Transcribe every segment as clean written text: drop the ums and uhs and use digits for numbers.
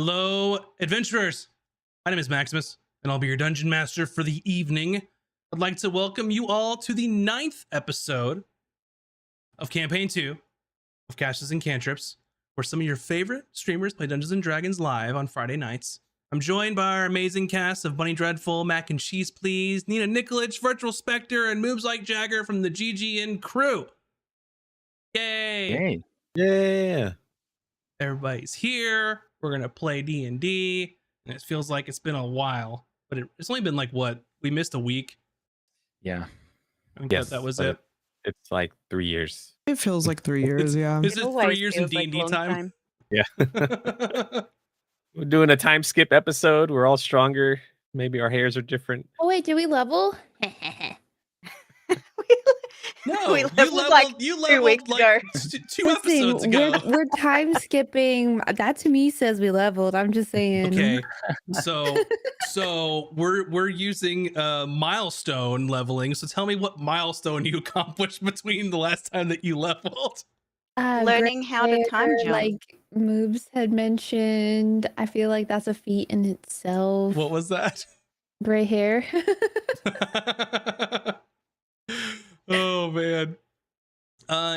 Hello, adventurers. My name is Maximus, and I'll be your dungeon master for the evening. I'd like to welcome you all to the 9th episode of Campaign 2 of Caches and Cantrips, where some of your favorite streamers play Dungeons and Dragons live on Friday nights. I'm joined by our amazing cast of Bunny Dreadful, Mac and Cheese Please, Nina Nikolic, Virtual Spectre, and Moves Like Jagger from the GGN crew. Yay! Hey. Yeah. Everybody's here. We're gonna play D&D, and it feels like it's been a while, but it's only been like what? We missed a week. Yeah. I think that was it. It's like 3 years. It feels like 3 years, yeah. Is it 3 years in D&D time? Yeah. We're doing a time skip episode. We're all stronger. Maybe our hairs are different. Oh wait, did we level? No, we leveled like 2 weeks ago. 2 episodes ago. We're time skipping. That to me says we leveled. I'm just saying. Okay, so we're using milestone leveling. So tell me what milestone you accomplished between the last time that you leveled. Learning how to time jump. Like Moobs had mentioned, I feel like that's a feat in itself. What was that? Gray hair. Oh man.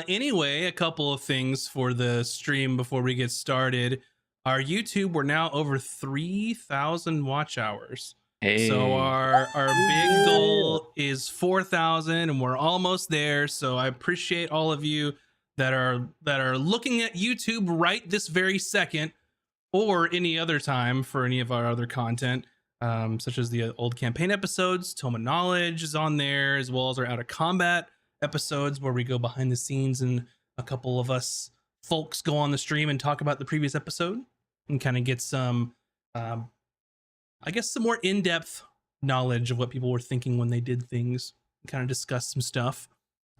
Anyway, a couple of things for the stream before we get started. Our YouTube, we're now over 3,000 watch hours. Hey. So our big goal is 4,000, and we're almost there. So I appreciate all of you that are looking at YouTube right this very second, or any other time for any of our other content. Such as the old campaign episodes. Tome of Knowledge is on there, as well as our Out of Combat episodes where we go behind the scenes and a couple of us folks go on the stream and talk about the previous episode and kind of get some, I guess, some more in-depth knowledge of what people were thinking when they did things and kind of discuss some stuff.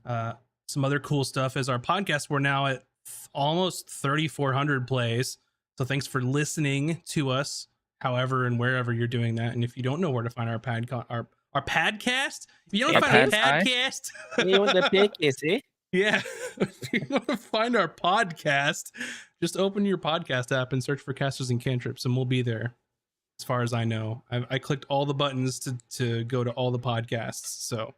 Some other cool stuff is our podcast. We're now at almost 3,400 plays. So thanks for listening to us, however and wherever you're doing that. And if you don't know where to find our podcast, if you don't find our podcast, You want the pick, is it? yeah, if you want to find our podcast, just open your podcast app and search for Casters and Cantrips, and we'll be there. As far as I know, I clicked all the buttons to go to all the podcasts, so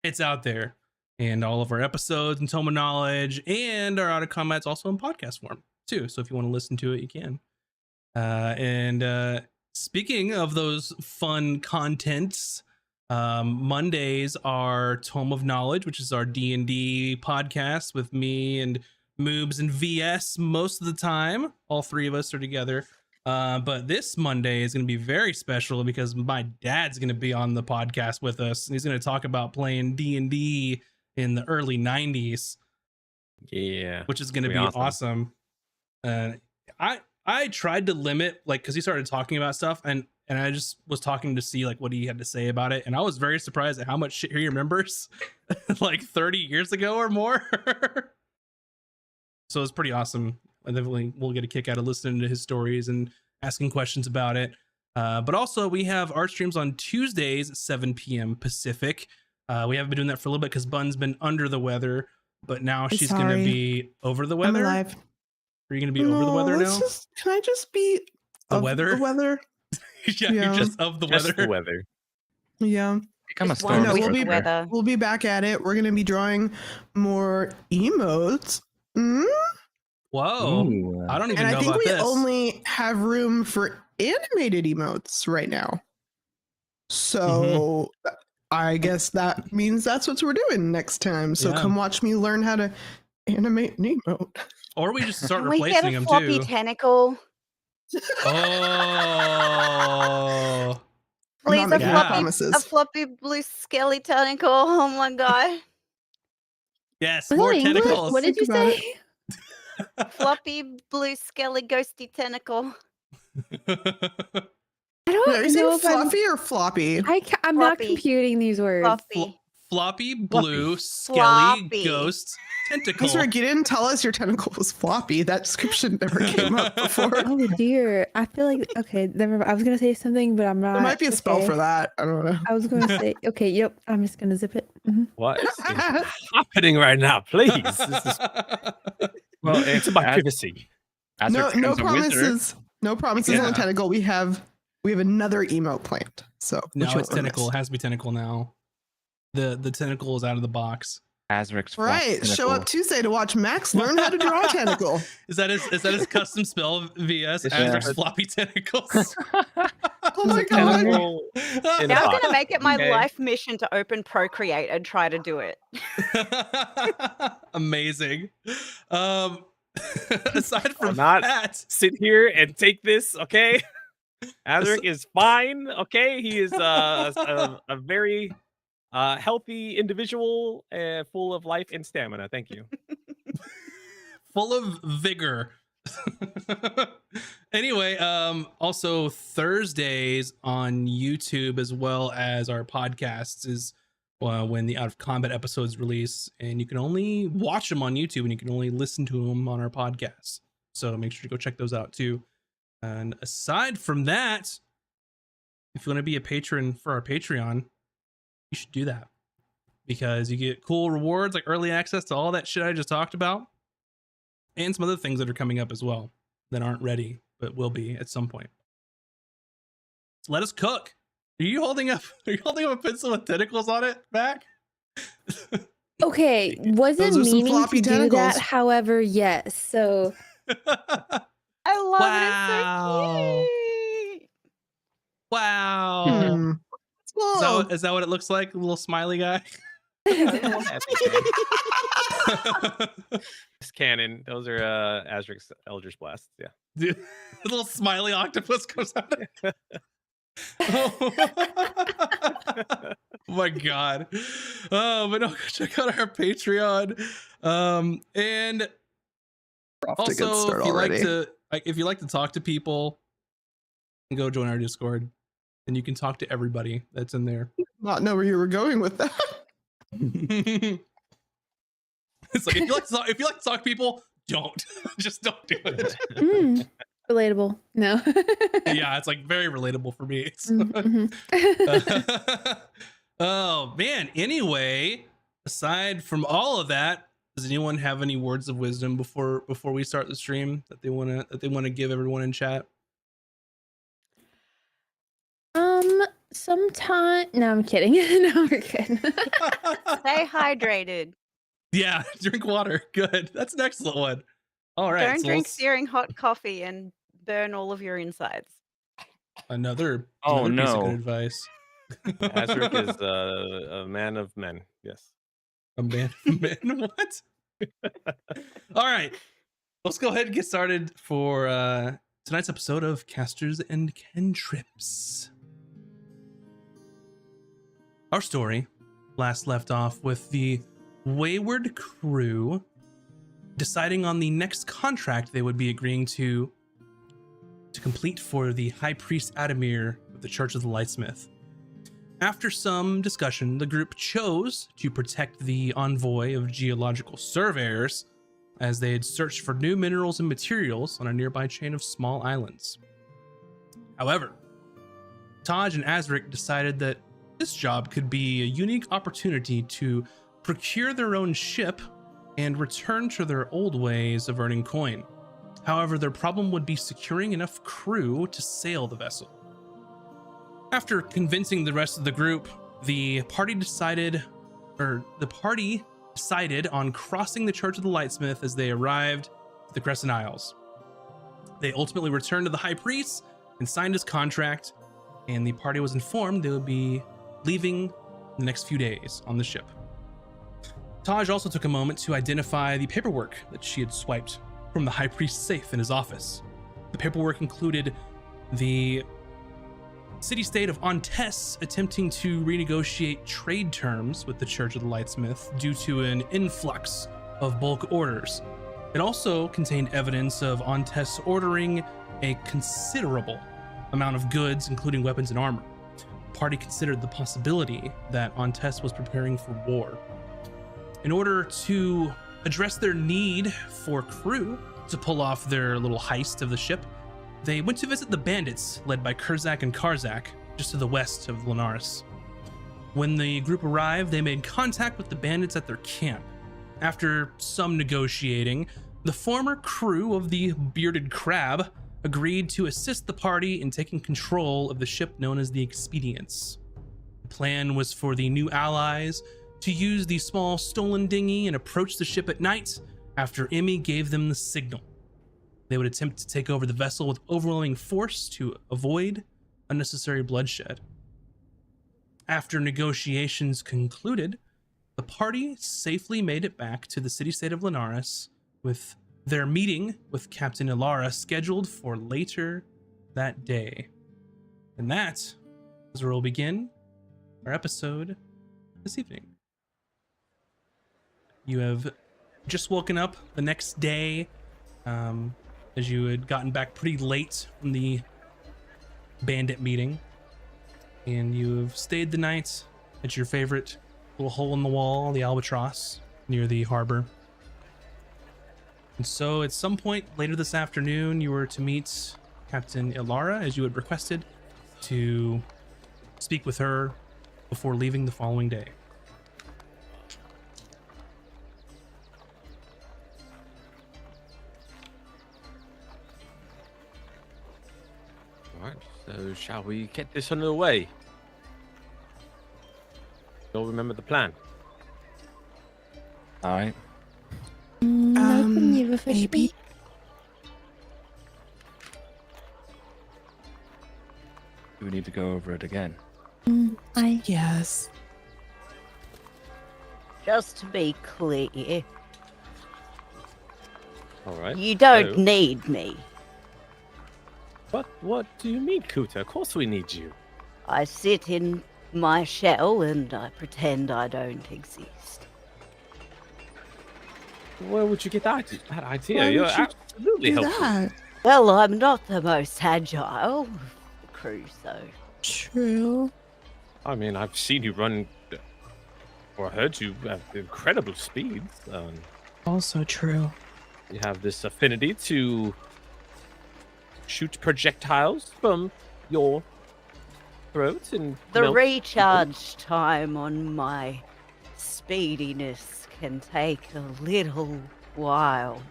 it's out there. And all of our episodes and Tome of Knowledge and our Out of Combat's also in podcast form too. So if you want to listen to it, you can. And speaking of those fun contents, Mondays are Tome of Knowledge, which is our D&D podcast with me and Moobs and VS most of the time. All three of us are together. But this Monday is going to be very special because my dad's going to be on the podcast with us. And he's going to talk about playing D&D in the early 90s. Yeah. Which is going to be awesome. I tried to limit, like, because he started talking about stuff, and I just was talking to see like what he had to say about it, and I was very surprised at how much shit he remembers, like 30 years ago or more. So it's pretty awesome. I definitely will get a kick out of listening to his stories and asking questions about it. But also we have our streams on Tuesdays at 7 p.m. Pacific. We haven't been doing that for a little bit because Bun's been under the weather, but now she's going to be over the weather. I'm alive. Are you going to be over the weather now? Can I just be the of weather? The weather? Yeah, you're just of the Just weather. the weather. Yeah. Become a Just storm. one we'll be weather. We'll be back at it. We're gonna be drawing more emotes. Whoa. Ooh. I don't even And know I think about we this. only have room for animated emotes right now. So I guess that means that's what we're doing next time. So Yeah. come watch me learn how to animate an emote. Or we just start Can we get replacing a them floppy too. tentacle? Oh. Please, not a making Yeah. promises. floppy blue skelly tentacle. Oh my god. Yes, Was more that English? tentacles. What did you Think about say? Floppy blue skelly ghosty tentacle. Are I you don't saying know if fluffy or floppy? I'm not Floppy. computing these words. Floppy. Floppy, blue, skelly, Floppy. ghost, tentacle. Sorry, you didn't tell us your tentacle was floppy. That description never came up before. Oh dear. I feel like okay, never I was gonna say something, but I'm not. There might be a spell okay. for that. I don't know. I was gonna say okay, yep, I'm just gonna zip it. Mhm. What is happening right now? Please. This is, well, it's about privacy. No, Azric no becomes a wizard. promises. No promises Yeah. on tentacle. We have another emote planned. So No, which you it's won't tentacle. miss. It has to be tentacle now. The tentacle is out of the box. Azric's All right, show up Tuesday to watch Max learn how to draw a tentacle. Is that his custom spell via It's Azric's just- floppy tentacles? Oh my god! Tentacle in a Now I'm box. gonna make it my Okay. life mission to open Procreate and try to do it. Amazing. Aside from not- that, Sit here and take this, okay? Azric is fine, okay? He is a very healthy individual, full of life and stamina. Thank you. full of vigor. Anyway, also Thursdays on YouTube as well as our podcasts is when the Out of Combat episodes release, and you can only watch them on YouTube and you can only listen to them on our podcasts. So make sure to go check those out too. And aside from that, if you want to be a patron for our Patreon, you should do that because you get cool rewards like early access to all that shit I just talked about, and some other things that are coming up as well that aren't ready but will be at some point. So let us cook. Are you holding up a pencil with tentacles on it, Mac? Okay, wasn't Those are some meaning to floppy do tentacles. that. However, yes. So I love Wow. it. It's so cute. Wow. Hmm. Is that what it looks like? A little smiley guy? It's canon. Those are Azric's Eldritch Blasts. Yeah. Dude, a little smiley octopus comes out. Oh my god. Oh, but no, go check out our Patreon. And We're off to a good also start if you like to talk to people, go join our Discord and you can talk to everybody that's in there. Not know where you were going with that. It's like if you like to talk to people, don't. Just don't do it. relatable. No. Yeah, it's like very relatable for me. Mhm. Oh man. Anyway, aside from all of that, does anyone have any words of wisdom before we start the stream that they wanna give everyone in chat? Sometime. No, I'm kidding. No, we're good. Stay hydrated. Yeah, drink water. Good. That's an excellent one. All right. Don't so drink let's- searing hot coffee and burn all of your insides. another Oh, piece of no. good advice. Azric is a man of men. Yes. A man. What? All right. Let's go ahead and get started for tonight's episode of Casters and Cantrips. Our story last left off with the wayward crew deciding on the next contract they would be agreeing to complete for the High Priest Adamir of the Church of the Lightsmith. After some discussion, the group chose to protect the envoy of geological surveyors as they had searched for new minerals and materials on a nearby chain of small islands. However, Taj and Azric decided that this job could be a unique opportunity to procure their own ship and return to their old ways of earning coin. However, their problem would be securing enough crew to sail the vessel. After convincing the rest of the group, the party decided on crossing the Church of the Lightsmith as they arrived at the Crescent Isles. They ultimately returned to the High Priest and signed his contract, and the party was informed they would be leaving the next few days on the ship. Taj also took a moment to identify the paperwork that she had swiped from the High Priest's safe in his office. The paperwork included the city-state of Ontes attempting to renegotiate trade terms with the Church of the Lightsmith due to an influx of bulk orders. It also contained evidence of Ontes ordering a considerable amount of goods, including weapons and armor. The party considered the possibility that Ontes was preparing for war. In order to address their need for crew to pull off their little heist of the ship, they went to visit the bandits led by Kurzak and Karzak, just to the west of Lunaris. When the group arrived, they made contact with the bandits at their camp. After some negotiating, The former crew of the Bearded Crab agreed to assist the party in taking control of the ship known as the Expedience. The plan was for the new allies to use the small stolen dinghy and approach the ship at night after Emmy gave them the signal. They would attempt to take over the vessel with overwhelming force to avoid unnecessary bloodshed. After negotiations concluded, the party safely made it back to the city-state of Linares, with their meeting with Captain Ilara scheduled for later that day. And that is where we'll begin our episode this evening. You have just woken up the next day, as you had gotten back pretty late from the bandit meeting, and you have stayed the night at your favorite little hole in the wall, the Albatross, near the harbor. And so at some point later this afternoon, you were to meet Captain Ilara, as you had requested, to speak with her before leaving the following day. All right, so shall we get this underway? You'll remember the plan. All right. Maybe. Do we need to go over it again? Yes. Just to be clear, All right. you don't So- need me. What do you mean, Kuta? Of course we need you. I sit in my shell and I pretend I don't exist. Where would you get that idea? Why You're would you absolutely Do helpful. that. Well, I'm not the most agile of the crew, so True. I mean, I've seen you run, or heard you have incredible speeds. Also true. You have this affinity to shoot projectiles from your throat and the melt recharge time on my speediness can take a little while.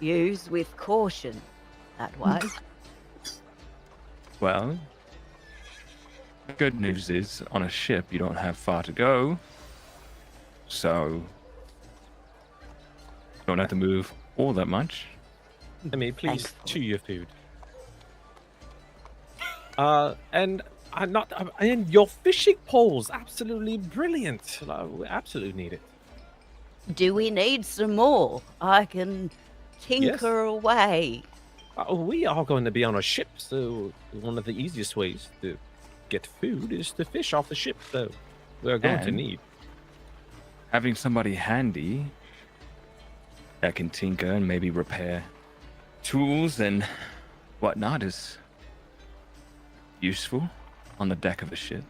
Use with caution, that way. Well, the good news is on a ship you don't have far to go, so you don't have to move all that much. Emmy, please Thankful. chew your food. And and your fishing pole's absolutely brilliant. We absolutely need it. Do we need some more? I can tinker away. We are going to be on a ship, so one of the easiest ways to get food is to fish off the ship. So we're going to And- need. Having somebody handy that can tinker and maybe repair tools and whatnot is useful on the deck of a ship.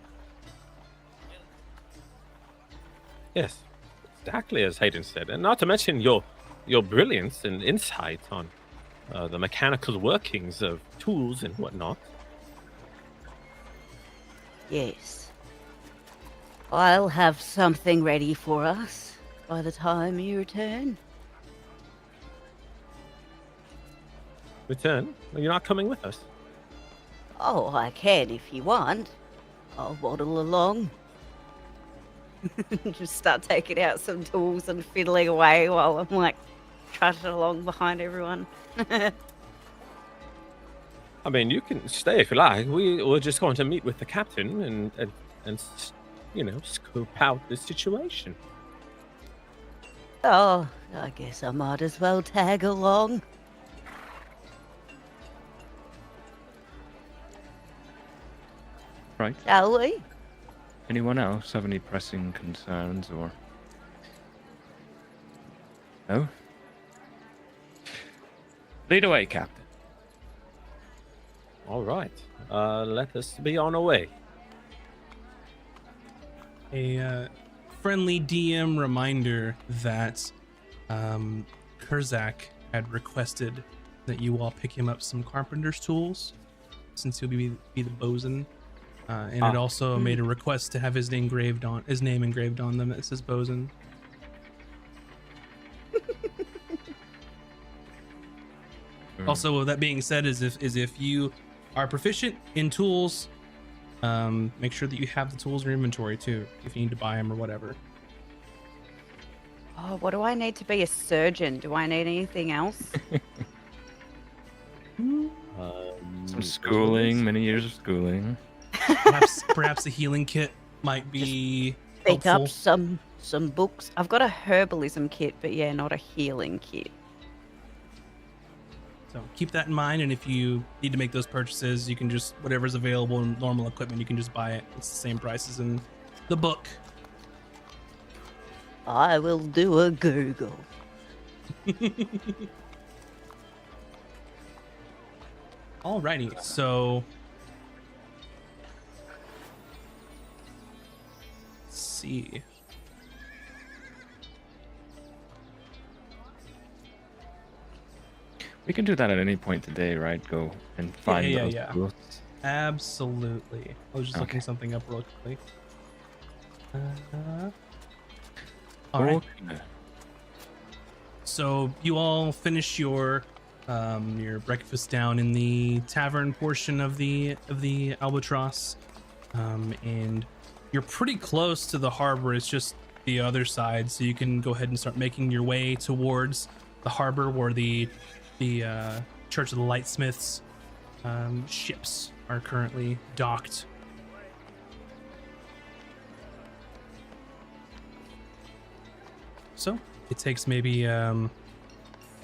Yes, exactly as Hayden said, and not to mention your brilliance and insight on the mechanical workings of tools and whatnot. Yes. I'll have something ready for us by the time you return. Return? Are you not coming with us? Oh, I can if you want. I'll waddle along. Just start taking out some tools and fiddling away while I'm like trotting along behind everyone. I mean, you can stay if you like. We're just going to meet with the captain and you know, scope out the situation. Oh, I guess I might as well tag along. Right. Shall we? Anyone else have any pressing concerns or... No? Lead away, Captain. All right. Let us be on our way. A friendly DM reminder that Kurzak had requested that you all pick him up some carpenter's tools, since he'll be the bosun. And it also made a request to have his name engraved on them. It says bosun. Also, with that being said, is if you are proficient in tools, make sure that you have the tools in your inventory too, if you need to buy them or whatever. Oh, what do I need to be a surgeon? Do I need anything else? Some schooling, many years of schooling. Perhaps a healing kit might be Pick helpful. up some books. I've got a herbalism kit, but yeah, not a healing kit. So keep that in mind, and if you need to make those purchases, you can just, whatever's available in normal equipment, you can just buy it. It's the same price as in the book. I will do a Google. Alrighty, so let's see. We can do that at any point today, right? Go and find those books. Absolutely. I was just Okay. looking something up real quickly. All right. Okay. So you all finish your breakfast down in the tavern portion of the Albatross, and you're pretty close to the harbor. It's just the other side, so you can go ahead and start making your way towards the harbor where the Church of the Lightsmiths ships are currently docked. So it takes maybe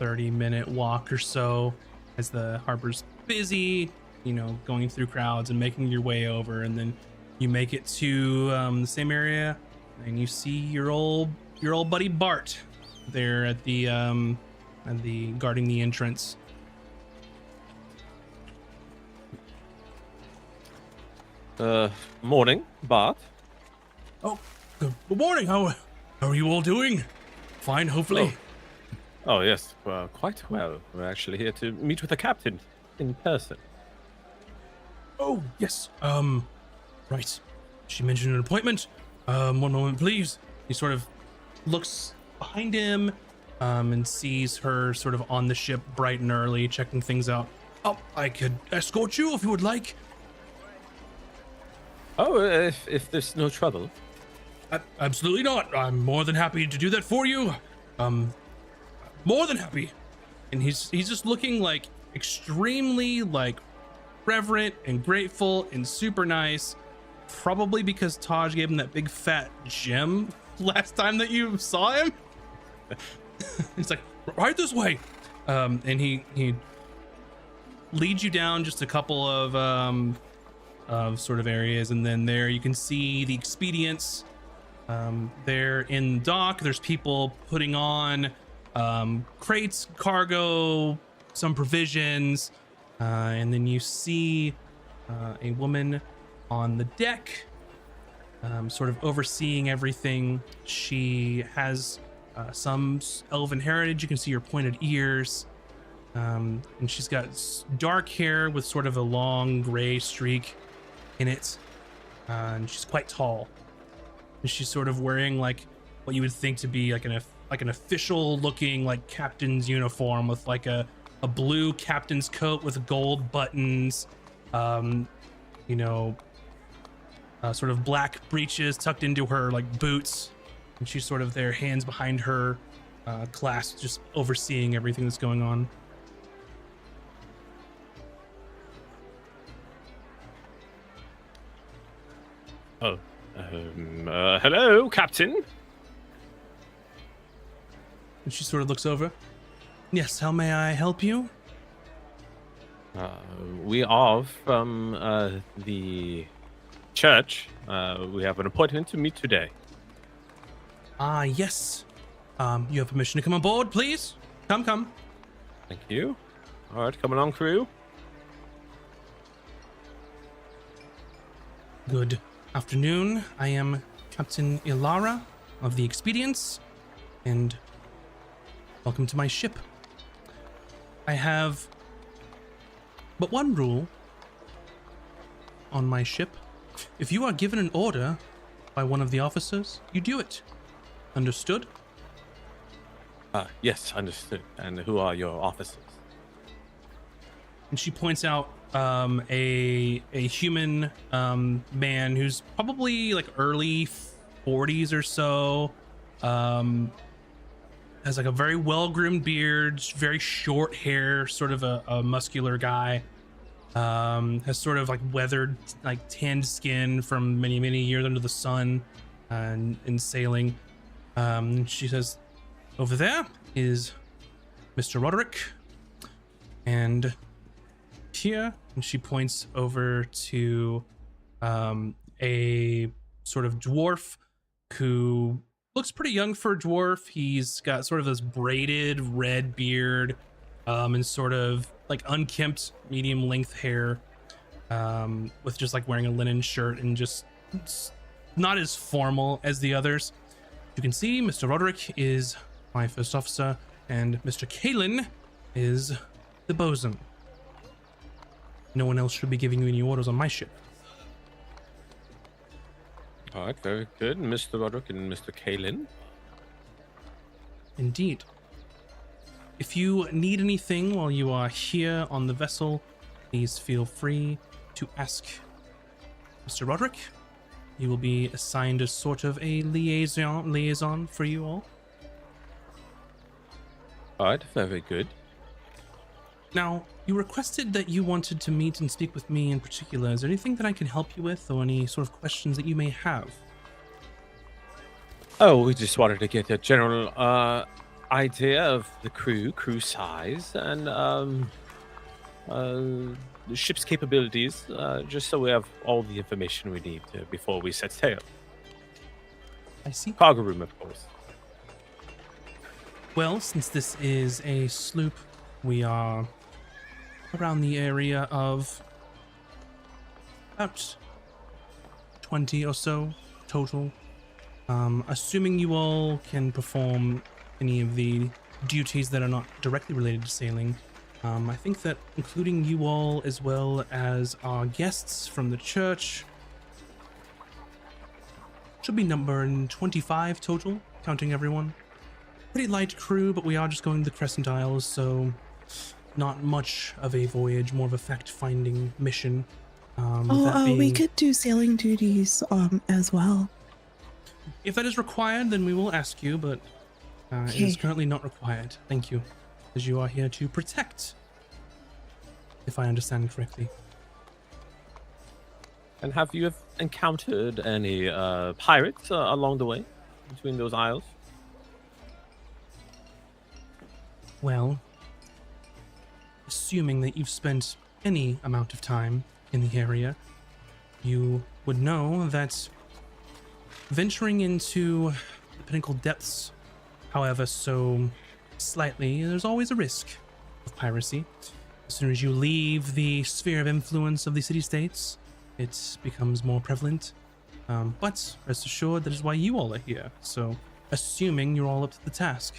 30-minute walk or so as the harbor's busy, you know, going through crowds and making your way over, and then you make it to the same area, and you see your old buddy Bart there at the guarding the entrance. Morning, Bart. Oh, good morning. How are you all doing? Fine, hopefully. Oh, yes, quite well. We're actually here to meet with the captain in person. Oh, yes. Right. She mentioned an appointment. One moment, please. He sort of looks behind him, and sees her sort of on the ship bright and early, checking things out. Oh, I could escort you if you would like. Oh, if there's no trouble. Absolutely not. I'm more than happy to do that for you. More than happy. And he's just looking like extremely like reverent and grateful and super nice. Probably because Taj gave him that big fat gem last time that you saw him. He's like, right this way. And he leads you down just a couple of sort of areas, and then there you can see the expedients. There in dock, there's people putting on crates, cargo, some provisions, and then you see a woman on the deck, sort of overseeing everything. She has some elven heritage. You can see her pointed ears, and she's got dark hair with sort of a long gray streak in it, and she's quite tall. And she's sort of wearing like what you would think to be like an official looking like captain's uniform, with like a blue captain's coat with gold buttons, sort of black breeches tucked into her like boots, and she's sort of there, hands behind her, clasped, just overseeing everything that's going on. Oh, hello, Captain. And she sort of looks over. Yes, how may I help you? We are from the church. We have an appointment to meet today. Ah, yes. You have permission to come aboard, please? Come. Thank you. All right, come along, crew. Good afternoon. I am Captain Ilara of the Expedients, and welcome to my ship. I have but one rule on my ship. If you are given an order by one of the officers, you do it. Understood? Yes, understood. And who are your officers? and she points out a human man who's probably like early 40s or so. Has like a very well-groomed beard, very short hair, sort of a muscular guy. Has sort of like weathered, like tanned skin from many years under the sun and in sailing. She says, over there is Mr. Roderick, and here, and she points over to a sort of dwarf who looks pretty young for a dwarf. He's got sort of this braided red beard and sort of like unkempt medium length hair, with just like wearing a linen shirt and just not as formal as the others. You can see Mr. Roderick is my first officer, and Mr. Kalen is the bosun. No one else should be giving you any orders on my ship. All right, very good. Mr. Roderick and Mr. Kalen. Indeed. If you need anything while you are here on the vessel, please feel free to ask Mr. Roderick. He will be assigned as sort of a liaison for you all. All right, very good. Now, you requested that you wanted to meet and speak with me in particular. Is there anything that I can help you with, or any sort of questions that you may have? Oh, we just wanted to get a general idea of the crew size, and the ship's capabilities, just so we have all the information we need before we set sail. I see. Cargo room, of course. Well, since this is a sloop, we are around the area of about 20 or so total. Assuming you all can perform any of the duties that are not directly related to sailing, I think that including you all as well as our guests from the church should be numbering 25 total, counting everyone. Pretty light crew, but we are just going to the Crescent Isles, so not much of a voyage, more of a fact-finding mission. We could do sailing duties as well. If that is required, then we will ask you, but it is currently not required. Thank you, as you are here to protect, if I understand correctly. And have you encountered any pirates along the way between those isles? Well, assuming that you've spent any amount of time in the area, you would know that venturing into the pinnacle depths, however so slightly, there's always a risk of piracy. As soon as you leave the sphere of influence of the city-states, it becomes more prevalent. But rest assured, that is why you all are here. So, assuming you're all up to the task.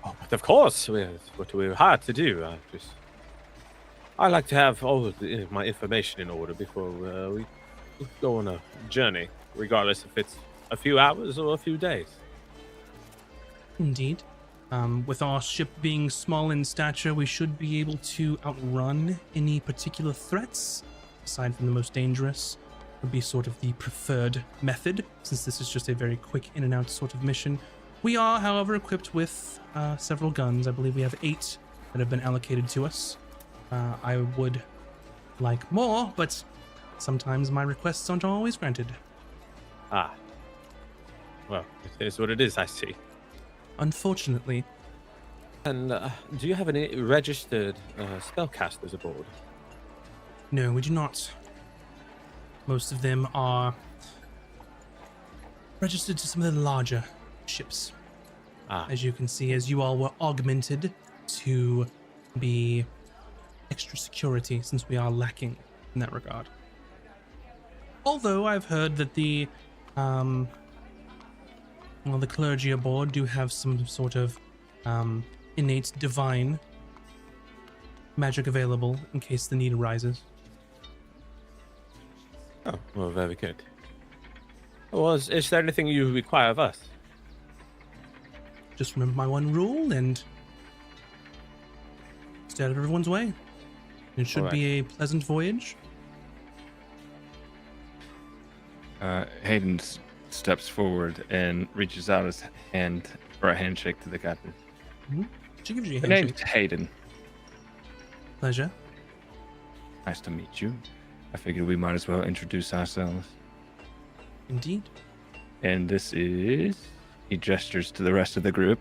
Oh, but of course, what we're hired to do. I like to have all of my information in order before we go on a journey, regardless if it's a few hours or a few days. Indeed. With our ship being small in stature, we should be able to outrun any particular threats, aside from the most dangerous. Would be sort of the preferred method, since this is just a very quick in and out sort of mission. We are, however, equipped with several guns. I believe we have 8 that have been allocated to us. I would like more, but sometimes my requests aren't always granted. Ah. Well, it is what it is, I see. Unfortunately. And do you have any registered spellcasters aboard? No, we do not. Most of them are registered to some of the larger ships. As you can see, as you all were augmented to be extra security, since we are lacking in that regard. Although I've heard that the clergy aboard do have some sort of innate divine magic available in case the need arises. Oh, well, very good. Well, is there anything you require of us? Just remember my one rule and stay out of everyone's way. It should Alright. be a pleasant voyage. Hayden steps forward and reaches out his hand for a handshake to the captain. She gives you a The handshake. name's Hayden. Pleasure. Nice to meet you. I figured we might as well introduce ourselves. Indeed. And this is... He gestures to the rest of the group.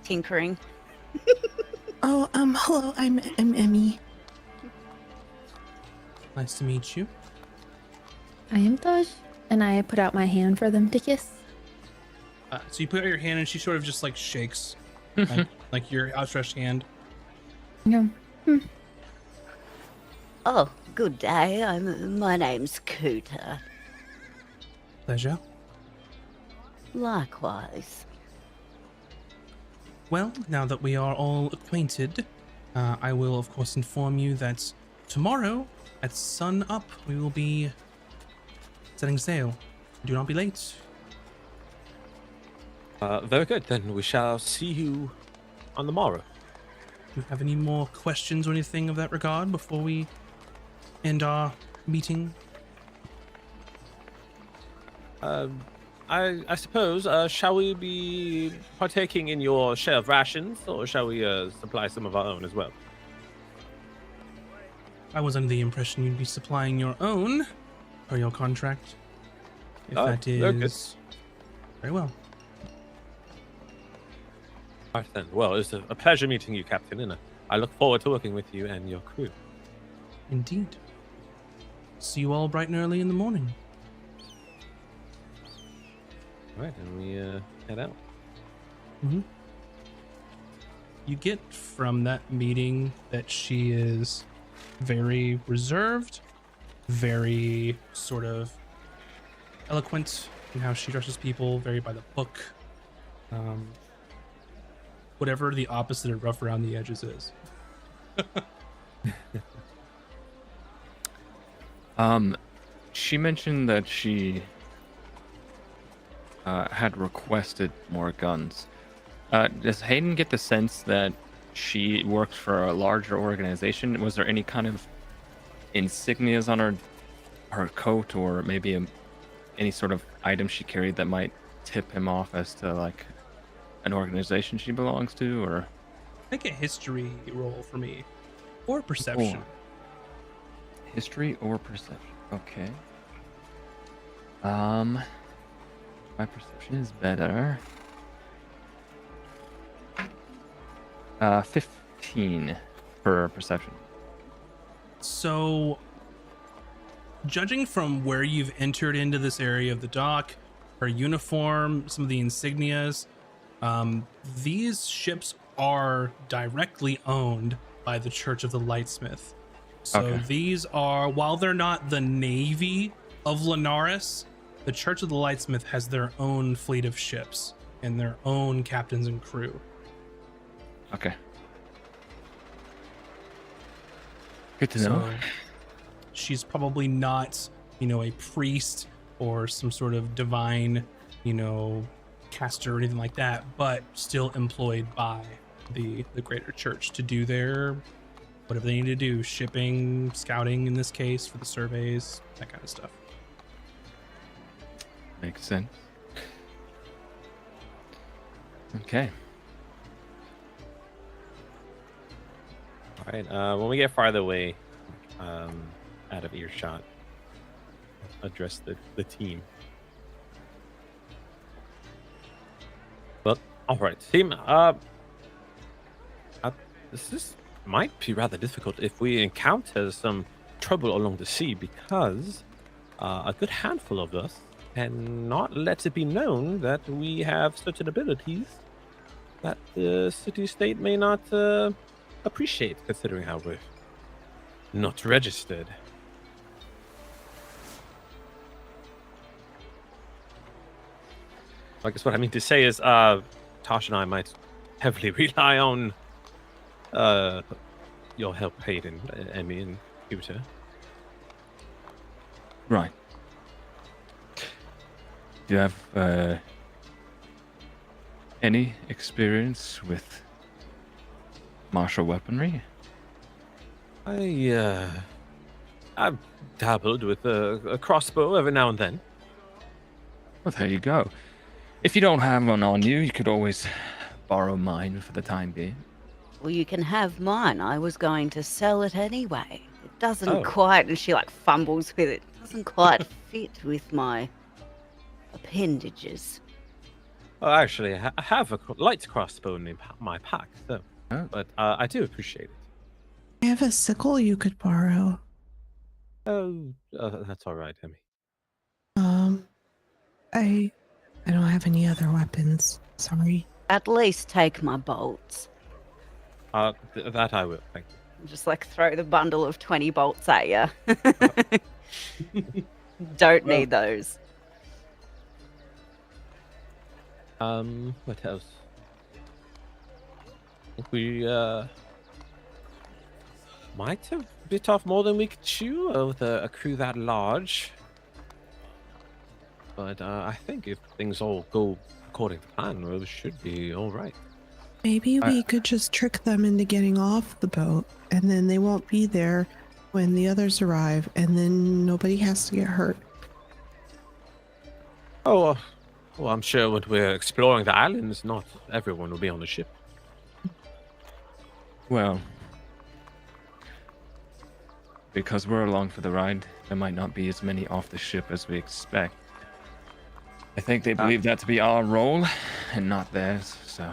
Tinkering. Oh, hello, I'm Emmy. Nice to meet you. I am Taj, and I put out my hand for them to kiss. So you put out your hand and she sort of just like shakes, like your outstretched hand. Yeah. Oh, good day. My name's Cooter. Pleasure. Likewise. Well, now that we are all acquainted, I will of course inform you that tomorrow at sun up we will be setting sail. Do not be late. Very good. Then we shall see you on the morrow. Do you have any more questions or anything of that regard before we end our meeting? I suppose, shall we be partaking in your share of rations, or shall we supply some of our own as well? I was under the impression you'd be supplying your own per your contract. If Oh, that very good. is very well. All right then. Well, it's a pleasure meeting you, Captain, and I look forward to working with you and your crew. Indeed. See you all bright and early in the morning. All right, and we head out. You get from that meeting that she is very reserved, very sort of eloquent in how she addresses people, very by the book. Whatever the opposite of rough around the edges is. She mentioned that she had requested more guns. Does Hayden get the sense that she works for a larger organization? Was there any kind of insignias on her coat, or maybe any sort of item she carried that might tip him off as to like an organization she belongs to? Or Make a history roll for me, or perception. history or perception? Okay. My perception is better. 15 for perception. So, judging from where you've entered into this area of the dock, her uniform, some of the insignias, these ships are directly owned by the Church of the Lightsmith. So Okay. these are, while they're not the Navy of Linares, the Church of the Lightsmith has their own fleet of ships and their own captains and crew. Okay. Good to know. So she's probably not, a priest or some sort of divine, caster or anything like that, but still employed by the greater church to do their whatever they need to do, shipping, scouting in this case for the surveys, that kind of stuff. Makes sense. Okay. All right. When we get farther away, out of earshot, address the team. Well, all right, team. This might be rather difficult if we encounter some trouble along the sea, because a good handful of us cannot let it be known that we have certain abilities that the city-state may not appreciate, considering how we're not registered. I guess what I mean to say is, Tosh and I might heavily rely on your help, Hayden, Emmy, and Peter. Right. Do you have any experience with martial weaponry? I've dabbled with a crossbow every now and then. Well, there you go. If you don't have one on you, you could always borrow mine for the time being. Well, you can have mine. I was going to sell it anyway. It doesn't Oh. quite, and she like fumbles with it. Doesn't quite fit with my appendages. Well, actually, I have a light crossbow in my pack, so. Oh. But I do appreciate it. I have a sickle you could borrow. Oh, that's all right, Emmy. I don't have any other weapons. Sorry. At least take my bolts. That I will. Thank you. Just like throw the bundle of 20 bolts at you. Don't need those. What else? I think we might have bit off more than we could chew with a crew that large. But I think if things all go according to plan, we should be all right. Maybe we could just trick them into getting off the boat, and then they won't be there when the others arrive, and then nobody has to get hurt. Oh, well, I'm sure when we're exploring the islands, not everyone will be on the ship. Well, because we're along for the ride, there might not be as many off the ship as we expect. I think they believe that to be our role and not theirs, so.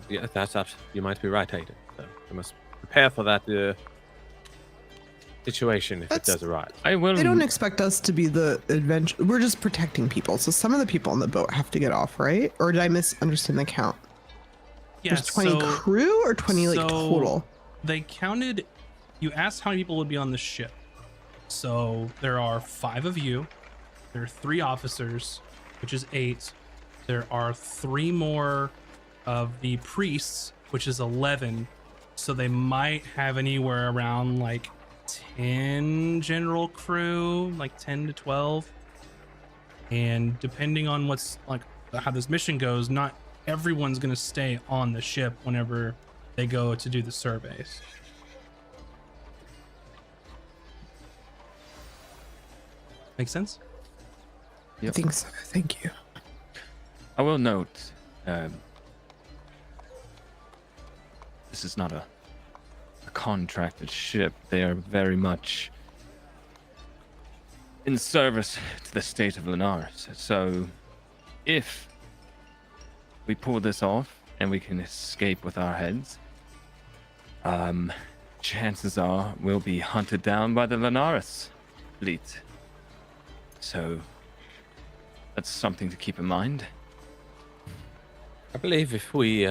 Yeah, that's you might be right, Hayden. So we must prepare for that situation if it does arise. I will. They don't expect us to be the adventure. We're just protecting people. So some of the people on the boat have to get off, right? Or did I misunderstand the count? Yeah, There's 20 crew or 20 like total? They counted. You asked how many people would be on the ship. So there are 5 of you. There are 3 officers, which is 8. There are 3 more of the priests, which is 11. So they might have anywhere around like 10 general crew, like 10 to 12. And depending on what's like how this mission goes, not everyone's going to stay on the ship whenever they go to do the surveys. Make sense? I think so. Thank you. I will note, this is not a contracted ship. They are very much in service to the state of Linares. So if we pull this off and we can escape with our heads, chances are we'll be hunted down by the Linares fleet. So that's something to keep in mind. I believe if we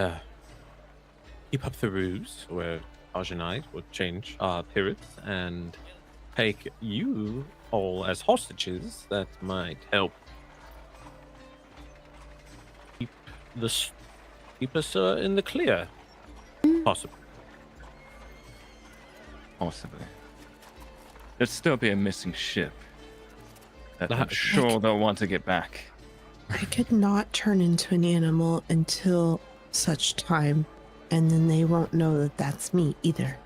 keep up the ruse, where Taj and I will change our appearance and take you all as hostages, that might help keep us in the clear. Possibly. Possibly. There'd still be a missing ship that I'm That- sure they'll want to get back. I could not turn into an animal until such time, and then they won't know that that's me either.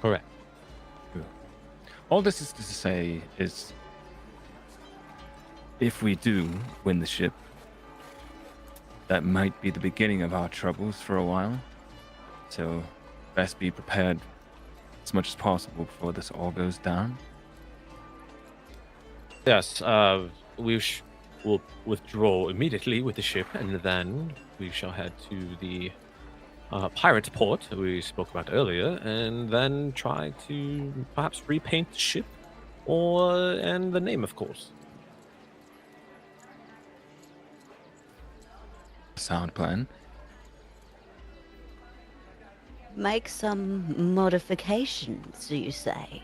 Correct. All this is to say is, if we do win the ship, that might be the beginning of our troubles for a while. So, best be prepared as much as possible before this all goes down. Yes, we'll withdraw immediately with the ship, and then we shall head to the pirate port we spoke about earlier, and then try to perhaps repaint the ship, and the name, of course. Sound plan. Make some modifications, do you say?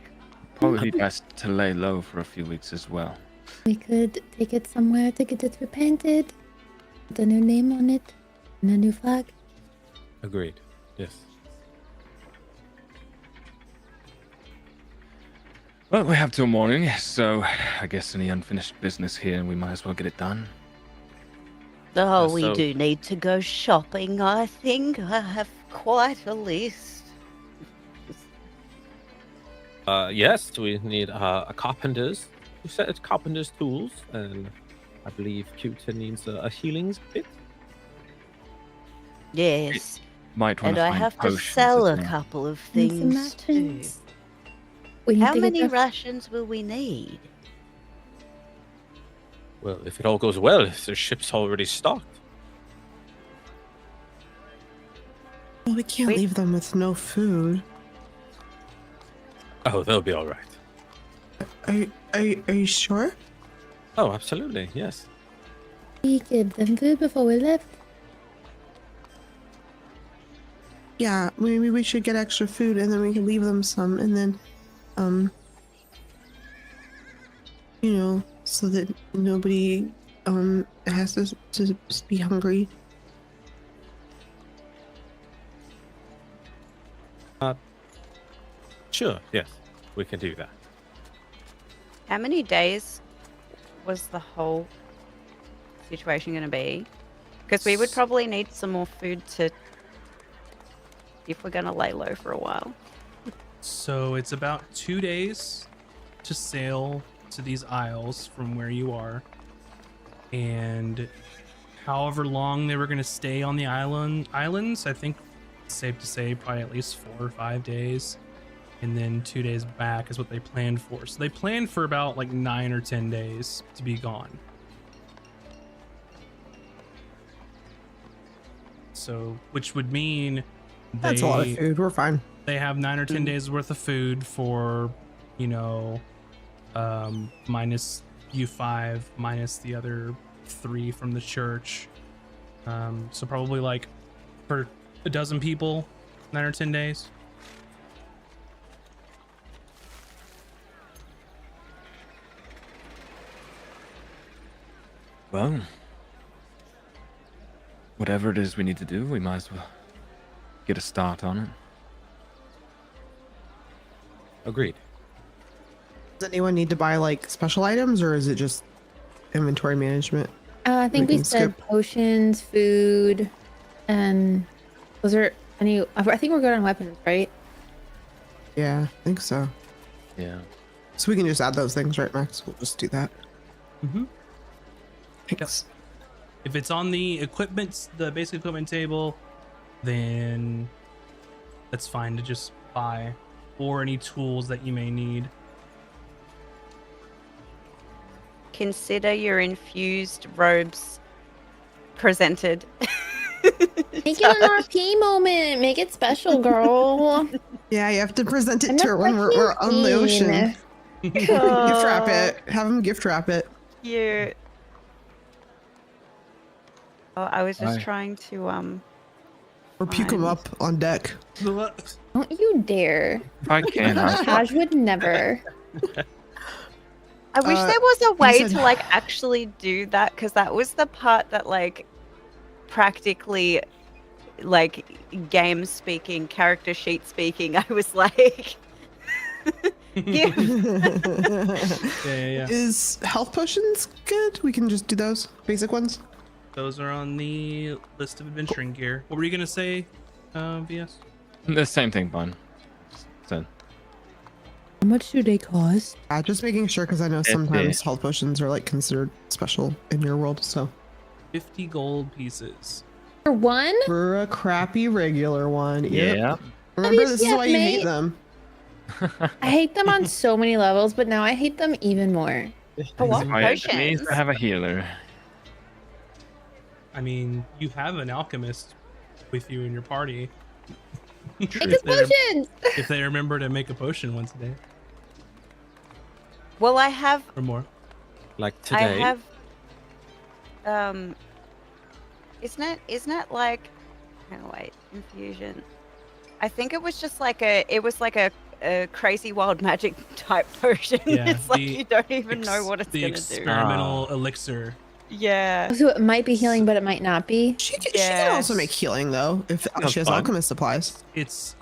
Probably be best to lay low for a few weeks as well. We could take it somewhere to get it repainted, put a new name on it, and a new flag. Agreed. Yes. Well, we have till morning, so I guess any unfinished business here, we might as well get it done. Oh, we so- do need to go shopping, I think. I have quite a list. Yes, we need a carpenter's. You said it's carpenter's tools, and I believe Q10 needs a healing bit. Yes. Might want And to I find have to potions sell as a well. couple of And some things too. rations. We need How to get many the- rations will we need? Well, if it all goes well, the ship's already stocked. Well, we can't Wait. leave them with no food. Oh, they'll be all right. Are you sure? Oh, absolutely, yes. We give them food before we left. Yeah, maybe we should get extra food and then we can leave them some and then, you know, so that nobody, has to be hungry. Sure, yes, we can do that. How many days was the whole situation going to be? Because we would probably need some more food to, if we're going to lay low for a while. So it's about 2 days to sail to these isles from where you are. And however long they were going to stay on the islands, I think it's safe to say probably at least 4 or 5 days. And then 2 days back is what they planned for. So they planned for about like 9 or 10 days to be gone. So, which would mean That's a lot of food. We're fine. they have 9 or 10 days worth of food for, you know, minus you 5, minus the other 3 from the church. So probably like for a dozen people, 9 or 10 days. Well, whatever it is we need to do, we might as well get a start on it. Agreed. Does anyone need to buy like special items or is it just inventory management? I think we can said skip. potions, food, and was there any? I think we're good on weapons, right? Yeah, I think so. Yeah. So we can just add those things, right, Max? We'll just do that. Mm-hmm. Thanks. If it's on the equipment, the basic equipment table, then that's fine to just buy, or any tools that you may need. Consider your infused robes presented. Make it an RP moment. Make it special, girl. Yeah, you have to present it I'm to a her when we're on the ocean. queen. Gift wrap it. Have them gift wrap it. Cute. Oh, I was just Aye. trying to Or puke them Fine. up on deck. Don't you dare. If I can, Taj would never. I wish Uh, there was a way said- to like actually do that, because that was the part that like practically like game speaking, character sheet speaking, I was like Yeah, yeah. Is health potions good? We can just do those basic ones. Those are on the list of adventuring gear. What were you gonna say, VS? the same thing, Bun. So, How much do they cost? Just making sure because I know sometimes health potions are like considered special in your world. So 50 gold pieces. For one? for a crappy regular one, yep. yeah. Remember, this is WTF, why you hate mate. them. I hate them on so many levels, but now I hate them even more. For what? It means Potions? to have a healer. I mean, you have an alchemist with you in your party. Make if, us they rem- potions! if they remember to make a potion once a day Well, I have or more. Like today. I have isn't it like, oh wait, infusion. I think it was just like a crazy wild magic type potion. Yeah, It's like the you don't even know what it's the gonna do. experimental elixir. Yeah. So it might be healing, but it might not be. She can also Yes. make healing though if That's she has fine. alchemist supplies. It's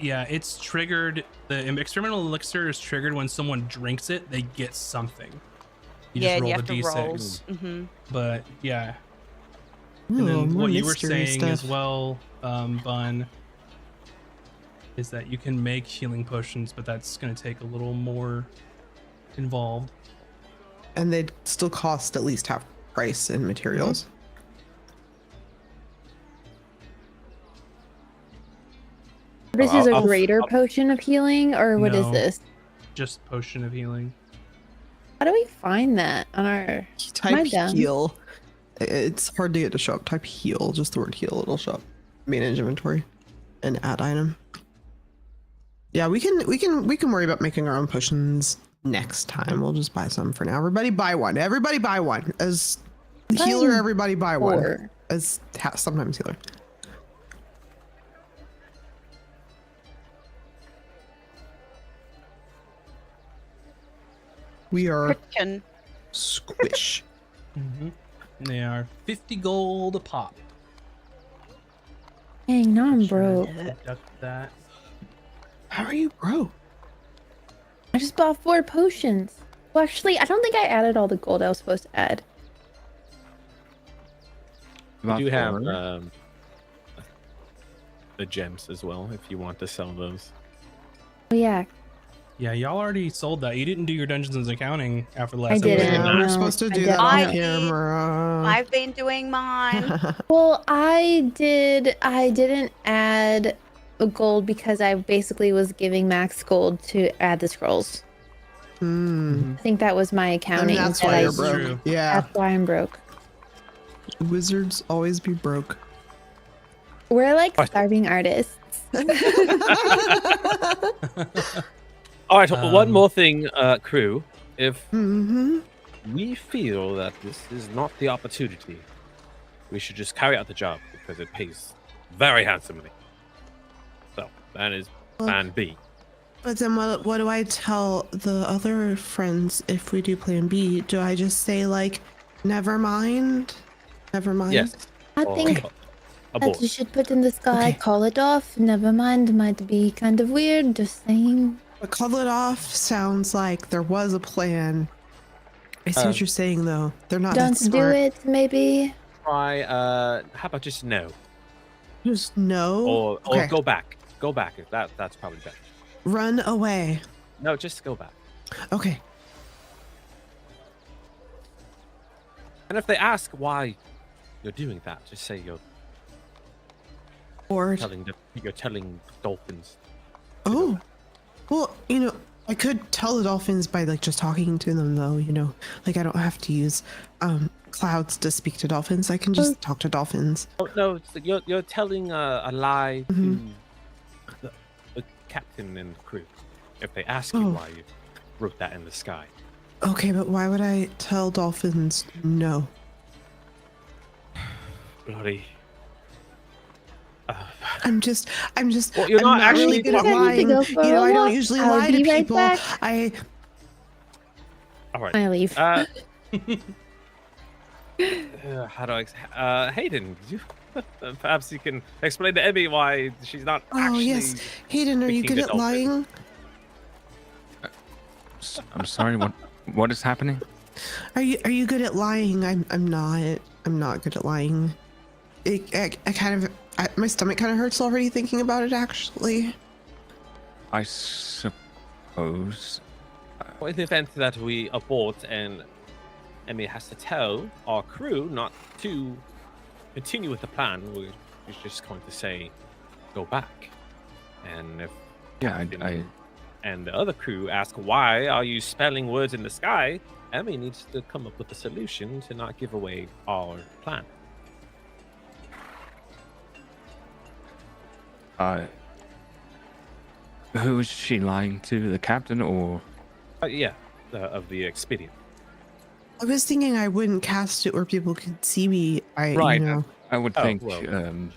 triggered. The experimental elixir is triggered when someone drinks it. They get something. You Yeah, just and roll you the have to roll. d6. Mm-hmm. But yeah, And Ooh, then more what you were mystery saying as stuff. well, Bun, is that you can make healing potions, but that's going to take a little more involved. And they'd still cost at least half price in materials. This is a I'll- greater potion of healing, or what is No. this? Just potion of healing. How do we find that on our? Am I Type dumb? heal. It's hard to get to show up. Type heal, just the word heal. It'll show up. Manage inventory and add item. Yeah, we can worry about making our own potions next time. We'll just buy some for now. Everybody buy one. Everybody buy one. As healer, Buying everybody buy one. 4. As sometimes healer. We are Kitchen. squish. They are 50 gold a pop. Dang, now I'm Sure, broke. deduct that. How are you broke? I just bought 4 potions. Well, actually, I don't think I added all the gold I was supposed to add. We do have Four. the gems as well if you want to sell those. Oh yeah, Yeah, y'all already sold that. You didn't do your Dungeons and Accounting after the last I didn't. episode. Yeah, we're No, supposed to I do that I on did. camera. I've been doing mine. well, I didn't add a gold because I basically was giving max gold to add the scrolls. Hmm. I think that was my accounting. And that's that why I you're That's broke. true. Yeah. That's why I'm broke. Wizards always be broke. We're like What? starving artists. All right, one Um, more thing, crew. If Mm-hmm. we feel that this is not the opportunity, we should just carry out the job because it pays very handsomely. So that is plan B. But then what do I tell the other friends if we do plan B? Do I just say like, never mind? Never mind? Yes. I or think abort. that you should put in the sky, Okay. call it off. Never mind, might be kind of weird. Just saying. But call it off sounds like there was a plan. I see what you're saying though. They're not Don't that do smart. it, maybe. Try. How about just no, Just no. or Okay. go back. Go back. If that's probably better. Run away. No, just go back. Okay. And if they ask why you're doing that, just say Or you're telling dolphins. oh, well, I could tell the dolphins by like just talking to them though. Like I don't have to use clouds to speak to dolphins. I can just talk to dolphins. Oh no, you're telling a lie to the captain and crew. If they ask you Oh. why you wrote that in the sky. Okay, but why would I tell dolphins no? Bloody. I'm just. Well, you're I'm not not actually really good at I need to lying. go for a I don't walk. usually I'll lie to be right people. back. All right. I leave. How do I? Hayden, perhaps you can explain to Emmy why she's not Oh actually. yes, Hayden, are you speaking good to at lying? I'm sorry. What is happening? Are you good at lying? I'm not. I'm not good at lying. My stomach kind of hurts already thinking about it. Actually. I suppose. Well, in the event that we abort and Emmy has to tell our crew not to continue with the plan, we're just going to say, go back. And if Yeah, and the other crew ask, why are you spelling words in the sky? Emmy needs to come up with a solution to not give away our plan. Who is she lying to? The captain or? Yeah, of the expedient. I was thinking I wouldn't cast it where people could see me. Right. I would Oh, think. well.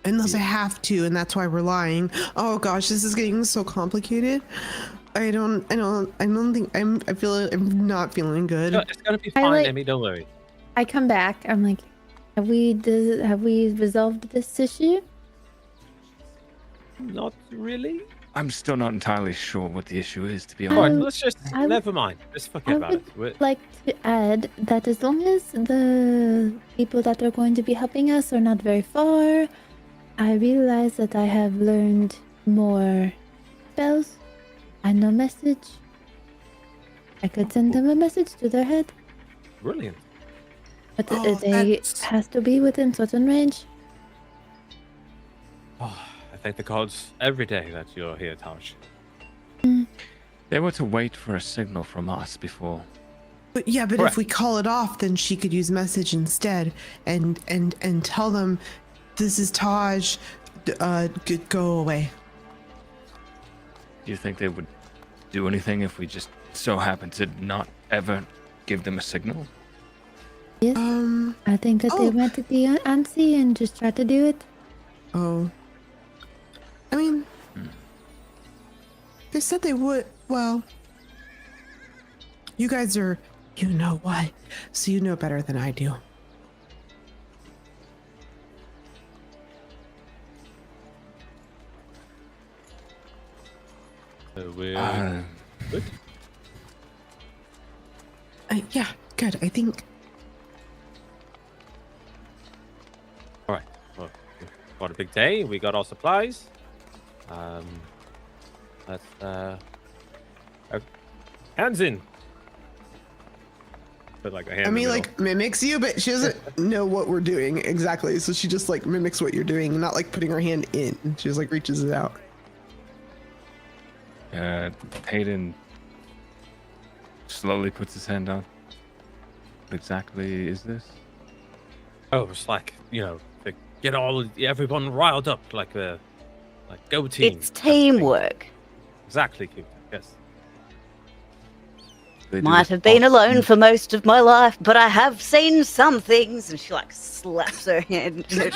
Unless I have to, and that's why we're lying. Oh gosh, this is getting so complicated. I feel I'm not feeling good. No, it's gonna be I fine, like- Emmy. Don't worry. I come back. I'm like, have we resolved this issue? Not really. I'm still not entirely sure what the issue is, to be All right, honest. let's just I would- never mind. Just forget I about it. would like to add that as long as the people that are going to be helping us are not very far, I realize that I have learned more spells. I know message. I could send them a message to their head, Brilliant. but Oh, they that's- has to be within certain range. Oh, I thank the gods every day that you're here, Taj. They were to wait for a signal from us before. But yeah, but Correct. if we call it off, then she could use message instead, and tell them, this is Taj. Go away. Do you think they would do anything if we just so happened to not ever give them a signal? Yes, I think that they Oh. went to the ANSI and just tried to do it. Oh. I mean, they said they would. Well, you guys are, you know what? So you know better than I do. So we're good. Yeah, good. I think. All right. Well, we've got a big day. We got our supplies. Let's hands in. Put like a hand. I in mean, the like mimics you, but she doesn't know what we're doing exactly. So she just like mimics what you're doing, not like putting her hand in. She just like reaches it out. Hayden slowly puts his hand out. What exactly is this? Oh, it's like, to get everyone riled up, like go team. It's type of thing. teamwork. Exactly, Cooper. Yes. They do Might this have been often. alone for most of my life, but I have seen some things. And she like slaps her hand, her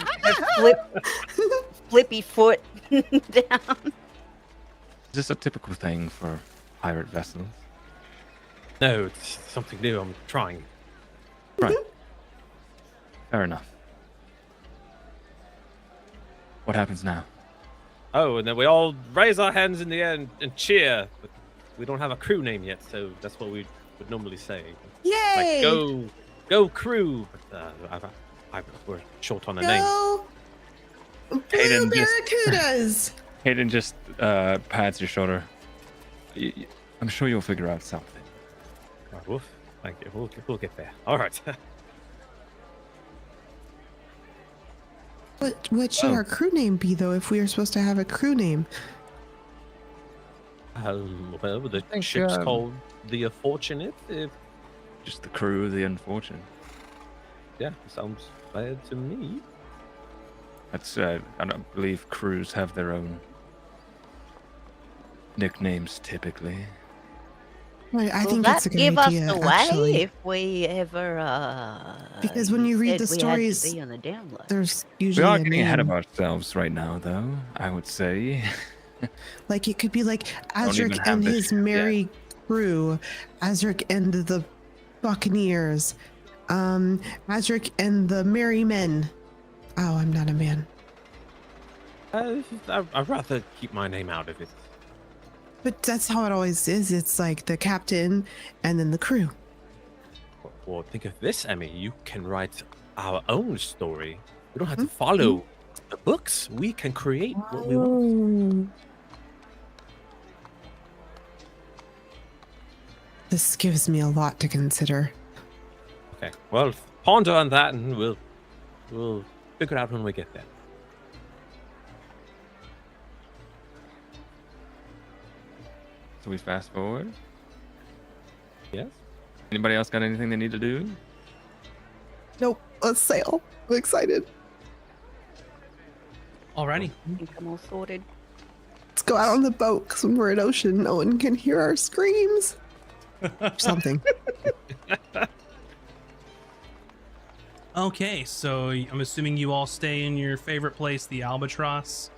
flippy foot down. Is this a typical thing for pirate vessels? No, it's something new. I'm trying. Right. Fair enough. What happens now? Oh, and then we all raise our hands in the air and cheer. But we don't have a crew name yet, so that's what we would normally say. Yay! Like go crew. But we're short on a name. Go! Blue Hayden just- barracudas! Hayden just pats your shoulder. I'm sure you'll figure out something. Oh, woof. Thank you. We'll get there. All right. What should Oh. our crew name be though? If we are supposed to have a crew name? Well, the think, ship's called the Unfortunate. Just the crew of the unfortunate. Yeah, sounds fair to me. That's I don't believe crews have their own nicknames typically. Right, I Will think that that's a good give idea. us away Actually, if we ever? Because when you read said the we had to stories, be on the down low. there's We usually are a getting ahead of name. ourselves right now, though. I would say. Like it could be like Don't even Azric have and this his shit yet. merry crew, Azric and the Buccaneers, Azric and the Merry Men. Oh, I'm not a man. I'd rather keep my name out of it. But that's how it always is. It's like the captain and then the crew. Or think of this, Emmy. You can write our own story. We don't have to follow the books. We can create what we want. This gives me a lot to consider. Okay. Well, ponder on that, and we'll figure it out when we get there. So we fast forward. Yes. Anybody else got anything they need to do? Nope, let's sail. I'm excited. Alrighty. I think I'm all sorted. Let's go out on the boat because when we're in ocean, no one can hear our screams. Or something. Okay, so I'm assuming you all stay in your favorite place, the Albatross,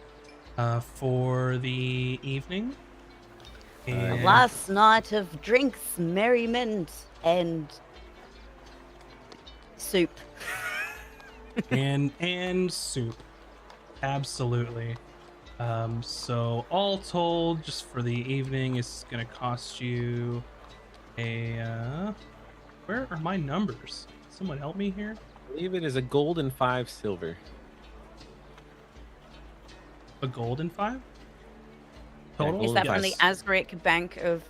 for the evening. And, Last night of drinks, merriment, and soup. and soup. Absolutely. So all told, just for the evening, it's gonna cost you a. Where are my numbers? Someone help me here. I believe it is a gold and 5 silver. A gold and 5 Yeah, total. Is gold that and from the five. Azric Bank of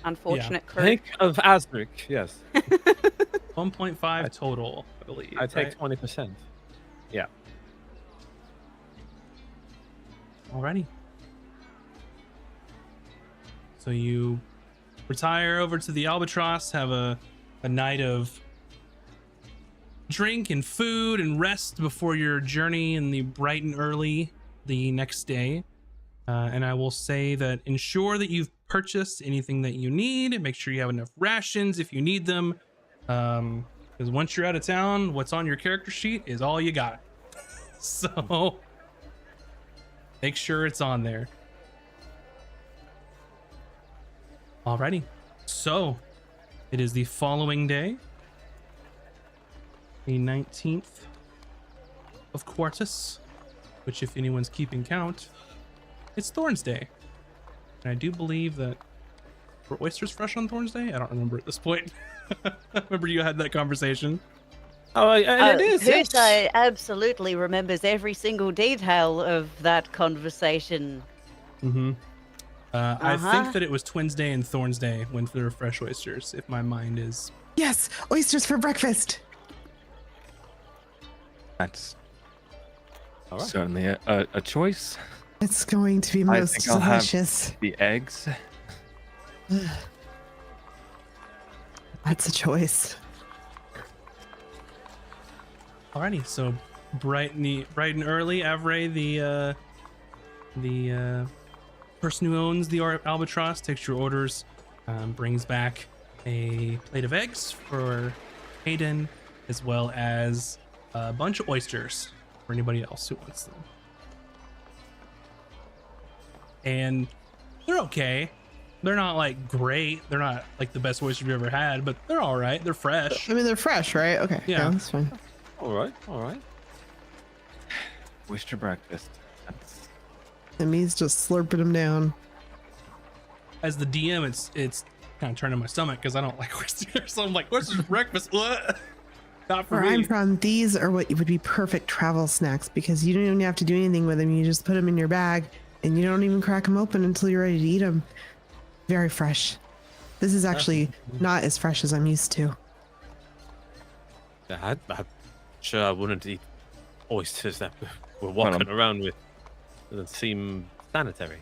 Unfortunate Crew? Bank of Asric, yes. 1.5 total, I believe. I take right? 20%. Alrighty. So you retire over to the Albatross, have a night of drink and food and rest before your journey in the bright and early the next day. And I will say that ensure that you've purchased anything that you need. Make sure you have enough rations if you need them. Because once you're out of town, what's on your character sheet is all you got. So make sure it's on there. Alrighty. So it is the following day, the 19th of Quartus, which, if anyone's keeping count, it's Thorns Day. And I do believe that were oysters fresh on Thorns Day? I don't remember at this point. Remember you had that conversation? Oh, and it is. yes. Husa absolutely remembers every single detail of that conversation. Mm-hmm. I Uh-huh. think that it was Twins Day and Thorns Day when there were fresh oysters, if my mind is... Yes, oysters for breakfast. That's All right. certainly a choice. It's going to be I most think I'll have- delicious. The eggs. That's a choice. Alrighty, so bright and early, Avray, the person who owns the Albatross, takes your orders, brings back a plate of eggs for Hayden, as well as a bunch of oysters for anybody else who wants them. And they're okay. They're not like great. They're not like the best oysters you've ever had, but they're all right. They're fresh. I mean, they're fresh, right? Okay. Yeah. That's fine. All right, all right. Oyster breakfast. That's And me's just slurping them down. As the DM, it's kind of turning my stomach because I don't like oysters. So I'm like, oysters for breakfast? What? Not for Where me. I'm from, these are what would be perfect travel snacks because you don't even have to do anything with them. You just put them in your bag and you don't even crack them open until you're ready to eat them. Very fresh. This is actually not as fresh as I'm used to. I'm sure I wouldn't eat oysters that we're walking around with. Doesn't seem sanitary.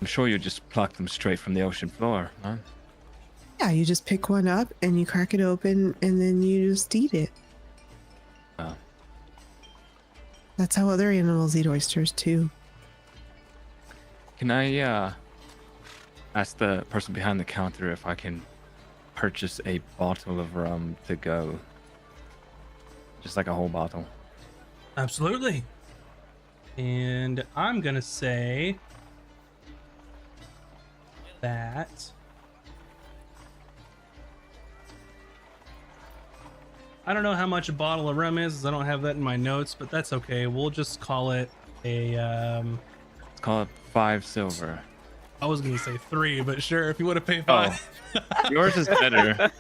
I'm sure you just pluck them straight from the ocean floor, huh? Yeah, you just pick one up and you crack it open and then you just eat it. Oh. That's how other animals eat oysters too. Can I ask the person behind the counter if I can purchase a bottle of rum to go? Just like a whole bottle. Absolutely. And I'm gonna say that I don't know how much a bottle of rum is. I don't have that in my notes, but that's okay. We'll just call it a Let's call it 5 silver. I was gonna say 3, but sure, if you want to pay 5. Yours is better.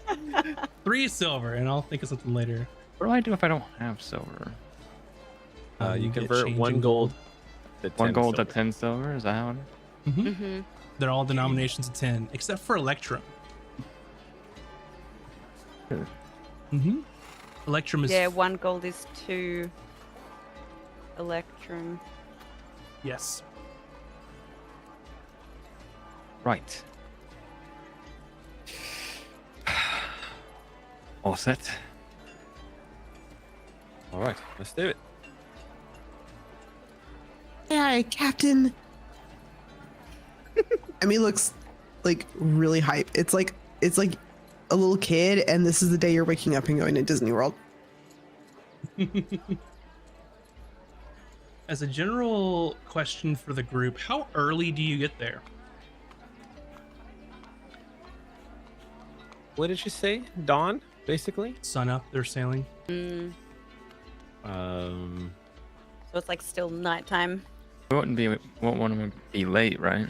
3 silver, and I'll think of something later. What do I do if I don't have silver? You get convert change 1 in gold to 10 1 gold silver. to 10 silver? Is that how it is? Mhm. Mm-hmm. They're all denominations of 10, except for Electrum. Sure. Mm-hmm. Electrum is Yeah, 1 gold is 2 electrum. yes. Right. All set. All right, let's do it. Hey, Captain. Emmy looks like really hype. It's like a little kid, and this is the day you're waking up and going to Disney World. As a general question for the group, how early do you get there? What did you say? Dawn, basically. Sun up, they're sailing. Mm. Um, So it's like still nighttime. We won't want to be late, right?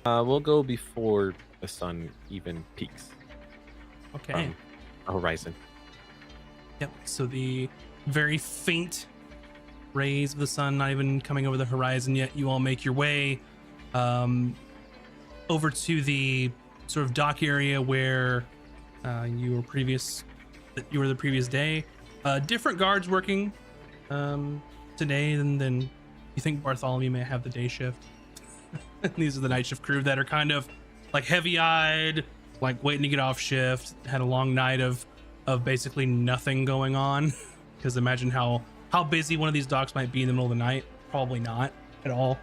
We'll go before the sun even peaks Okay. from the horizon. Yep. So the very faint rays of the sun, not even coming over the horizon yet, you all make your way over to the sort of dock area where you were the previous day. Different guards working today than you think Bartholomew may have the day shift. These are the night shift crew that are kind of like heavy-eyed, like waiting to get off shift. Had a long night of basically nothing going on. Because imagine how busy one of these docks might be in the middle of the night. Probably not at all.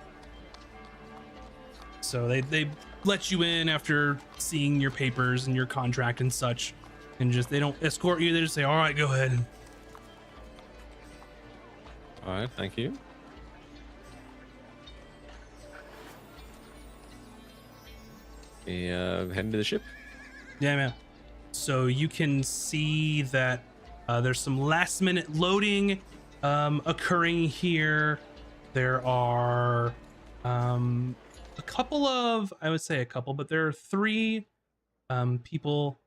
So they let you in after seeing your papers and your contract and such, and they don't escort you. They just say, "All right, go ahead." All right, thank you. Heading to the ship. Yeah, man. So you can see that there's some last minute loading occurring here. There are a couple, but there are 3 people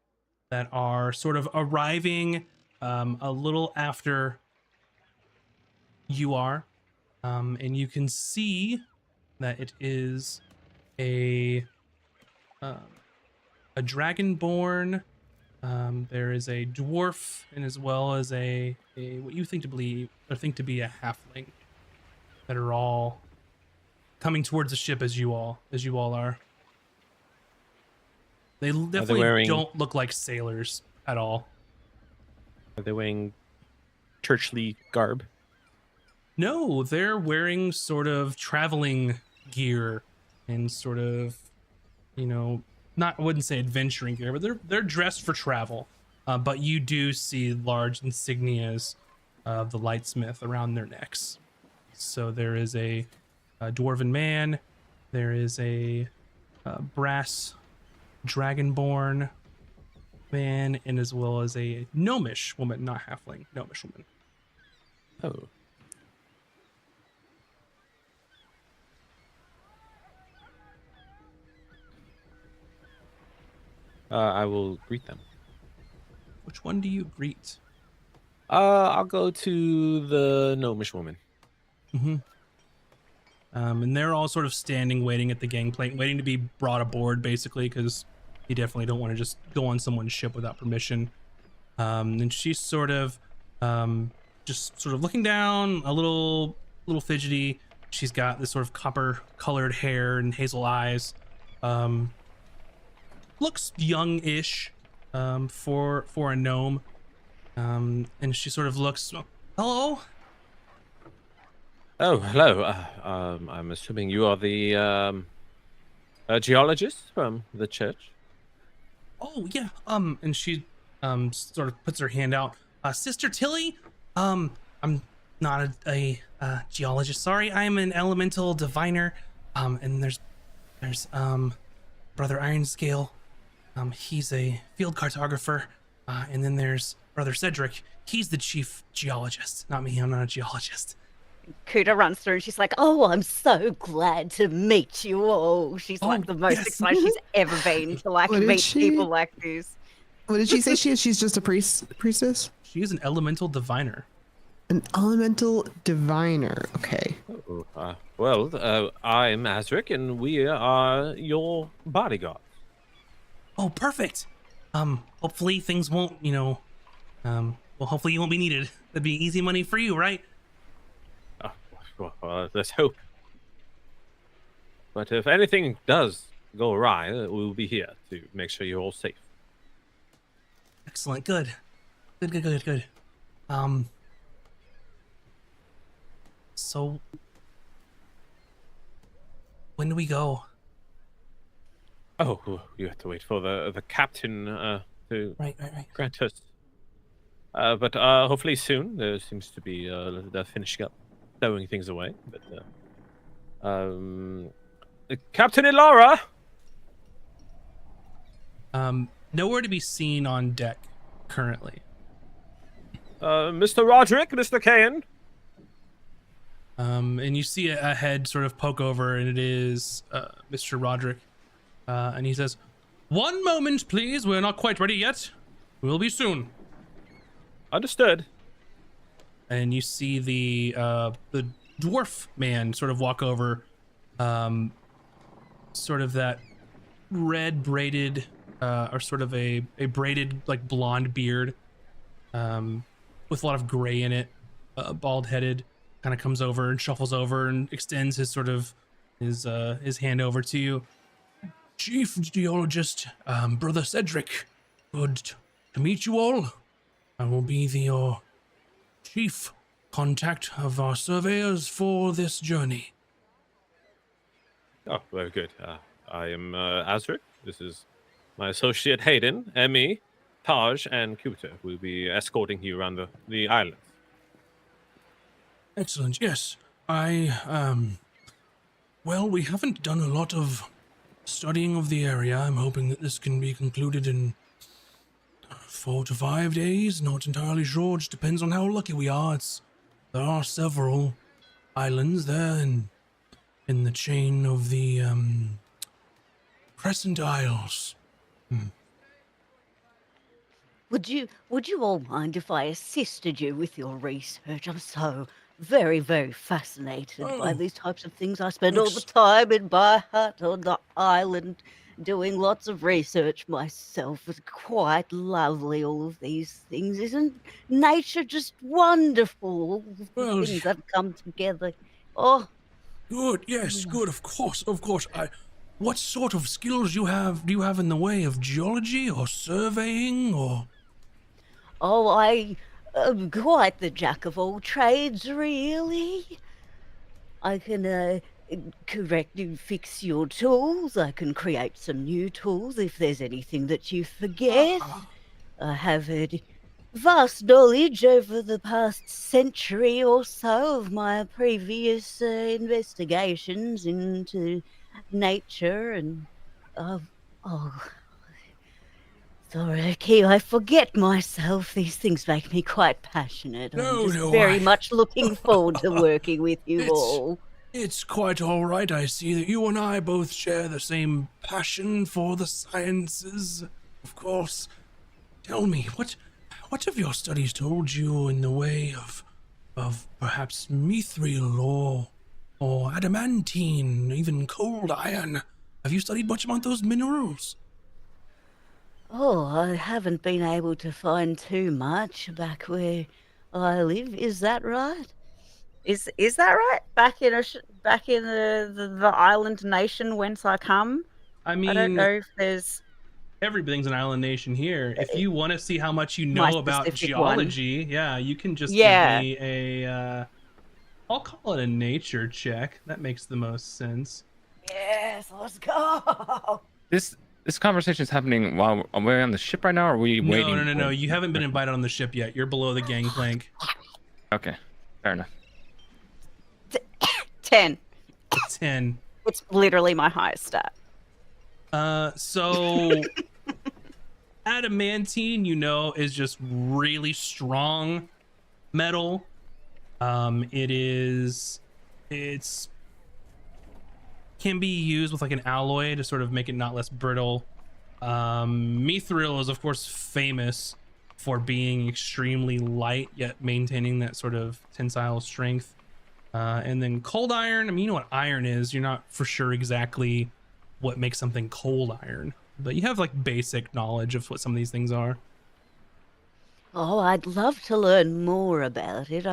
that are sort of arriving a little after you are. And you can see that it is a dragonborn. There is a dwarf, and as well as a what you think to be a halfling, that are all coming towards the ship as you all are. They definitely don't look like sailors at all. Are they wearing churchly garb? No, they're wearing sort of traveling gear and sort of, I wouldn't say adventuring gear, but they're dressed for travel. But you do see large insignias of the Lightsmith around their necks. So there is a dwarven man, there is a brass dragonborn man, and as well as a gnomish woman, not halfling, gnomish woman. Oh. I will greet them. Which one do you greet? I'll go to the gnomish woman. Mm-hmm. And they're all sort of standing, waiting at the gangplank, waiting to be brought aboard, basically, because you definitely don't want to just go on someone's ship without permission. And she's sort of just sort of looking down, a little fidgety. She's got this sort of copper-colored hair and hazel eyes. Looks young-ish for a gnome. And she sort of looks, hello? Oh, hello. I'm assuming you are the geologist from the church. Oh yeah. And she sort of puts her hand out. Sister Tilly. I'm not a geologist. Sorry, I'm an elemental diviner. And there's Brother Ironscale. He's a field cartographer. And then there's Brother Cedric. He's the chief geologist. Not me. I'm not a geologist. Kuda runs through and she's like, "Oh, I'm so glad to meet you all." She's like the most excited she's ever been to meet people like this. What did she say she is? She's just a priestess? She's an elemental diviner. An elemental diviner. Okay. Well, I'm Azric and we are your bodyguards. Oh, perfect. Hopefully things won't, hopefully you won't be needed. That'd be easy money for you, right? Let's hope. But if anything does go awry, we'll be here to make sure you're all safe. Excellent. Good. So when do we go? Oh, you have to wait for the captain to Right. grant us. But hopefully soon. There seems to be they're finishing up, stowing things away. But Captain Ilara. Nowhere to be seen on deck currently. Mr. Roderick, Mr. Cain. And you see a head sort of poke over, and it is Mr. Roderick. And he says, "One moment, please. We're not quite ready yet. We'll be soon." Understood. And you see the dwarf man sort of walk over, sort of that red braided, or sort of a braided like blonde beard, with a lot of gray in it, bald headed, kind of comes over and shuffles over and extends his sort of his hand over to you. "Chief Geologist, Brother Cedric, good to meet you all. I will be the chief contact of our surveyors for this journey." Oh, very good. I am Azric. This is my associate Hayden, Emmy, Taj, and Kuta. We'll be escorting you around the island. Excellent. Yes, well, we haven't done a lot of studying of the area. I'm hoping that this can be concluded in 4 to 5 days. Not entirely sure. It just depends on how lucky we are. There are several islands there in the chain of the Crescent Isles. Would you all mind if I assisted you with your research? I'm so very, very fascinated by Oh, these types of things. I spend all the looks- time in my hut on the island doing lots of research myself. It's quite lovely, all of these things. Isn't nature just wonderful? All of the Well, things that come together. Oh, Good. Yes. Good. Of course. Of course. What sort of skills do you have in the way of geology or surveying or? oh, I am quite the jack of all trades, really. I can correct and fix your tools. I can create some new tools if there's anything that you forget. I have had vast knowledge over the past century or so of my previous investigations into nature and oh, sorry, Key, I forget myself. These things make me quite passionate. No, I'm just no, very I- much looking forward to working with you It's- all. It's quite all right. I see that you and I both share the same passion for the sciences. Of course. Tell me, what have your studies told you in the way of perhaps mithril or adamantine, even cold iron? Have you studied much about those minerals? Oh, I haven't been able to find too much back where I live. Is that right? Is that right? Back in the island nation whence I come. I I don't mean, know if there's everything's an island nation here. If you want to see how much you My know about specific one. geology, yeah, you can just Yeah. give me I'll call it a nature check. That makes the most sense. Yes, let's go. This conversation is happening while we're on the ship right now. Or are we waiting? No. You haven't been invited on the ship yet. You're below the gangplank. Okay, fair enough. 10. 10. It's literally my highest stat. So adamantine, is just really strong metal. It's can be used with like an alloy to sort of make it not less brittle. Mithril is of course famous for being extremely light yet maintaining that sort of tensile strength. And then cold iron, you know what iron is. You're not for sure exactly what makes something cold iron, but you have like basic knowledge of what some of these things are. Oh, I'd love to learn more about it.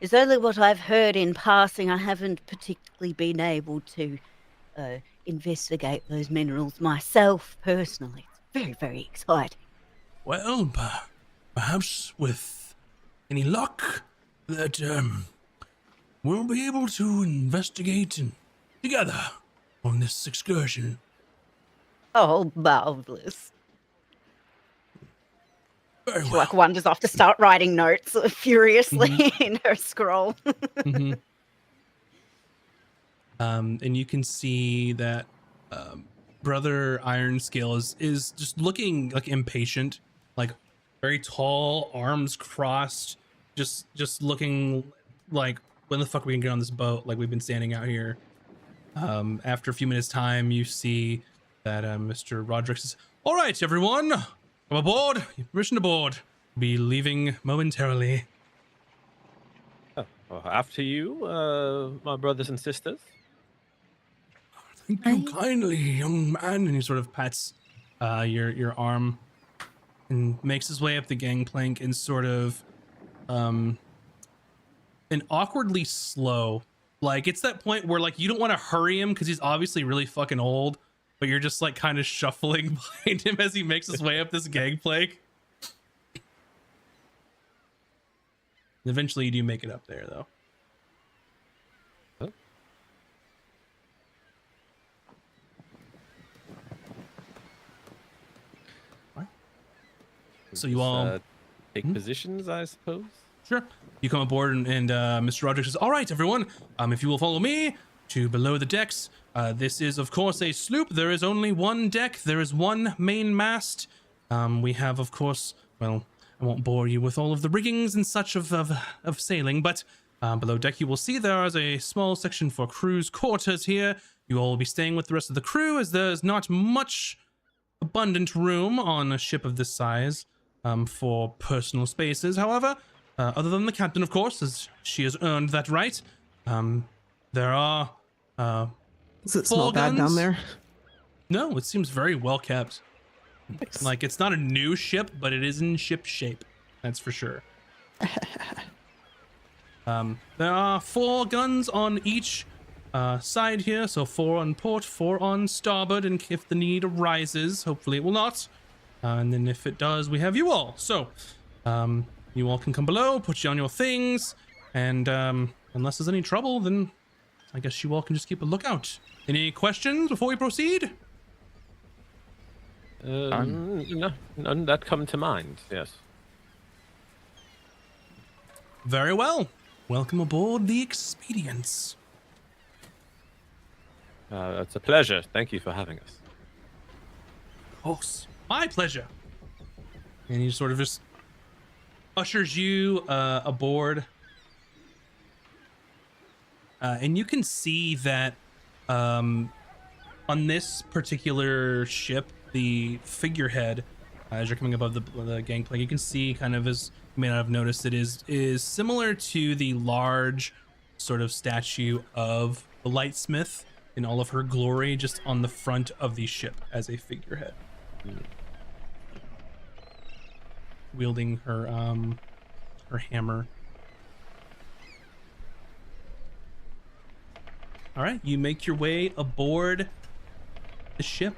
It's only what I've heard in passing. I haven't particularly been able to investigate those minerals myself personally. It's very, very exciting. Well, perhaps with any luck that we'll be able to investigate together on this excursion. Oh, marvelous. Very She well. like wanders off to start writing notes furiously in her scroll. Mhm. And you can see that Brother Ironscale is just looking like impatient, like very tall, arms crossed, just looking like when the fuck are we gonna get on this boat? Like, we've been standing out here. After a few minutes time, you see that Mr. Roderick says, all right, everyone, come aboard. Permission to board. Be leaving momentarily. Well, after you, my brothers and sisters. Thank you kindly, young man. And he sort of pats your arm and makes his way up the gangplank and sort of and awkwardly slow. Like, it's that point where, like, you don't want to hurry him because he's obviously really fucking old, but you're just like kind of shuffling behind him as he makes his way up this gangplank. And eventually you do make it up there, though. So you all take positions, I suppose. Sure. You come aboard, and Mr. Roderick says, all right, everyone, if you will follow me to below the decks. This is, of course, a sloop. There is only one deck. There is one main mast. We have, of course, well, I won't bore you with all of the riggings and such of sailing, but below deck you will see there is a small section for crew's quarters here. You all will be staying with the rest of the crew, as there's not much abundant room on a ship of this size for personal spaces. However, other than the captain, of course, as she has earned that right, there are Does it smell bad down there? No, it seems very well kept. Like, it's not a new ship, but it is in ship shape. That's for sure. There are 4 guns on each side here, so 4 on port, 4 on starboard, and if the need arises, hopefully it will not. And then if it does, we have you all. So, you all can come below, put you on your things, and unless there's any trouble, then I guess you all can just keep a lookout. Any questions before we proceed? No, none that come to mind. Yes. Very well. Welcome aboard the Expedients. It's a pleasure. Thank you for having us. Of course. My pleasure. And he sort of just ushers you aboard. And you can see that on this particular ship, the figurehead, as you're coming above the gangplank, you can see kind of, as you may not have noticed, it is similar to the large sort of statue of the lightsmith in all of her glory, just on the front of the ship as a figurehead. Wielding her hammer. All right, you make your way aboard the ship,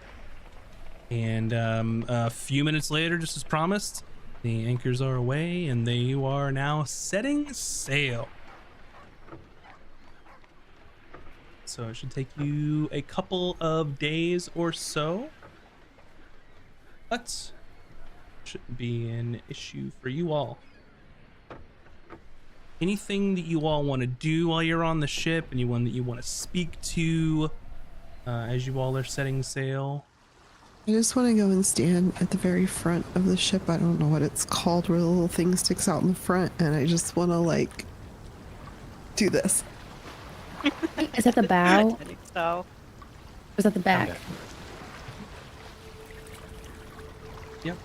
and a few minutes later, just as promised, the anchors are away, and they are now setting sail. So it should take you a couple of days or so, but shouldn't be an issue for you all. Anything that you all want to do while you're on the ship? Anyone that you want to speak to as you all are setting sail? I just want to go and stand at the very front of the ship. I don't know what it's called, where the little thing sticks out in the front, and I just want to, like, do this. Is that the bow? I think so. Or is that the back? Okay. Yep.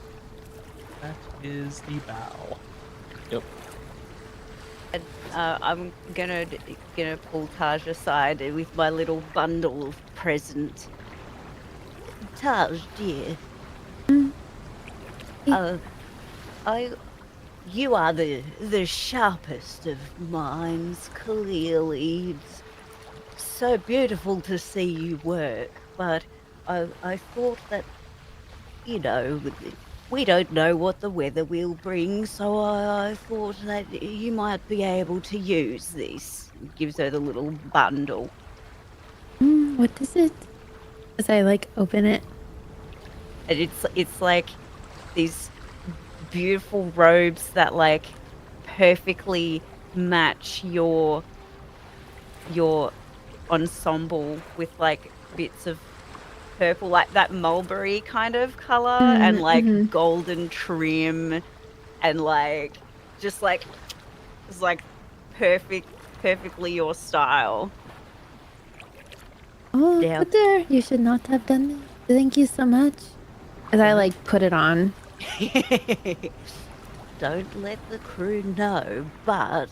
That is the bow. Yep. And, I'm gonna pull Taj aside with my little bundle of present. Taj, dear. You are the sharpest of minds, clearly. It's so beautiful to see you work, but I thought that, you know, we don't know what the weather will bring, so I thought that you might be able to use this. Gives her the little bundle. What is it? As I like open it. And it's like these beautiful robes that like perfectly match your ensemble with like bits of purple, like that mulberry kind of color, and like golden trim, and like just like it's like perfect perfectly your style. Oh, Yeah. but there, you should not have done that. Thank you so much. As I like put it on. Don't let the crew know, but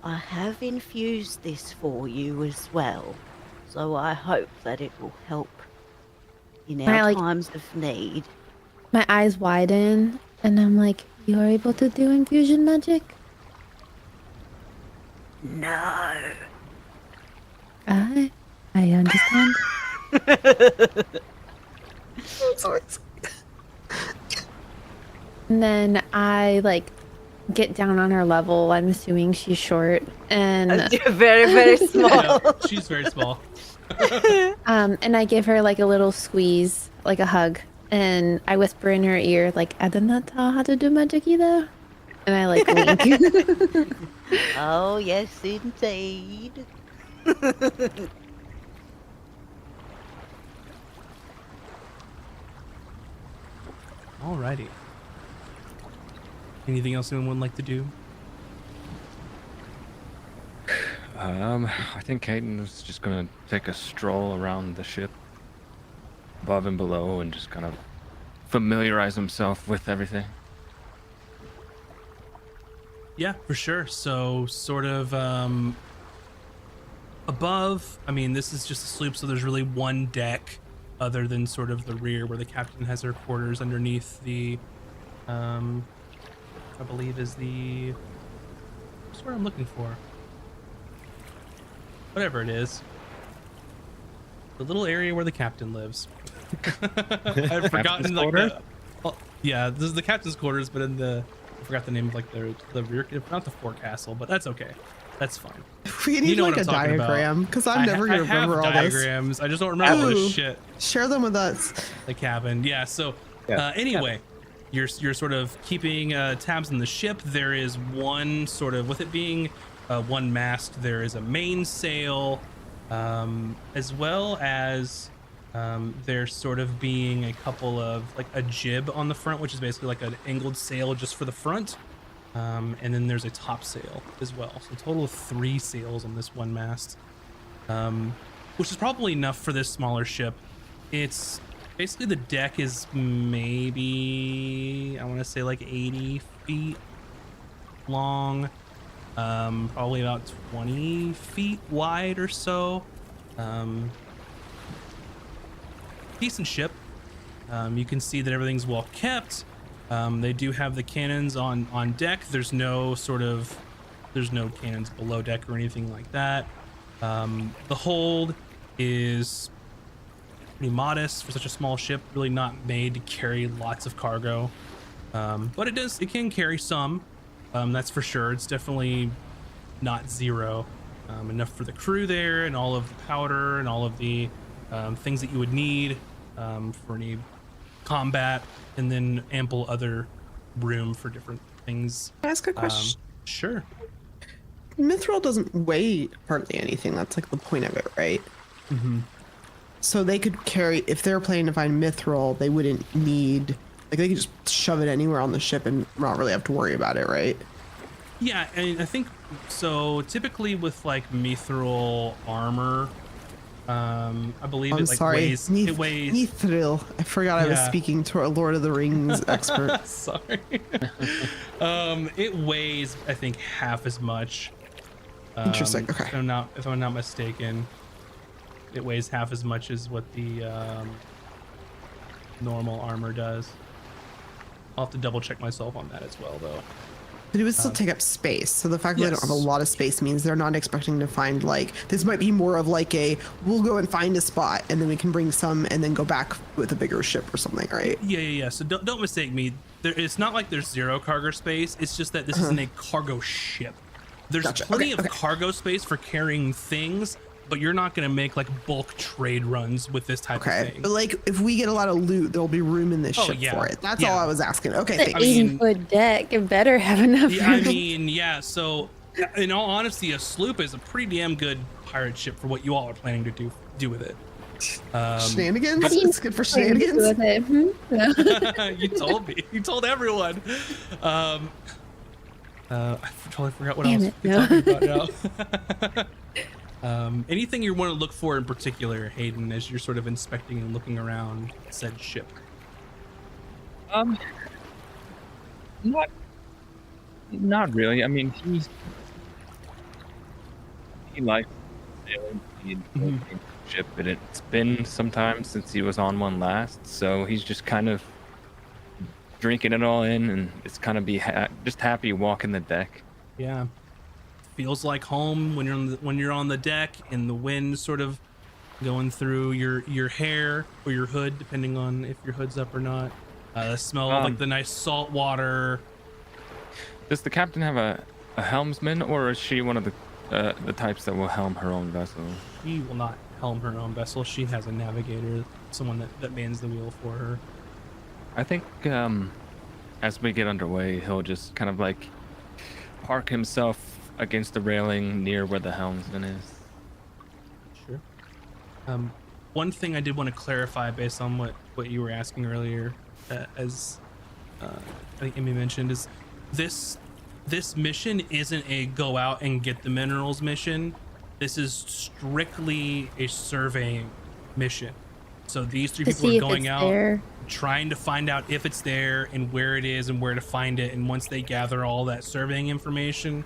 I have infused this for you as well. So I hope that it will help in I, our like- times of need. My eyes widen, and I'm like, "You're able to do infusion magic?" No. I understand. And then I like get down on her level. I'm assuming she's short, and Very, very small. Yeah, she's very small. and I give her like a little squeeze, like a hug, and I whisper in her ear, like, "I did not know how to do magic either," and I like wink. Oh, yes, indeed. Alrighty. Anything else anyone would like to do? I think Caden is just gonna take a stroll around the ship, above and below, and just kind of familiarize himself with everything. Yeah, for sure. So sort of above, I mean, this is just a sloop, so there's really one deck other than sort of the rear where the captain has her quarters underneath the I believe is the what's what I'm looking for. Whatever it is. The little area where the captain lives. I've forgotten like quarters? well, yeah, this is the captain's quarters, but in the I forgot the name of like the rear, not the forecastle, but that's okay. That's fine. We need know like what a I'm talking about. diagram because I'm never gonna remember all this. diagrams. I just don't remember all Ooh. this shit. Share them with us. The cabin, yeah. So anyway, you're sort of keeping tabs on the ship. There is one sort of, with it being one mast, there is a mainsail, as well as there's sort of being a couple of like a jib on the front, which is basically like an angled sail just for the front, and then there's a topsail as well. So a total of 3 sails on this one mast, which is probably enough for this smaller ship. It's basically the deck is maybe, I want to say like 80 feet long, probably about 20 feet wide or so. Decent ship. You can see that everything's well kept. They do have the cannons on deck. There's no cannons below deck or anything like that. The hold is pretty modest for such a small ship, really not made to carry lots of cargo, but it can carry some, that's for sure. It's definitely not zero, enough for the crew there and all of the powder and all of the things that you would need for any combat, and then ample other room for different things. Can I ask a question? Sure. Mithril doesn't weigh hardly anything. That's like the point of it, right? Mm-hmm. So they could carry, if they're planning to find mithril, they wouldn't need, like they could just shove it anywhere on the ship and not really have to worry about it, right? Yeah, and I think so. Typically with like mithril armor, I believe I'm it like sorry. weighs. It weighs. Mithril. I forgot I was Yeah. speaking to a Lord of the Rings expert. Sorry. It weighs, I think, half as much. Interesting, okay. If I'm not mistaken, it weighs half as much as what the normal armor does. I'll have to double check myself on that as well, though. But it would still take up space. So the fact that they don't have a Yes. lot of space means they're not expecting to find like, this might be more of like a, we'll go and find a spot and then we can bring some and then go back with a bigger ship or something, right? Yeah. So don't mistake me. It's not like there's zero cargo space. It's just that this isn't a cargo ship. There's Gotcha. plenty Okay, of cargo space for carrying things, but you're not going to make like bulk trade runs with this type of Okay. thing. But like, if we get a lot of loot, there'll be room in this Oh, ship yeah. for it. That's Yeah. all I was asking. Okay, The thanks. 80-foot deck, it better have enough Yeah, I room. mean, yeah. So, in all honesty, a sloop is a pretty damn good pirate ship for what you all are planning to do with it. Shenanigans? How do you It's good for What are you gonna do shenanigans? with it? Hmm? You told me. You told everyone. I totally forgot what Damn I it, was no. talking about now. Anything you want to look for in particular, Hayden, as you're sort of inspecting and looking around said ship? Not really. I mean, he likes sailing. He enjoys Mhm. being on a ship, but it's been some time since he was on one last, so he's just kind of drinking it all in, and it's kind of just happy walking the deck. Yeah, feels like home when you're on the deck, and the wind sort of going through your hair or your hood, depending on if your hood's up or not. The smell of like Um, the nice salt water. Does the captain have a helmsman, or is she one of the types that will helm her own vessel? She will not helm her own vessel. She has a navigator, someone that mans the wheel for her. I think as we get underway, he'll just kind of like park himself against the railing near where the helmsman is. Sure. One thing I did want to clarify based on what you were asking earlier, as I think Amy mentioned, is this mission isn't a go out and get the minerals mission. This is strictly a surveying mission. So these three To people see are if going it's out there. trying to find out if it's there and where it is and where to find it. And once they gather all that surveying information,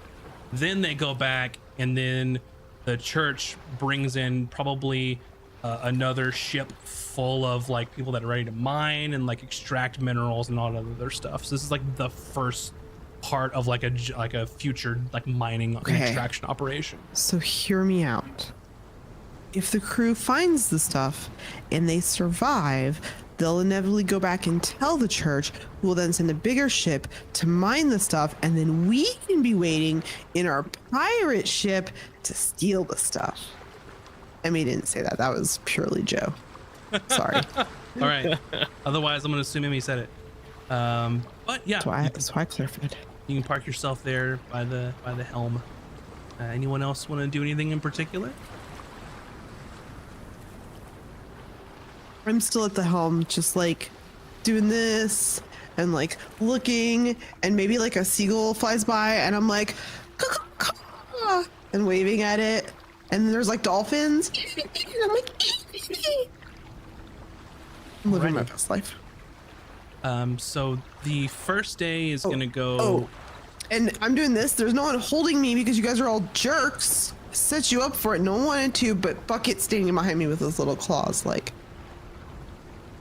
then they go back, and then the church brings in probably another ship full of like people that are ready to mine and like extract minerals and all that other stuff. So this is like the first part of like a future like mining and Okay. extraction operation. So hear me out. If the crew finds the stuff and they survive, they'll inevitably go back and tell the church, who will then send a bigger ship to mine the stuff, and then we can be waiting in our pirate ship to steal the stuff. Emmy didn't say that. That was purely Joe. Sorry. All right. Otherwise, I'm gonna assume Amy said it. But yeah, That's why I clarified. you can park yourself there by the helm. Anyone else want to do anything in particular? I'm still at the helm, just like doing this and like looking, and maybe like a seagull flies by and I'm like, "Caw-caw-caw," and waving at it. And then there's like dolphins. And I'm like, I'm living my Alrighty. best life. So the first day is gonna go. Oh, and I'm doing this. There's no one holding me because you guys are all jerks. I set you up for it. No one wanted to, but Bucket's standing behind me with his little claws, like.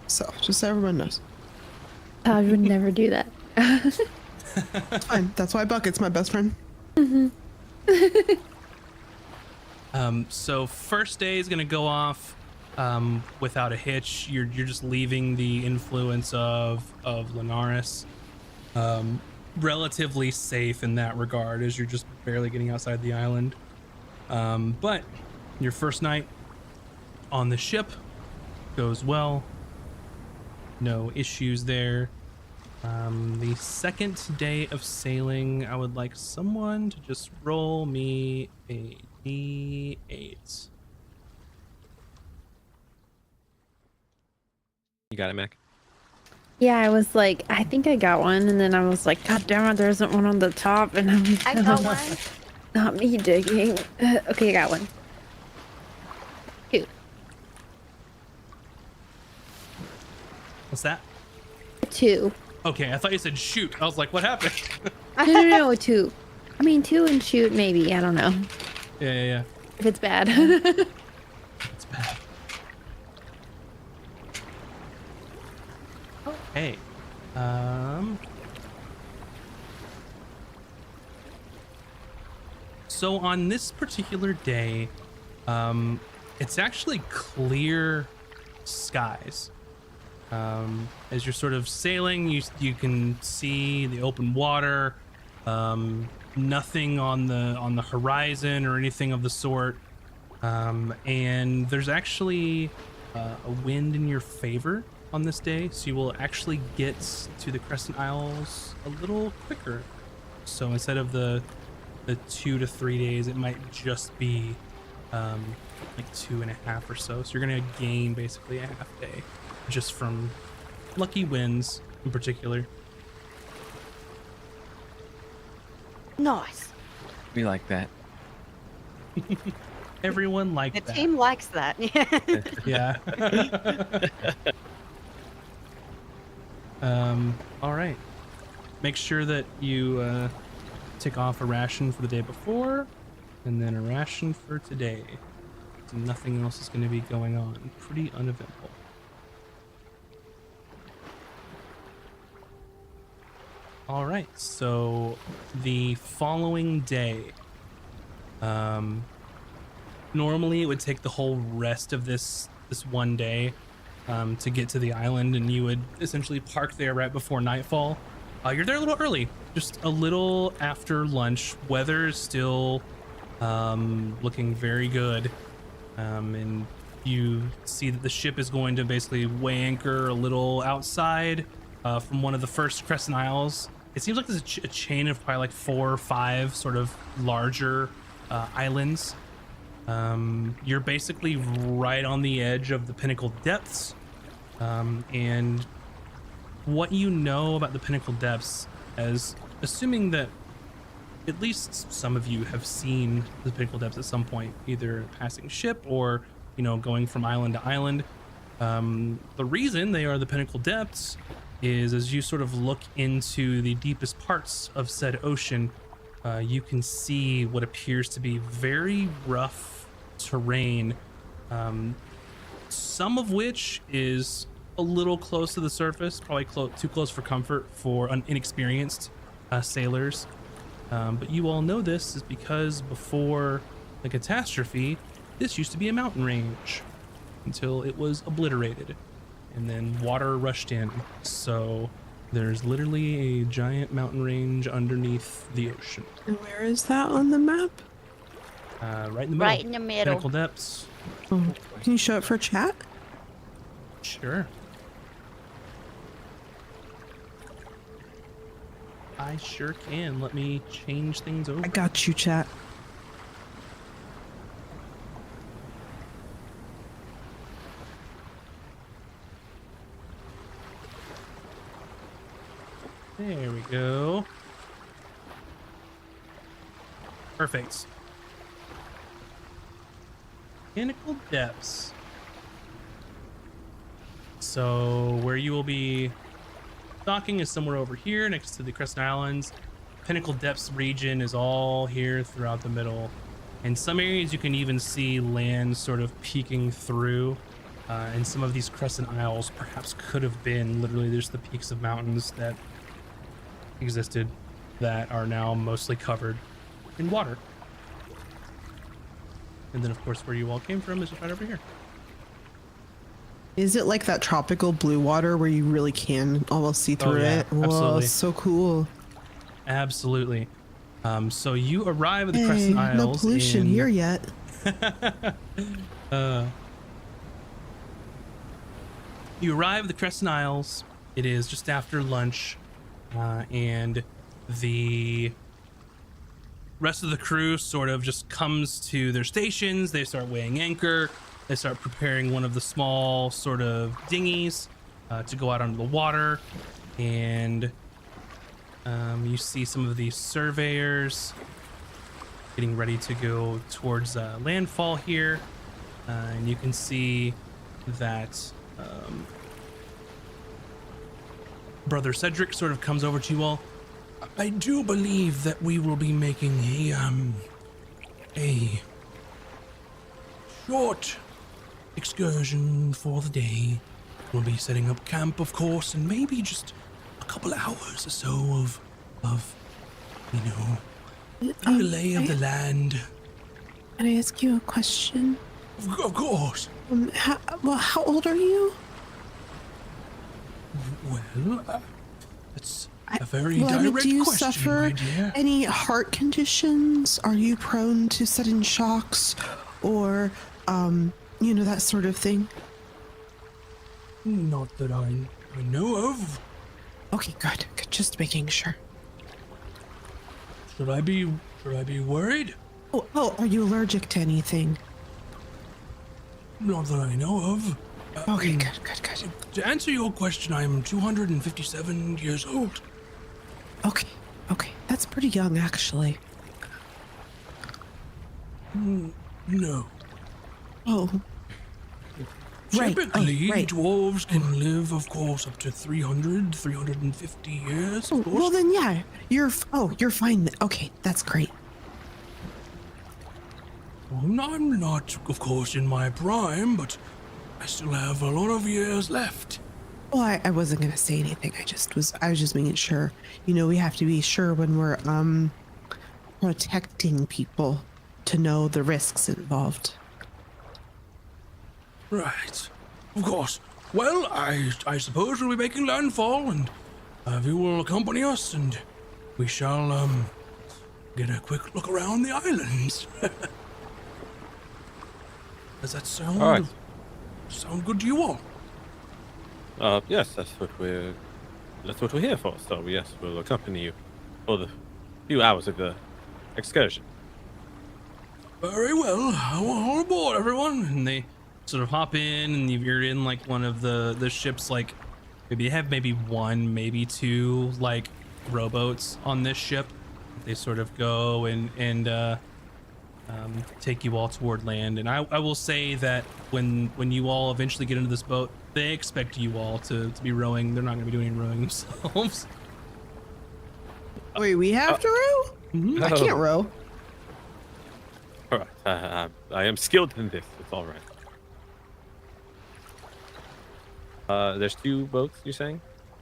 So, just so everyone knows. I would never do that. It's fine. That's why Bucket's my best friend. So first day is gonna go off without a hitch. You're just leaving the influence of Linares, relatively safe in that regard, as you're just barely getting outside the island. But your first night on the ship goes well. No issues there. The second day of sailing, I would like someone to just roll me a D8. You got it, Mac. Yeah, I was like, I think I got one, and then I was like, God damn it, there isn't one on the top, and I'm I got one. not me digging. Okay, I got one. Two. What's that? Two. Okay, I thought you said shoot. I was like, what happened? No, two. I mean, two and shoot, maybe. I don't know Yeah. if it's bad. It's bad. Okay. So on this particular day, it's actually clear skies. As you're sort of sailing, you can see the open water, nothing on the horizon or anything of the sort, and there's actually a wind in your favor on this day, so you will actually get to the Crescent Isles a little quicker. So instead of the 2 to 3 days, it might just be like 2.5 or so. So you're gonna gain basically a half day just from lucky winds in particular. Nice. We like that. Everyone liked The that. team likes that. Yeah. Yeah. All right. Make sure that you take off a ration for the day before, and then a ration for today. So nothing else is going to be going on. Pretty uneventful. All right. So the following day, normally it would take the whole rest of this one day to get to the island, and you would essentially park there right before nightfall. You're there a little early, just a little after lunch. Weather is still looking very good, and you see that the ship is going to basically weigh anchor a little outside from one of the first Crescent Isles. It seems like there's a chain of probably like 4 or 5 sort of larger islands. You're basically right on the edge of the Pinnacle Depths, and what you know about the Pinnacle Depths, as assuming that at least some of you have seen the Pinnacle Depths at some point, either passing ship or, you know, going from island to island. The reason they are the Pinnacle Depths is as you sort of look into the deepest parts of said ocean, you can see what appears to be very rough terrain, some of which is a little close to the surface, probably too close for comfort for inexperienced sailors. But you all know this is because before the catastrophe, this used to be a mountain range until it was obliterated, and then water rushed in. So there's literally a giant mountain range underneath the ocean. And where is that on the map? Right in the middle. Right in the middle. Pinnacle Depths. Oh, can you show it for chat? Sure. I sure can. Let me change things over. I got you, chat. There we go. Perfect. Pinnacle Depths. So where you will be docking is somewhere over here next to the Crescent Islands. Pinnacle Depths region is all here throughout the middle. In some areas you can even see land sort of peeking through. And some of these Crescent Isles perhaps could have been literally just the peaks of mountains that existed that are now mostly covered in water. And then of course where you all came from is just right over here. Is it like that tropical blue water where you really can almost see through yeah, it? Whoa, absolutely. so cool. Absolutely. So you arrive at the Crescent Isles. No pollution here yet. You arrive at the Crescent Isles. It is just after lunch, and the rest of the crew sort of just comes to their stations. They start weighing anchor. They start preparing one of the small sort of dinghies to go out onto the water, and you see some of these surveyors getting ready to go towards landfall here, and you can see that Brother Cedric sort of comes over to you all. I do believe that we will be making a short excursion for the day. We'll be setting up camp, of course, and maybe just a couple hours or so of you know, the lay of the land. Can I ask you a question? Of course. How old are you? Well, it's a very direct do you question, suffer my dear. any heart conditions? Are you prone to sudden shocks or, you know, that sort of thing? Not that I know of. Okay, good. Just making sure. Should I be worried? Oh, are you allergic to anything? Not that I know of. Okay, good. To answer your question, I'm 257 years old. Okay, That's pretty young, actually. No. Oh. Right. Typically, Right. dwarves can live, of course, up to 300, 350 years, of course. Well, then, yeah. You're fine. Okay, that's great. I'm not, of course, in my prime, but I still have a lot of years left. Well, I wasn't gonna say anything. I was just making sure. You know, we have to be sure when we're protecting people to know the risks involved. Right. Of course. Well, I suppose we'll be making landfall, and you will accompany us, and we shall, get a quick look around the islands. Does that sound, All right. sound good to you all? Yes, that's what we're here for. So yes, we'll accompany you for the few hours of the excursion. Very well. All aboard, everyone. And they sort of hop in, and you're in like one of the ships. Like maybe one, maybe two like rowboats on this ship. They sort of go and take you all toward land. And I will say that when you all eventually get into this boat, they expect you all to be rowing. They're not going to be doing any rowing themselves. Wait, we have to row? Mhm. I can't row. All right. I am skilled in this. It's all right. There's 2 boats, you're saying?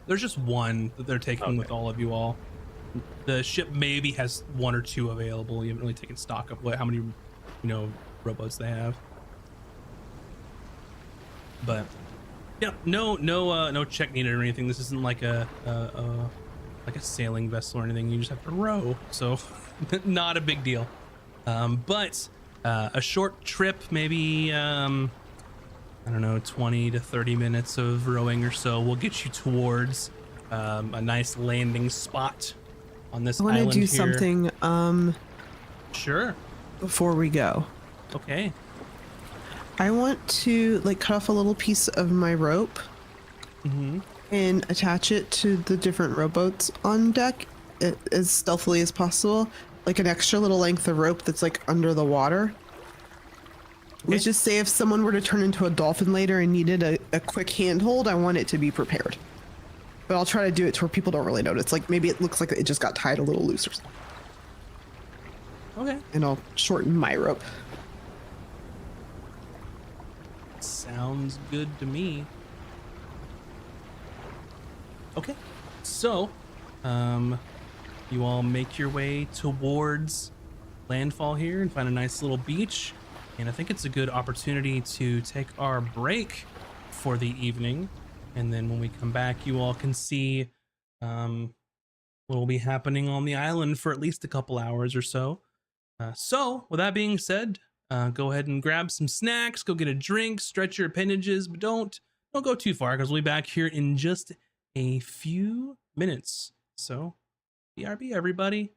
There's just one that they're taking with Okay. all of you all. The ship maybe has 1 or 2 available. You haven't really taken stock of how many, rowboats they have. But yeah, no check needed or anything. This isn't like a sailing vessel or anything. You just have to row, so not a big deal. But a short trip, maybe I don't know, 20 to 30 minutes of rowing or so will get you towards a nice landing spot on this I want to island do here. something Sure. before we go. Okay. I want to like cut off a little piece of my rope and attach it to the different rowboats on deck as stealthily as possible, like an extra little length of rope that's like under the water. Let's just say if someone were to turn into a dolphin later and needed a quick handhold, I want it to be prepared. But I'll try to do it to where people don't really notice. Like maybe it looks like it just got tied a little loose or something. Okay. And I'll shorten my rope. Sounds good to me. Okay. So, you all make your way towards landfall here and find a nice little beach. And I think it's a good opportunity to take our break for the evening. And then when we come back, you all can see what will be happening on the island for at least a couple hours or so. So, with that being said, go ahead and grab some snacks, go get a drink, stretch your appendages, but don't go too far because we'll be back here in just a few minutes. So, BRB, everybody.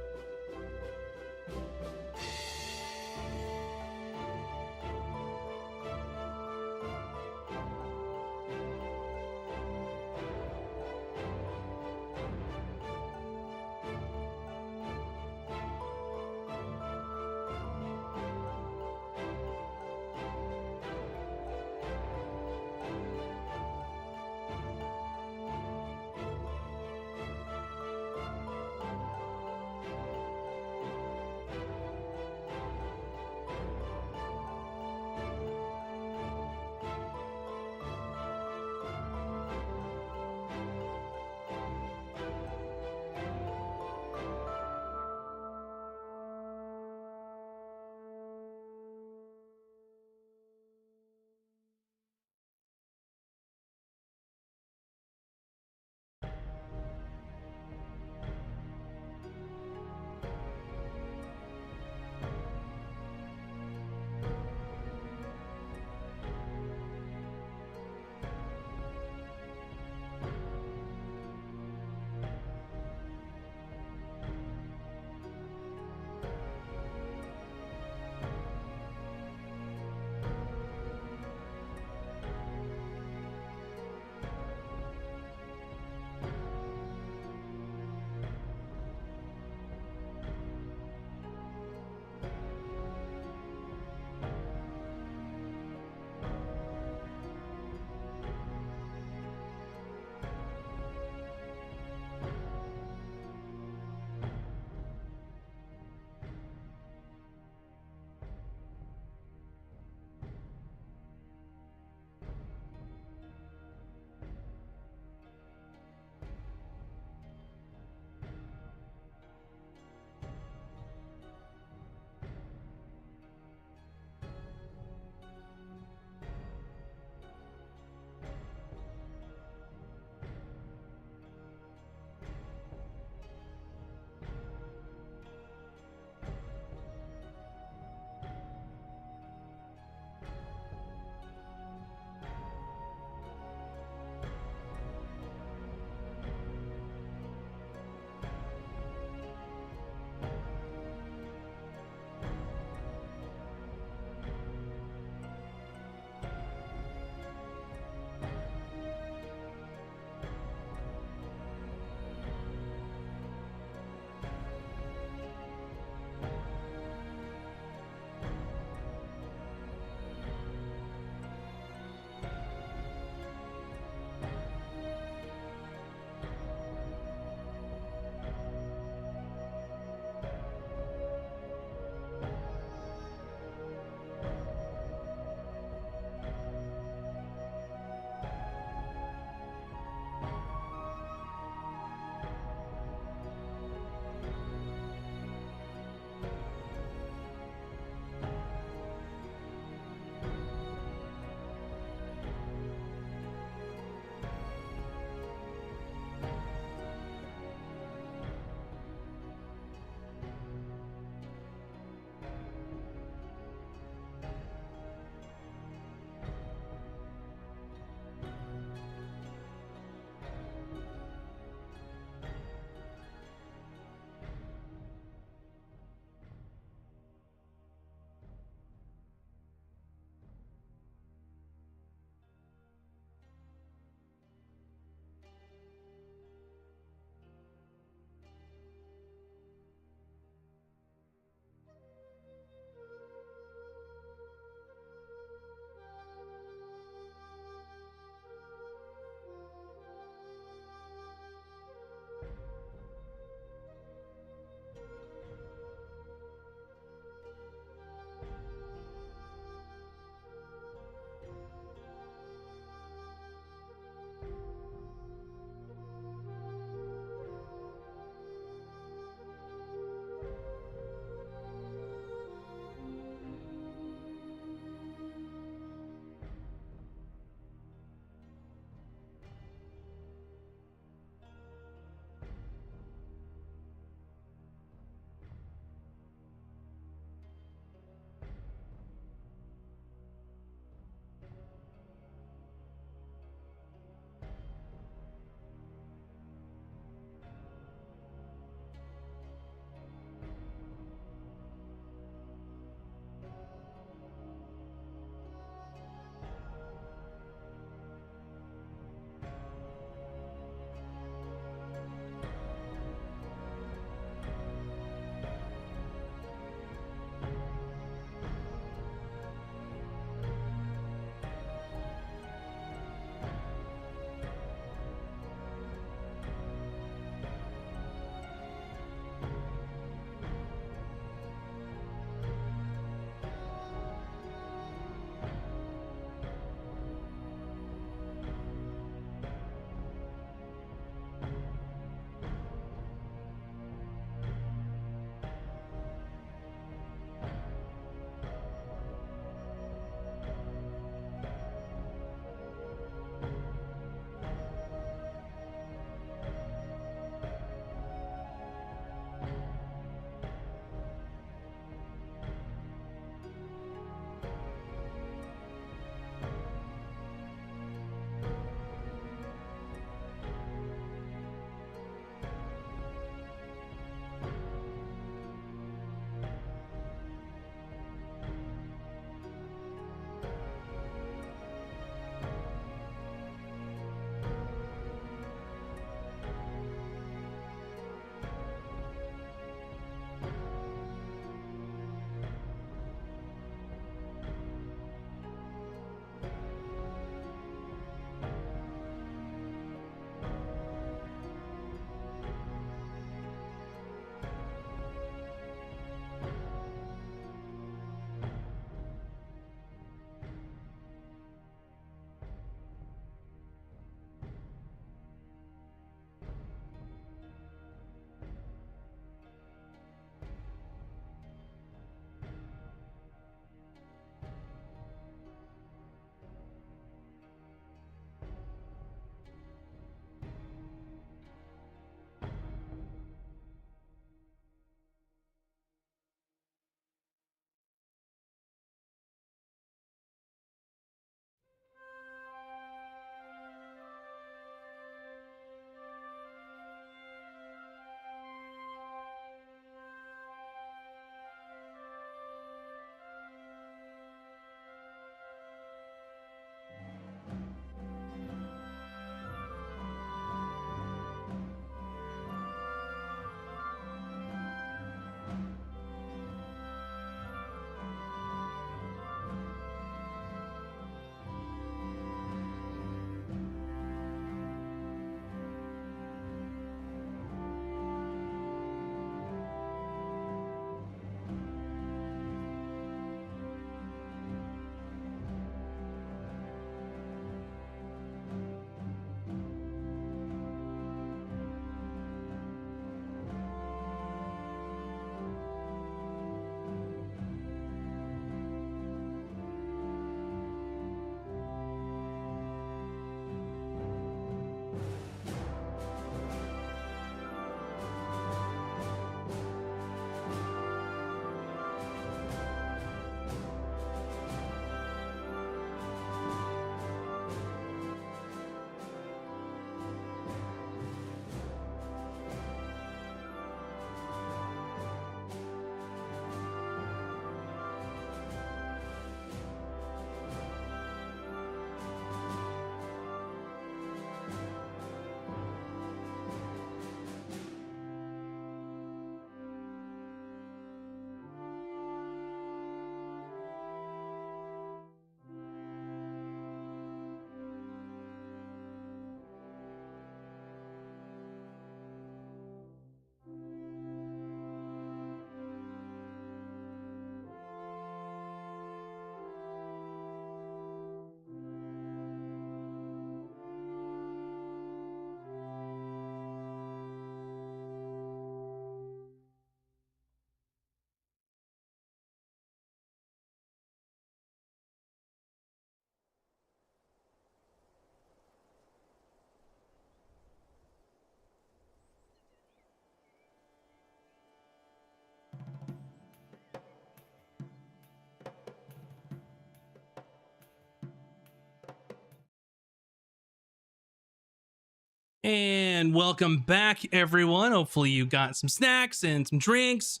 And welcome back, everyone. Hopefully, you got some snacks and some drinks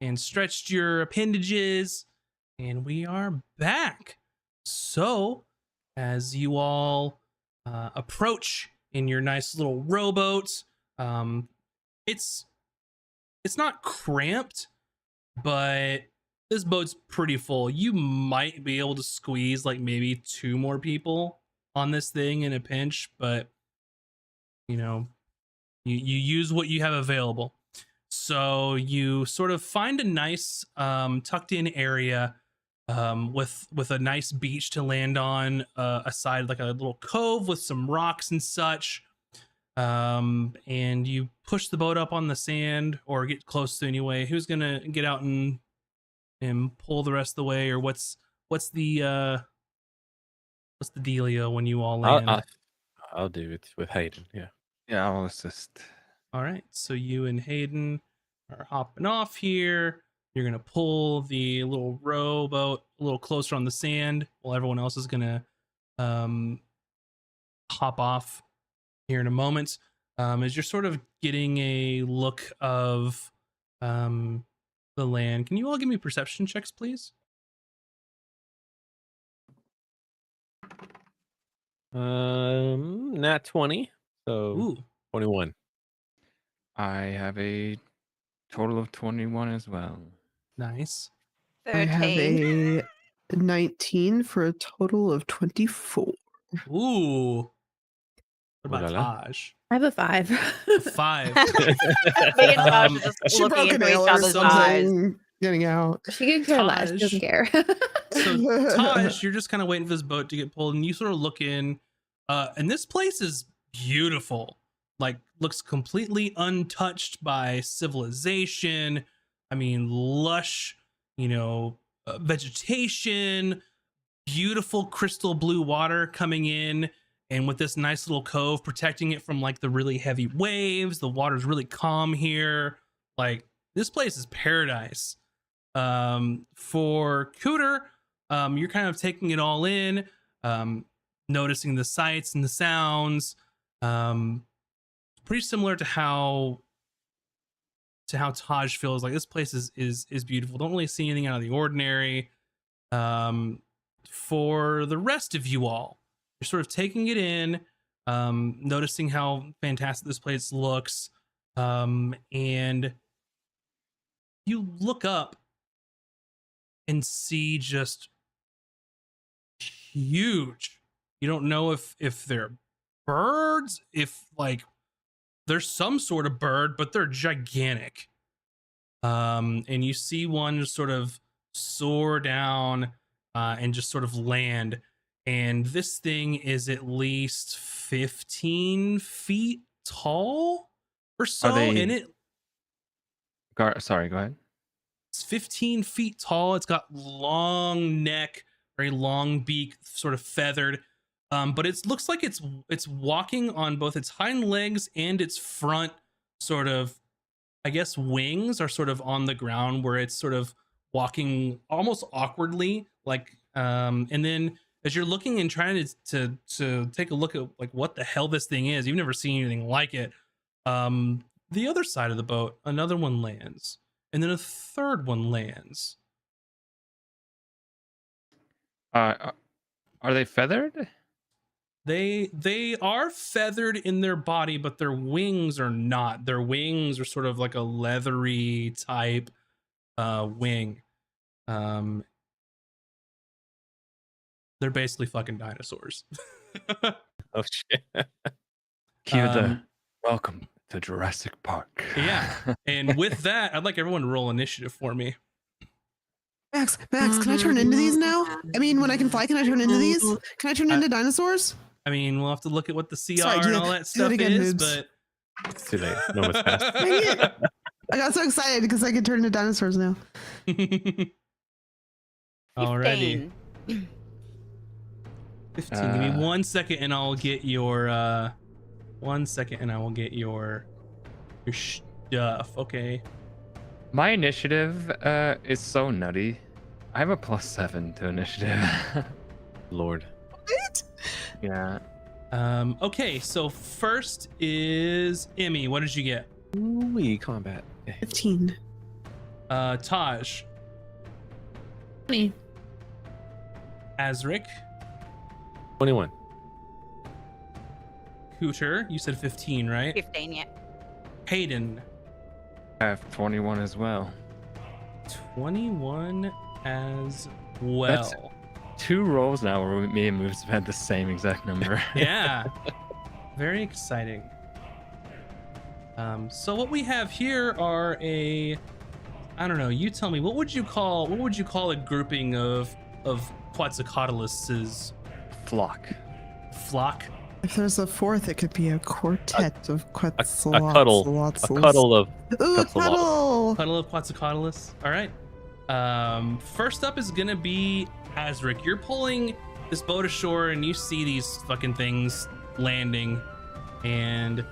and stretched your appendages. And we are back. So, as you all approach in your nice little rowboat, it's not cramped, but this boat's pretty full. You might be able to squeeze like maybe 2 more people on this thing in a pinch, but you know, you use what you have available. So you sort of find a nice tucked in area with a nice beach to land on, aside like a little cove with some rocks and such. And you push the boat up on the sand, or get close to anyway. Who's gonna get out and pull the rest of the way, or what's the dealio when you all land? I'll do it with Hayden. Yeah. Yeah, I'll assist. All right, so you and Hayden are hopping off here. You're gonna pull the little rowboat a little closer on the sand, while everyone else is gonna hop off here in a moment. As you're sort of getting a look of the land, can you all give me perception checks, please? Nat 20. So Ooh, 21. I have a total of 21 as well. nice. I have 13. a 19 for a total of 24. Ooh. What about Ooh la la. Taj? I have a 5. 5. Me and Taj are just She looking broke a into nail each or other's eyes. something. Getting out. She could care less. She Taj. doesn't care. So Taj, you're just kind of waiting for this boat to get pulled, and you sort of look in, and this place is beautiful. Like, looks completely untouched by civilization. I mean, lush, vegetation, beautiful crystal blue water coming in, and with this nice little cove protecting it from like the really heavy waves. The water's really calm here. Like, this place is paradise. For Cooter, you're kind of taking it all in, noticing the sights and the sounds. Pretty similar to how Taj feels. Like, this place is beautiful. Don't really see anything out of the ordinary. For the rest of you all, you're sort of taking it in, noticing how fantastic this place looks, and you look up and see just huge. You don't know if they're birds, if like there's some sort of bird, but they're gigantic. And you see one just sort of soar down and just sort of land. And this thing is at least 15 feet tall or so. And it Sorry, go ahead. It's 15 feet tall. It's got long neck, very long beak, sort of feathered. But it looks like it's walking on both its hind legs and its front sort of, I guess, wings are sort of on the ground, where it's sort of walking almost awkwardly. Like, and then as you're looking and trying to take a look at like what the hell this thing is, you've never seen anything like it. The other side of the boat, another one lands. And then a third one lands. Are they feathered? They are feathered in their body, but their wings are not. Their wings are sort of like a leathery type wing. They're basically fucking dinosaurs. Oh shit. Cue the welcome to Jurassic Park. Yeah. And with that, I'd like everyone to roll initiative for me. Max, can I turn into these now? I mean, when I can fly, can I turn into these? Can I turn into dinosaurs? I mean, we'll have to look at what the CR Sorry, and all that stuff again, is, noobs. but It's too late. No one's passed. Dang it. I got so excited because I could turn into dinosaurs now. alrighty. 15. 15. Give me 1 second and I'll get your 1 second and I will get your stuff. Okay. My initiative is so nutty. I have a +7 to initiative. Lord. What? Yeah. Okay, so first is Emmy. What did you get? Ooh, combat. Okay. 15. Taj, 20. Azric, 21. Cooter. You said 15, right? 15, yeah. Hayden, I have 21 as well. 21 as well. That's 2 rolls now where me and Moves have had the same exact number. Yeah. Very exciting. So what we have here are I don't know, you tell me, what would you call a grouping of Quetzalcoatluses? Flock. Flock? If there's a fourth, it could be a quartet of A Quetzalcoatlus. cuddle. A cuddle of Ooh, a Quetzalcoatl. cuddle! Huddle of Quetzalcoatlus. All right. First up is gonna be Azric. You're pulling this boat ashore and you see these fucking things landing, and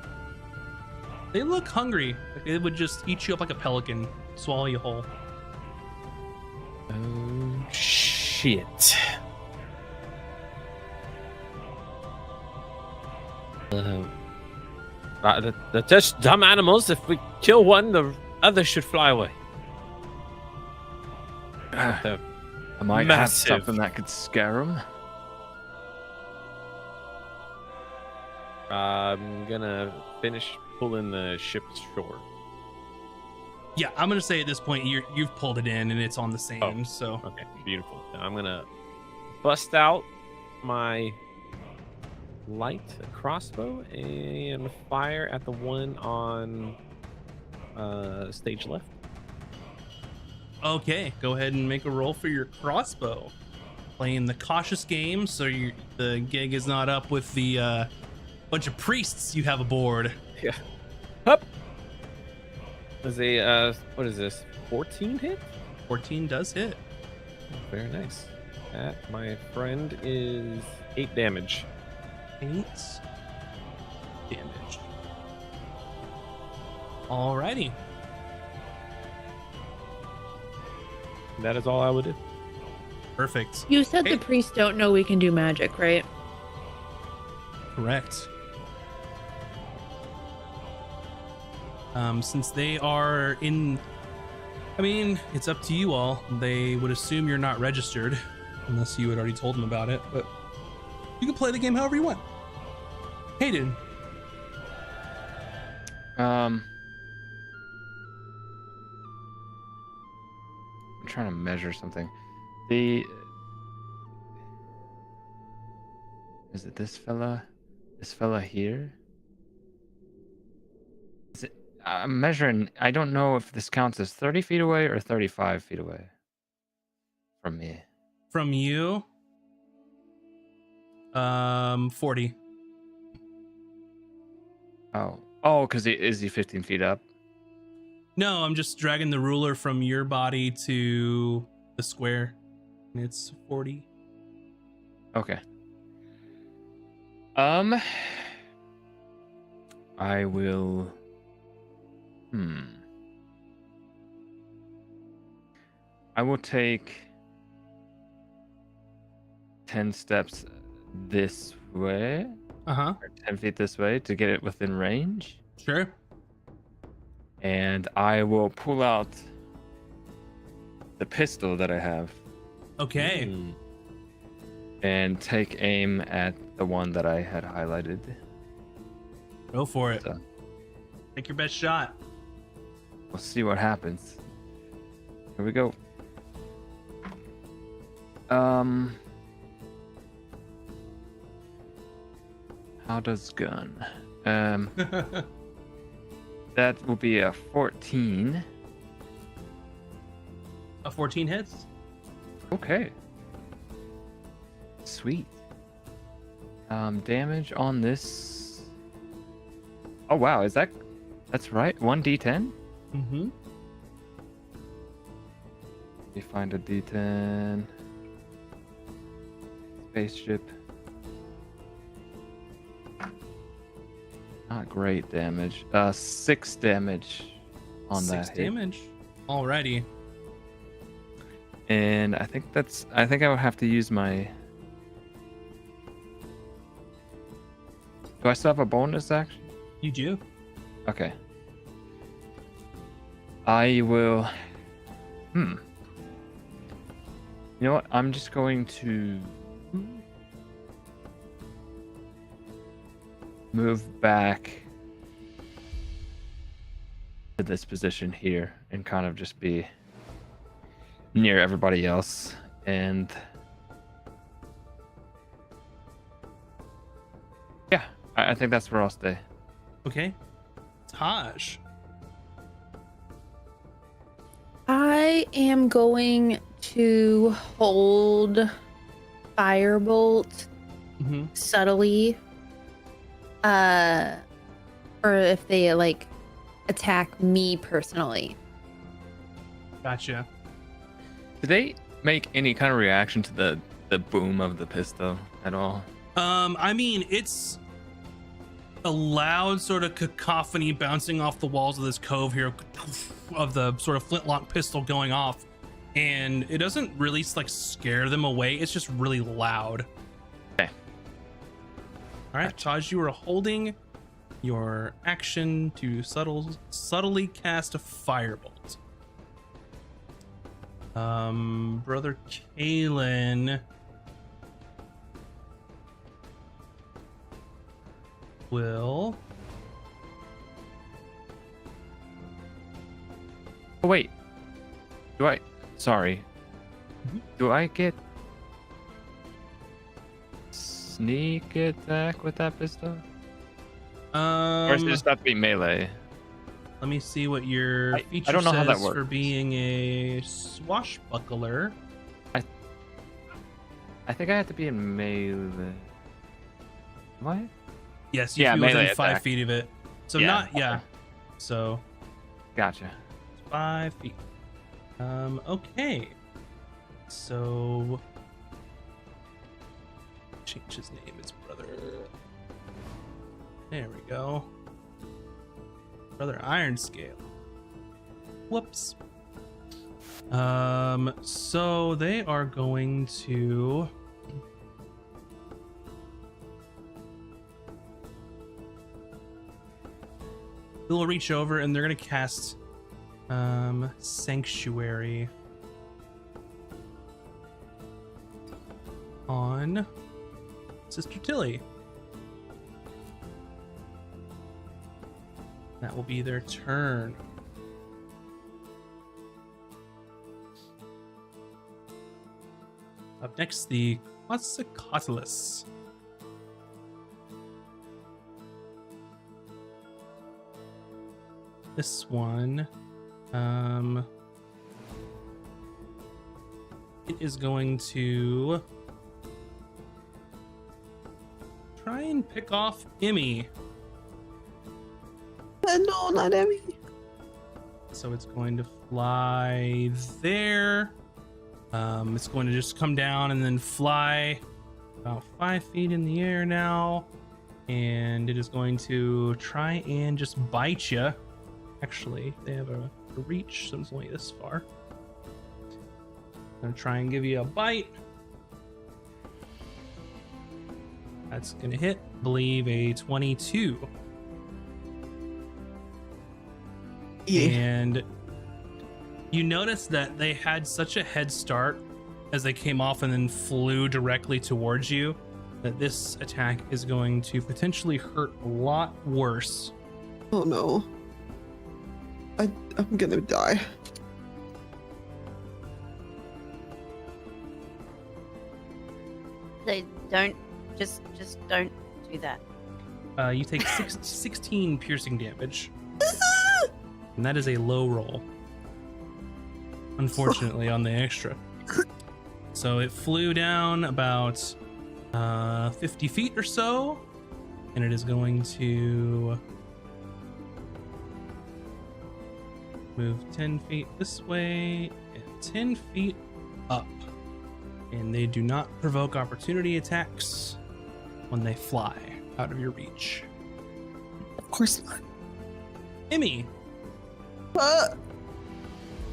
they look hungry. Like they would just eat you up like a pelican, swallow you whole. Oh, shit. They're just dumb animals. If we kill one, the others should fly away. They're I might have massive. something that could scare them. I'm gonna finish pulling the ship shore. Yeah, I'm gonna say at this point you've pulled it in and it's on the sand. Oh. So Okay, beautiful. Now I'm gonna bust out my light crossbow and fire at the one on stage left. okay, go ahead and make a roll for your crossbow. Playing the cautious game, so the gig is not up with the bunch of priests you have aboard. Yeah. Up. Is a what is this? 14 hit? 14 does hit. Very nice. That, my friend, is 8 damage. 8 damage. Alrighty. That is all I would do. Perfect. You said Hey. the priests don't know we can do magic, right? Correct. Since they are in, I mean, it's up to you all. They would assume you're not registered, unless you had already told them about it, but you can play the game however you want. Hayden, I'm trying to measure something. Is it this fella? This fella here? Is it? I'm measuring. I don't know if this counts as 30 feet away or 35 feet away from me. from you, 40. Oh, because is he 15 feet up? No, I'm just dragging the ruler from your body to the square. And it's 40. Okay. I will. I will take 10 steps this way, Uh-huh. or 10 feet this way to get it within range. Sure. And I will pull out the pistol that I have Okay. Mm. and take aim at the one that I had highlighted. Go for it. So Take your best shot. we'll see what happens. Here we go. How does gun? That will be a 14. A 14 hits? Okay. Sweet. Damage on this. Oh wow, that's right. 1d10? Mm-hmm. Let me find a d10. Spaceship. Not great damage. 6 damage on 6 that hit. damage. Alrighty. And I think I would have to use my Do I still have a bonus action? You do. Okay. I will. You know what? I'm just going to move back to this position here and kind of just be near everybody else. And yeah, I think that's where I'll stay. Okay. Taj. I am going to hold Firebolt Mm-hmm. subtly. Or if they like attack me personally. Gotcha. Do they make any kind of reaction to the boom of the pistol at all? I mean, it's a loud sort of cacophony bouncing off the walls of this cove here of the sort of flintlock pistol going off, and it doesn't really like scare them away. It's just really loud. Okay. All right, Taj, you are holding your action to subtly cast a firebolt. Brother Kalen will. Oh wait. Sorry. Do I get sneak attack with that pistol? Or does it just have to be melee? Let me see what your feature I don't know how that says for works. being a swashbuckler. I think I have to be in melee. Am I? Yes, you Yeah, can be within melee 5 attack. feet of it. So Yeah, not, okay. yeah. So Gotcha. 5 feet. Okay. So change his name. It's brother. There we go. Brother Ironscale. Whoops. So they are going to. They'll reach over and they're gonna cast Sanctuary on Sister Tilly. That will be their turn. Up next, the Quetzalcoatlus. This one, it is going to try and pick off Emmy. No, not Emmy. So it's going to fly there. It's going to just come down and then fly about 5 feet in the air now. And it is going to try and just bite you. Actually, they have a reach, so it's only this far. Gonna try and give you a bite. That's gonna hit, I believe, a 22. Yeah. And you notice that they had such a head start as they came off and then flew directly towards you, that this attack is going to potentially hurt a lot worse. Oh no. I'm gonna die. They don't just don't do that. You take 16 piercing damage. And that is a low roll. Unfortunately, on the extra. So it flew down about 50 feet or so. And it is going to move 10 feet this way and 10 feet up. And they do not provoke opportunity attacks when they fly out of your reach. Of course not. Emmy.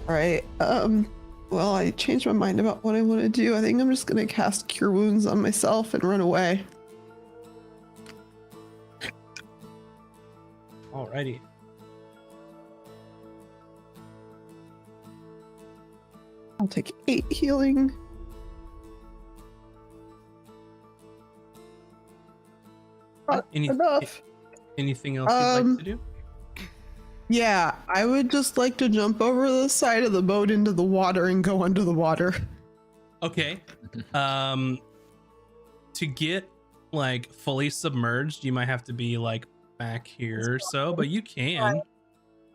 Alright, well, I changed my mind about what I want to do. I think I'm just gonna cast Cure Wounds on myself and run away. Alrighty. I'll take 8 healing. Any- Enough. Anything else you'd like to do? Yeah, I would just like to jump over the side of the boat into the water and go under the water. Okay. To get like fully submerged, you might have to be like back here or so, but you can.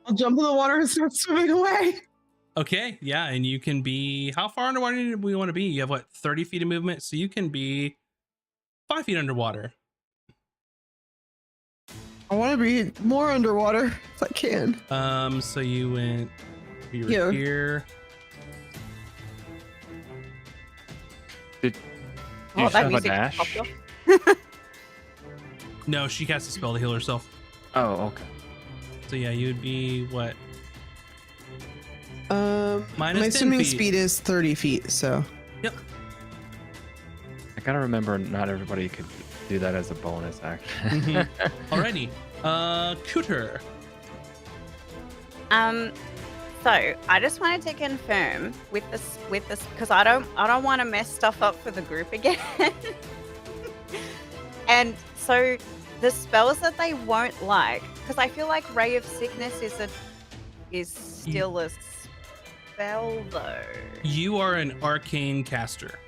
I'll jump in the water and start swimming away. Okay, yeah, and you can be, how far underwater do we want to be? You have what, 30 feet of movement, so you can be 5 feet underwater. I want to be more underwater if I can. So you went here. Did Oh, you that have a music dash? popped off. No, she cast a spell to heal herself. Oh, okay. So yeah, you would be what? Minus my 10 swimming feet. speed is 30 feet, so. Yep. I gotta remember, not everybody could do that as a bonus action. Mhm. Alrighty. Cooter. So I just wanted to confirm with this because I don't want to mess stuff up for the group again. And so the spells that they won't like, because I feel like Ray of Sickness is still a spell though. You are an arcane caster.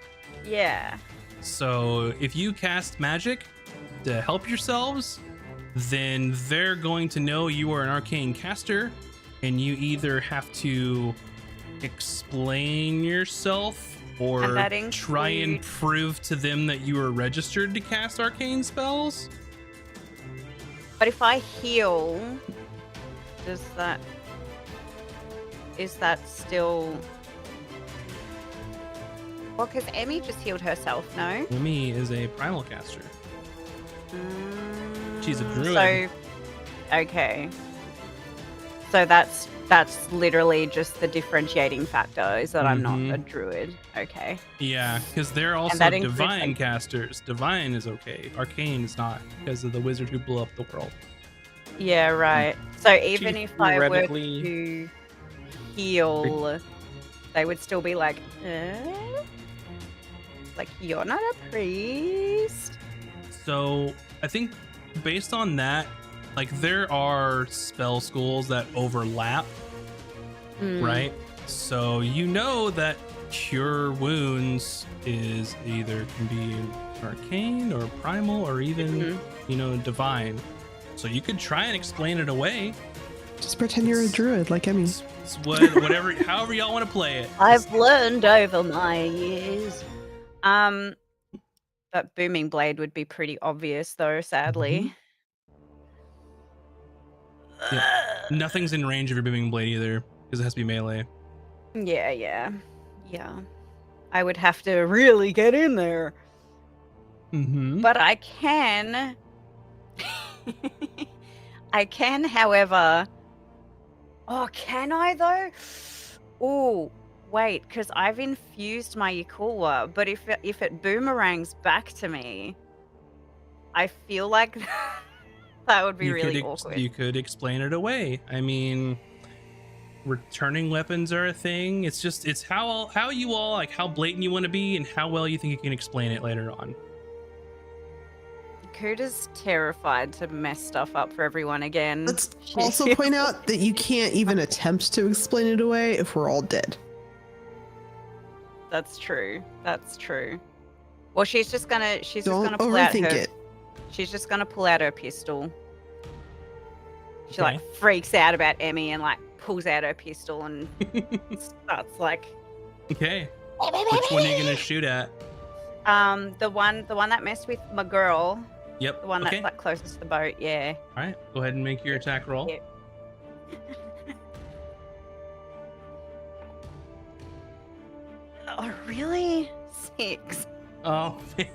Yeah. So if you cast magic to help yourselves, then they're going to know you are an arcane caster, and you either have to explain yourself or And that try and includes- prove to them that you are registered to cast arcane spells. But if I heal, is that still? Well, because Emmy just healed herself, no? Umi is a primal caster. She's a druid. So, okay. So that's literally just the differentiating factor is that I'm not a druid. Okay. Yeah, because they're also that includes, divine like- casters. Divine is okay. Arcane is not because of the wizard who blew up the world. Yeah, right. So even She's if I were theoretically- to heal, they would still be like, like you're not a priest. So I think based on that, like there are spell schools that overlap, right? So you know that cure wounds is either can be arcane or primal or even divine. So you could try and explain it away. Just pretend you're a druid like Emmy. It's whatever, however y'all want to play it. I've learned over my years. That booming blade would be pretty obvious though, sadly. Nothing's in range of your booming blade either because it has to be melee. Yeah. I would have to really get in there. Mm-hmm. But I can. I can, however. Oh, can I though? Oh, wait, because I've infused my Yakula, but if it boomerangs back to me, I feel like that would be really awkward. You could explain it away. I mean, returning weapons are a thing. It's how you all like how blatant you want to be and how well you think you can explain it later on. Kuda's terrified to mess stuff up for everyone again. Let's also point out that you can't even attempt to explain it away if we're all dead. That's true. Well, she's just gonna Don't pull out overthink her. it. She's just gonna pull out her pistol. She Okay. like freaks out about Emmy and like pulls out her pistol and starts like Okay. Which one are you gonna shoot at? the one that messed with my girl, Yep. the one okay. that's like closest to the boat. Yeah. All right. Go ahead and make your attack roll. Yeah. Oh really? 6. Oh man.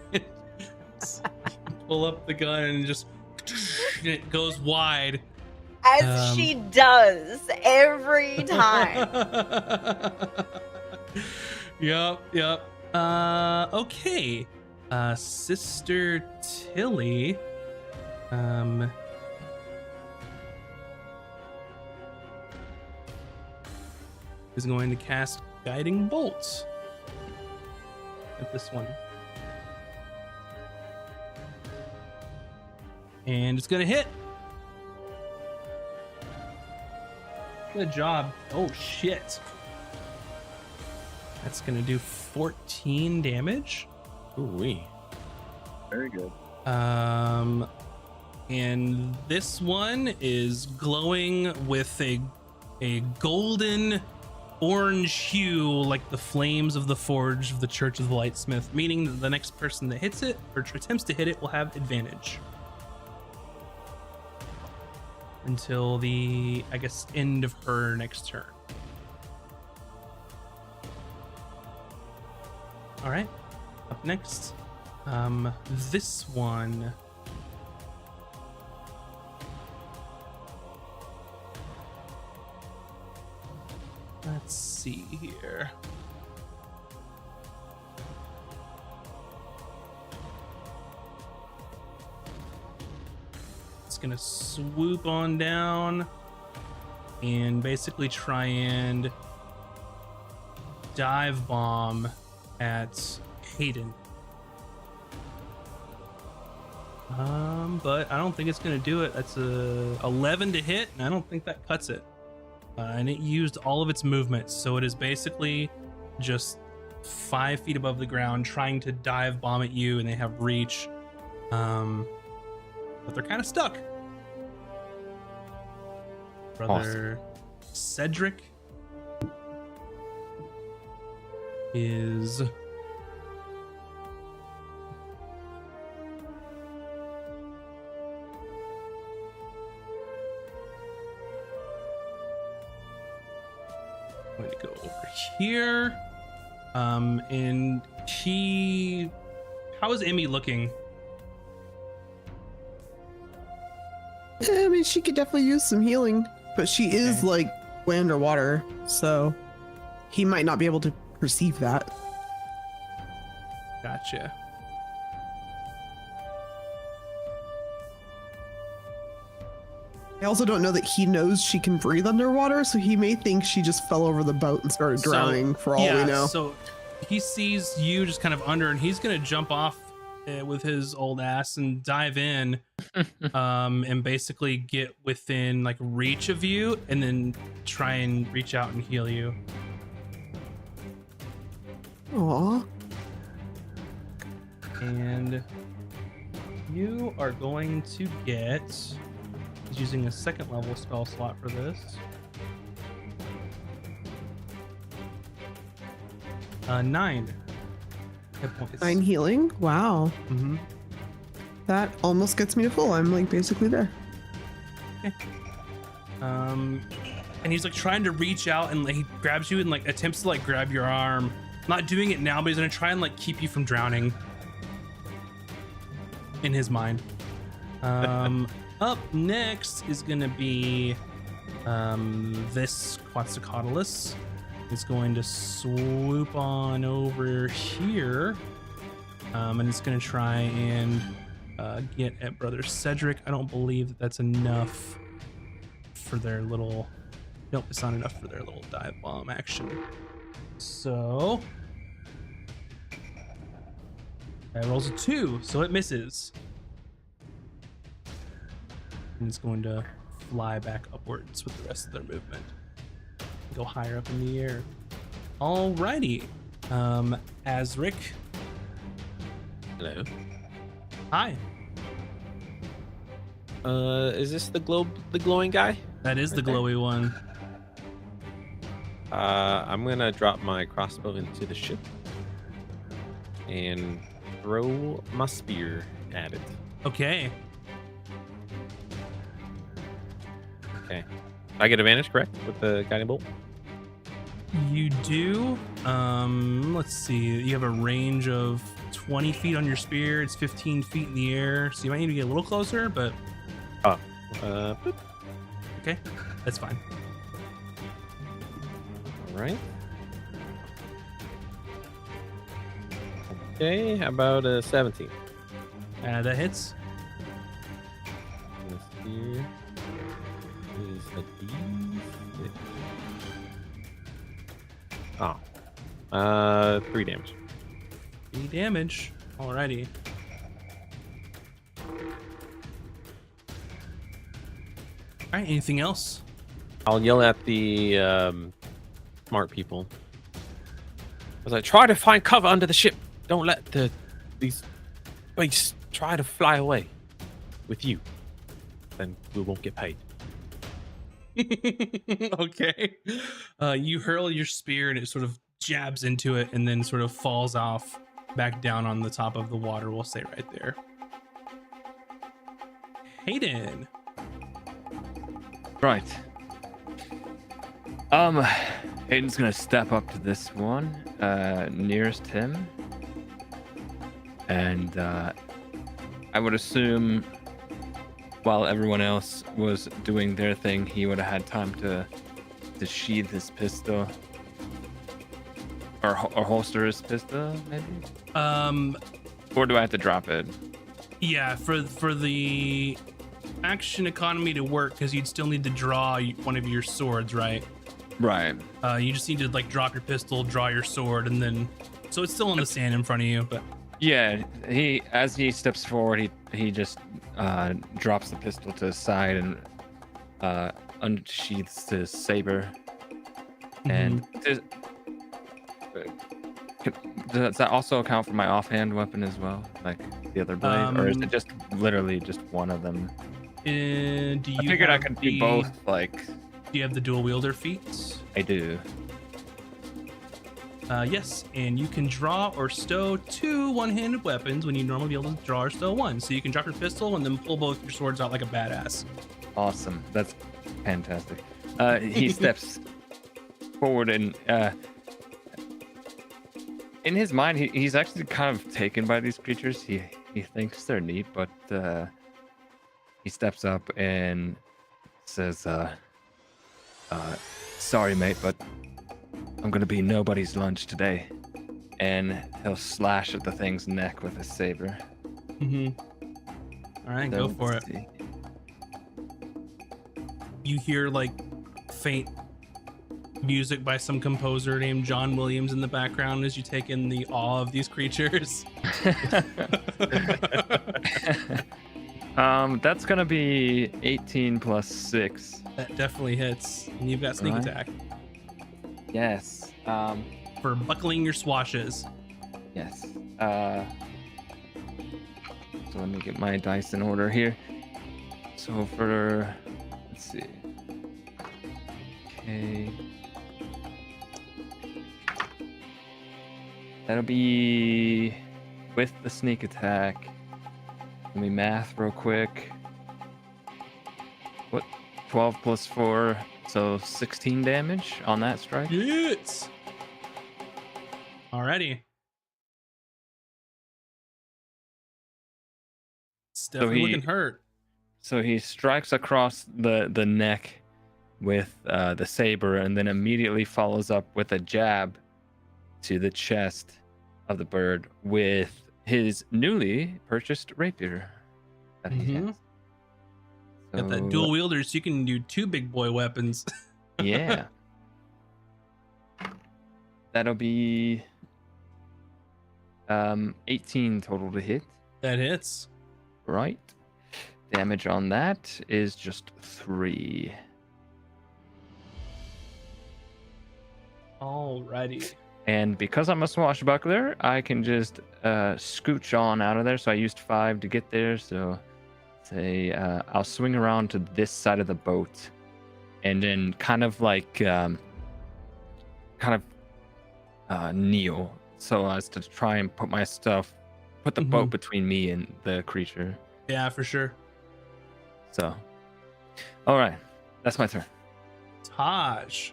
Pull up the gun and just it goes wide. As she does every time. Yep. Okay. Sister Tilly. is going to cast Guiding Bolt at this one. And it's going to hit. Good job. Oh, shit. That's going to do 14 damage. Ooh-wee. Very good. And this one is glowing with a golden orange hue, like the flames of the forge of the Church of the Lightsmith, meaning that the next person that hits it or attempts to hit it will have advantage until the, I guess, end of her next turn. All right, up next, this one. Let's see here. It's gonna swoop on down and basically try and dive bomb at Hayden. But I don't think it's gonna do it. That's a 11 to hit, and I don't think that cuts it. And it used all of its movement, so it is basically just 5 feet above the ground trying to dive bomb at you, and they have reach. But they're kind of stuck. Brother Cedric is going to go over here. And how is Emmy looking? I mean, she could definitely use some healing, but she is like way underwater, so he might not be able to perceive that. Gotcha. I also don't know that he knows she can breathe underwater, so he may think she just fell over the boat and started drowning, for all we know. So he sees you just kind of under, and he's going to jump off with his old ass and dive in and basically get within like reach of you and then try and reach out and heal you. Aw. And you are going to get, he's using a 2nd level spell slot for this. 9 hit points. 9 healing? Wow. Mm-hmm. That almost gets me to full. I'm like basically there. Okay. And he's like trying to reach out and like he grabs you and like attempts to like grab your arm. Not doing it now, but he's gonna try and like keep you from drowning. In his mind. Up next is gonna be this Quetzalcoatlus. Is going to swoop on over here, and it's going to try and get at Brother Cedric. I don't believe that that's enough for their little. Nope, it's not enough for their little dive bomb action. So that rolls a 2, so it misses, and it's going to fly back upwards with the rest of their movement. Go higher up in the air. Alrighty. Azric. Hello. Hi. Is this the glowing guy? That is the Right there. glowy one. I'm gonna drop my crossbow into the ship and throw my spear at it. Okay. Okay. I get advantage, correct, with the guiding bolt? You do. Let's see. You have a range of 20 feet on your spear. It's 15 feet in the air, so you might need to get a little closer, but Boop. okay, that's fine. All right. Okay, how about 17? That hits. This here is a D6. Oh. 3 damage. 3 damage. Alrighty. Alright, anything else? I'll yell at the smart people. I was like, try to find cover under the ship. Don't let these beasts try to fly away with you. Then we won't get paid. Okay. You hurl your spear and it sort of jabs into it and then sort of falls off back down on the top of the water. We'll say right there. Hayden. Right. Hayden's gonna step up to this one, nearest him. And I would assume while everyone else was doing their thing, he would have had time to sheath his pistol. Or holster his pistol, maybe? Or do I have to drop it? Yeah, for the action economy to work, because you'd still need to draw one of your swords, right? Right. You just need to like drop your pistol, draw your sword, and then so it's still on the sand in front of you. But Yeah, as he steps forward, he just drops the pistol to his side and unsheaths his saber. And does that also account for my offhand weapon as well, like the other blade, or is it just literally just one of them? Do you I figured I have could do both. Like, Do you have the dual wielder feats? I do. Yes, and you can draw or stow 2 one-handed weapons when you normally be able to draw or stow 1. So you can drop your pistol and then pull both your swords out like a badass. Awesome. That's fantastic. He steps forward and in his mind, he's actually kind of taken by these creatures. He thinks they're neat, but he steps up and says, sorry, mate, but I'm gonna be nobody's lunch today. And he'll slash at the thing's neck with his saber. All right, go for it. See. You hear like faint music by some composer named John Williams in the background as you take in the awe of these creatures. That's gonna be 18 plus 6. That definitely hits. And you've got sneak Right. attack Yes. for buckling your swashes. Yes. So let me get my dice in order here. So for, let's see. Okay. That'll be with the sneak attack. Let me math real quick. What? 12 plus 4, so 16 damage on that strike. Yes. Alrighty. It's definitely looking hurt. So he strikes across the neck with the saber and then immediately follows up with a jab to the chest of the bird with his newly purchased rapier that he has. Got that dual wielder, so you can do 2 big boy weapons. Yeah. That'll be 18 total to hit. That hits. Right. Damage on that is just 3. Alrighty. And because I'm a swashbuckler, I can just scooch on out of there. So I used 5 to get there. So say I'll swing around to this side of the boat, and then kind of like kneel so as to try and put my stuff, put the boat between me and the creature. Yeah, for sure. So, all right, that's my turn. Taj.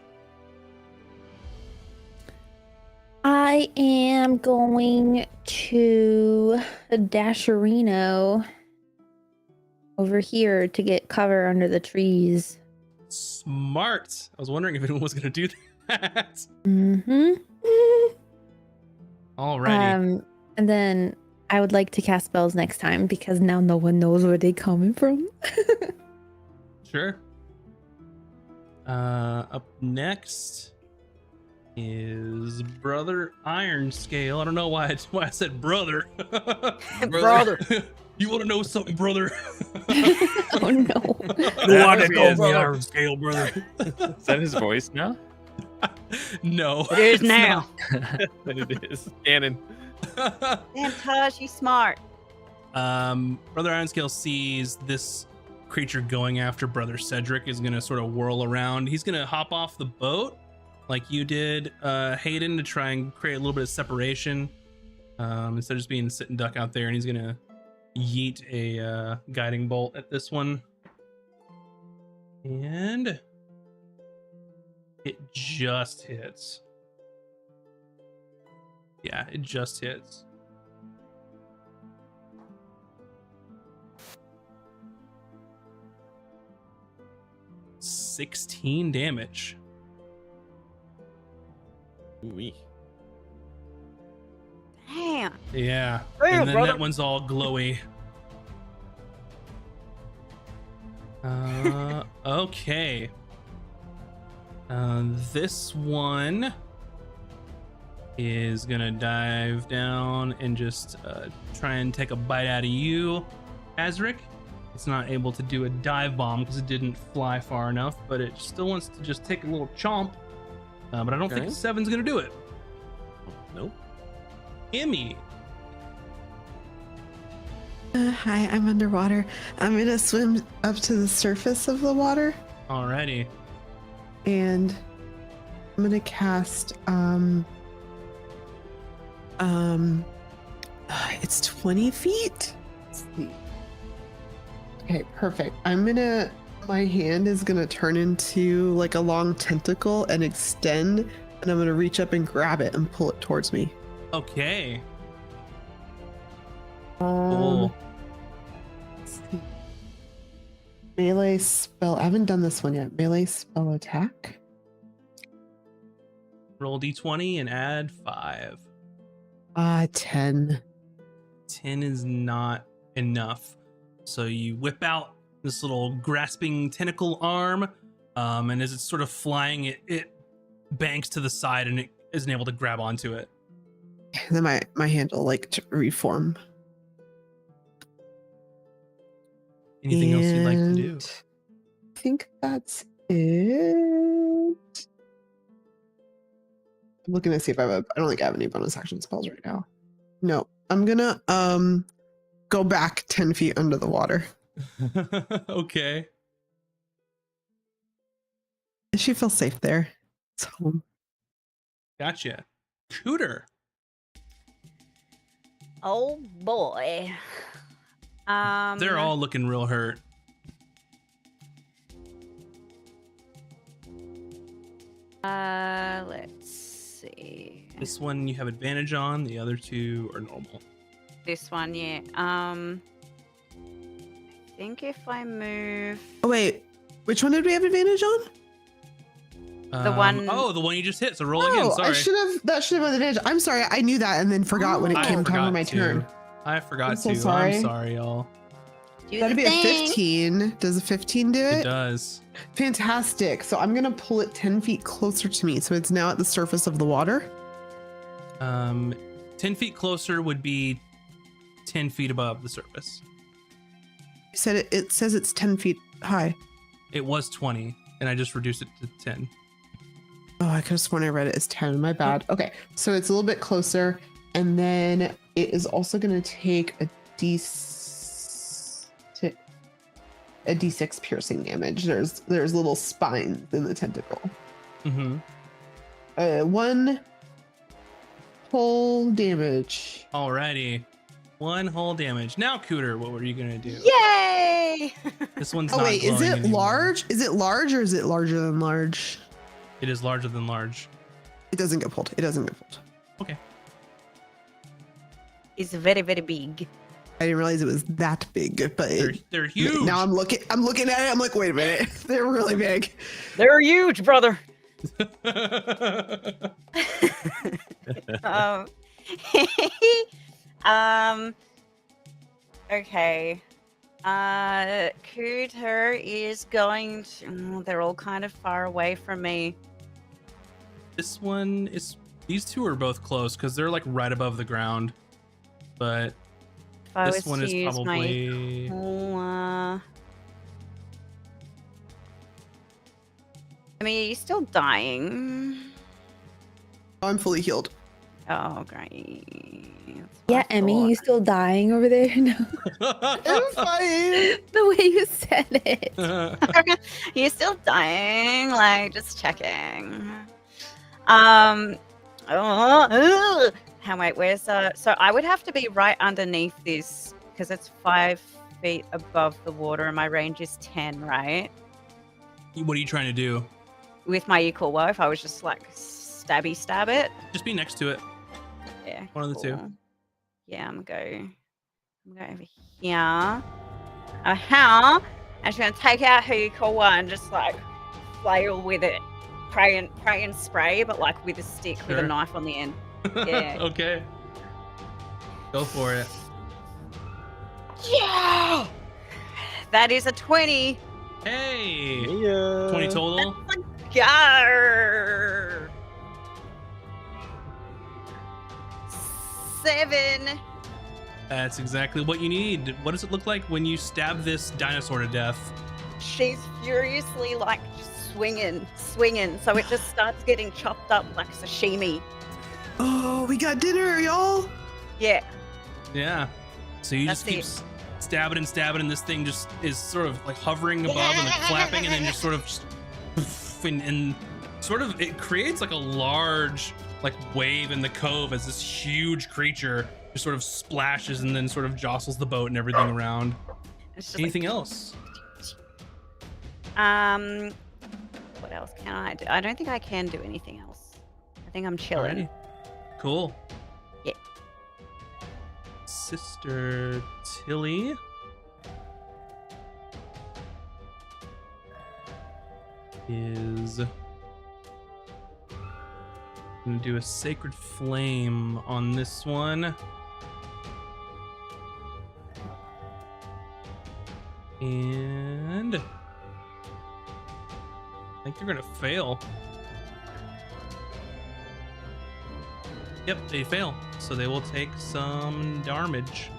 I am going to Dasherino over here to get cover under the trees. Smart. I was wondering if anyone was going to do that. Alrighty. And then I would like to cast spells next time because now no one knows where they're coming from. Sure. Up next, is Brother Iron Scale. I don't know why I said brother. Brother. You want to know something, brother? Oh no. Nobody calls me brother. Iron Scale, brother. Is that his voice now? No. It is it's now. It is canon. not. Damn, Taj, you smart. Brother Ironscale sees this creature going after Brother Cedric is gonna sort of whirl around. He's gonna hop off the boat like you did, Hayden, to try and create a little bit of separation. Instead of just being sit and duck out there, and he's gonna yeet a guiding bolt at this one. And it just hits. Yeah, it just hits. $16 damage. Ooh-wee. Damn. Yeah. Damn, And then brother. that one's all glowy. Okay. This one is gonna dive down and just try and take a bite out of you, Azric. It's not able to do a dive bomb because it didn't fly far enough, but it still wants to just take a little chomp. But I don't think Okay. 7's gonna do it. Nope. Emmy. Hi, I'm underwater. I'm gonna swim up to the surface of the water, Alrighty. and I'm gonna cast it's 20 feet. Let's see. Okay, perfect. My hand is gonna turn into like a long tentacle and extend, and I'm gonna reach up and grab it and pull it towards me. Okay. Um, Cool. let's see. Melee spell. I haven't done this one yet. Melee spell attack. Roll d20 and add 5. 10. 10 is not enough. So you whip out this little grasping tentacle arm, and as it's sort of flying, it banks to the side and it isn't able to grab onto it. And then my hand will like to reform. Anything else you'd like to do? And I think that's it. I'm looking to see if I don't think I have any bonus action spells right now. No, I'm gonna go back 10 feet under the water. Okay. She feels safe there. It's home. Gotcha. Cooter. Oh boy. They're all looking real hurt. Let's see. This one you have advantage on, the other two are normal. This one, yeah. I think if I move Oh wait, which one did we have advantage on? The one- Oh, the one you just hit. So roll again. Oh, Sorry. that should have been advantage. I'm sorry, I knew that and then forgot when it I came time for forgot my to. turn. I forgot I'm so to. sorry. I'm sorry, y'all. do That'd the be a thing. 15. Does a 15 do It it? does. Fantastic. So I'm gonna pull it 10 feet closer to me. So it's now at the surface of the water. 10 feet closer would be 10 feet above the surface. You said it says it's 10 feet high. It was 20, and I just reduced it to 10. Oh, I could have sworn I read it as 10. My bad. Okay. So it's a little bit closer. And then it is also going to take a D6 piercing damage. There's little spines in the tentacle. Mm-hmm. 1 whole damage. Alrighty. 1 whole damage. Now, Cooter, what were you going to do? Yay! This one's Oh not wait, is glowing it anymore. large? Is it large or is it larger than large? It is larger than large. It doesn't get pulled. It doesn't get pulled. Okay. It's very, very big. I didn't realize it was that big, but They're huge. now I'm looking at it. I'm like, wait a minute, they're really big. They're huge, brother. um, okay. Cooter is going to. Oh, they're all kind of far away from me. This one is. These two are both close because they're like right above the ground. But If I this was one to is use probably. my I mean, are you still dying? I'm fully healed. Oh, great. That's what Yeah, I Emmy, thought. you still dying over there? No. I'm fine. The way you said it. You're still dying? Like, just checking. How, wait, where's so I would have to be right underneath this because it's 5 feet above the water and my range is 10, right? What are you trying to do? With my equal woe, if I was just like stab it. Just be next to it. Yeah. One of the two. cool. Yeah, I'm gonna go over here. How? And she's gonna take out her equal one and just like flail with it. Pray and spray, but like with a stick with a Sure. knife on the end. Yeah. Okay. Go for it. Yeah! That is a 20. Hey. Yeah. 20 total. Gar. 7. That's exactly what you need. What does it look like when you stab this dinosaur to death? She's furiously like swinging. So it just starts getting chopped up like sashimi. Oh, we got dinner, y'all. Yeah. Yeah. So you That's just keep it. stabbing and this thing just is sort of like hovering above and like flapping and then just sort of and sort of it creates like a large like wave in the cove as this huge creature just sort of splashes and then sort of jostles the boat and everything around. It's just Anything else? What else can I do? I don't think I can do anything else. I think I'm chilling. Alrighty. Cool. Yeah. Sister Tilly. Is gonna do a sacred flame on this one. And I think they're gonna fail. Yep, they fail. So they will take some damage.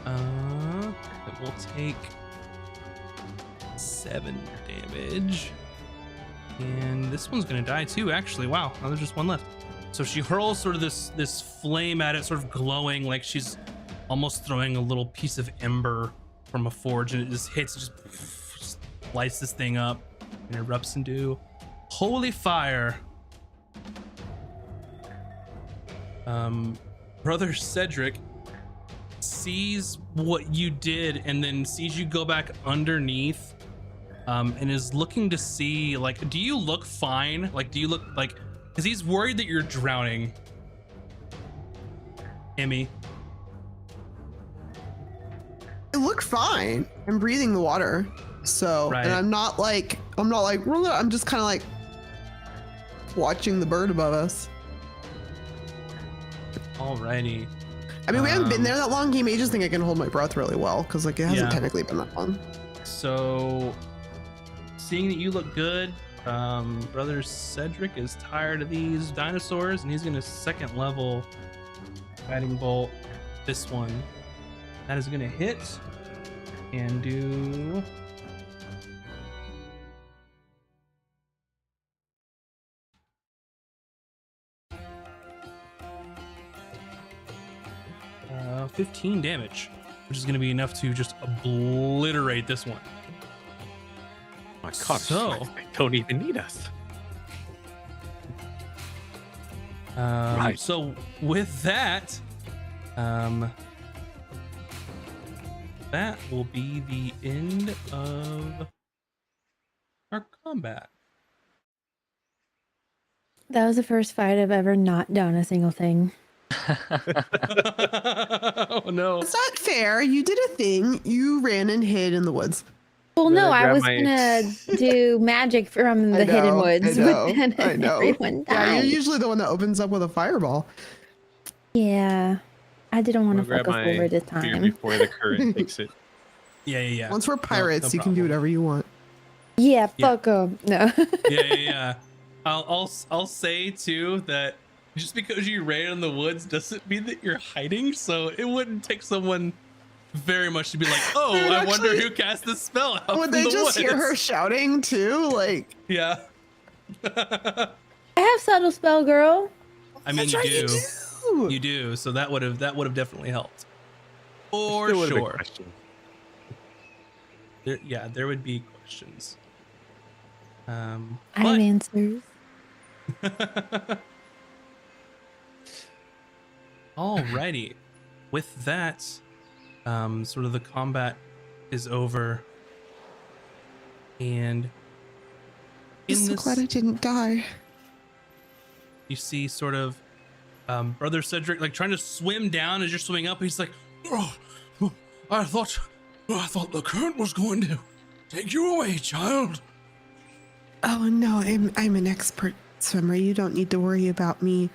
It will take 7 damage. And this one's gonna die too, actually. Wow, now there's just one left. So she hurls sort of this flame at it, sort of glowing like she's almost throwing a little piece of ember from a forge, and it just hits, just lights this thing up and erupts into holy fire. Brother Cedric sees what you did and then sees you go back underneath, and is looking to see, like, do you look fine? Like, do you look like, because he's worried that you're drowning. Emmy. I look fine. I'm breathing the water. So, Right. and I'm not like, I'm just kind of like watching the bird above us. Alrighty. I mean, we haven't been Um, there that long. He may just think I can hold my breath really well because, like, it hasn't Yeah. technically been that long. So, seeing that you look good, Brother Cedric is tired of these dinosaurs, and he's gonna second level guiding bolt this one. That is gonna hit and do 15 damage, which is gonna be enough to just obliterate this one. My God, So- they don't even need us. Right. So with that, that will be the end of our combat. That was the first fight I've ever not done a single thing. Oh no. That's not fair. You did a thing. You ran and hid in the woods. Well, no, Gonna I grab was my- gonna do magic from the hidden woods, but then I know. everyone Yeah, died. you're usually the one that opens up with a fireball. Yeah, I I didn't want I'm to gonna fuck grab us my over this beer time. before the current takes it. Yeah. Once we're pirates, you can do problem. whatever you want. Yeah, Yeah. fuck them. No. Yeah. I'll say too that just because you ran in the woods doesn't mean that you're hiding. So it wouldn't take someone very much to be like, oh, Dude, I wonder actually, who cast this spell out Would from they the just hear her woods. shouting too? Like, Yeah. I have subtle spell, girl. I mean, that's you right, do. do. You do. So that would have definitely helped. There For still would've been sure. questions. There would be questions. I But have answers. alrighty. With that, sort of the combat is over. And I'm in so this, glad I didn't die. you see sort of Brother Cedric like trying to swim down as you're swimming up. He's like, oh, I thought the current was going to take you away, child. Oh no, I'm an expert swimmer. You don't need to worry about me.